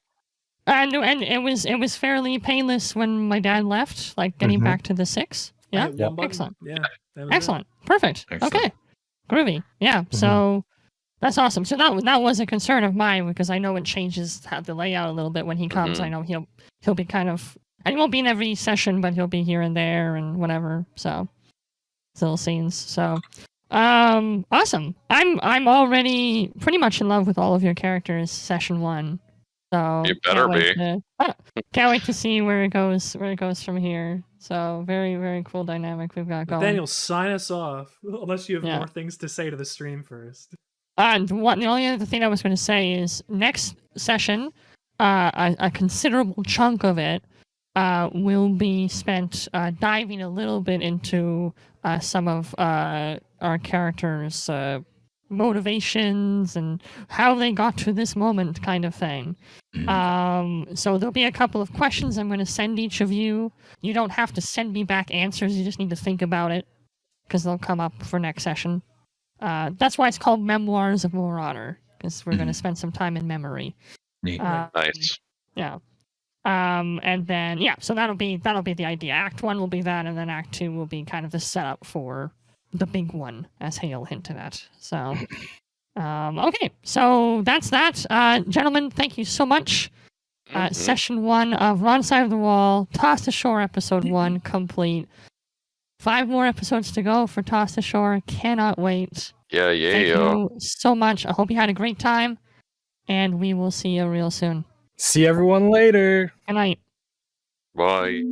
And it was fairly painless when my dad left, like getting back to the 6. I Yeah. hit one button. Excellent. Yeah. that was it. Excellent. Perfect. Excellent. Okay. Groovy. Yeah. So that's awesome. So that was a concern of mine because I know it changes the layout a little bit when he comes. Mhm. I know he'll be kind of, and he won't be in every session, but he'll be here and there and whatever. So little scenes. So awesome. I'm already pretty much in love with all of your characters. Session 1. So You better be. Can't wait to see where it goes from here. So very, very cool dynamic we've got going. Nathaniel, sign us off. Unless you have Yeah. more things to say to the stream first. And the only other thing I was going to say is next session, a considerable chunk of it will be spent diving a little bit into some of our characters' motivations and how they got to this moment, kind of thing. So there'll be a couple of questions I'm going to send each of you. You don't have to send me back answers. You just need to think about it because they'll come up for next session. That's why it's called Memoirs of Marauder, because we're going to spend some time in memory. Neat. Nice. Yeah. And then so that'll be the idea. Act 1 will be that, and then Act 2 will be kind of the setup for the big one, as Hale hinted at. So, okay, so that's that. Gentlemen, thank you so much. Session 1 of Wrong Side of the Wall, Tossed Ashore, Episode 1 complete. 5 more episodes to go for Tossed Ashore. Cannot wait. Yeah. Thank you so much. I hope you had a great time, and we will see you real soon. See everyone later. Good night. Bye.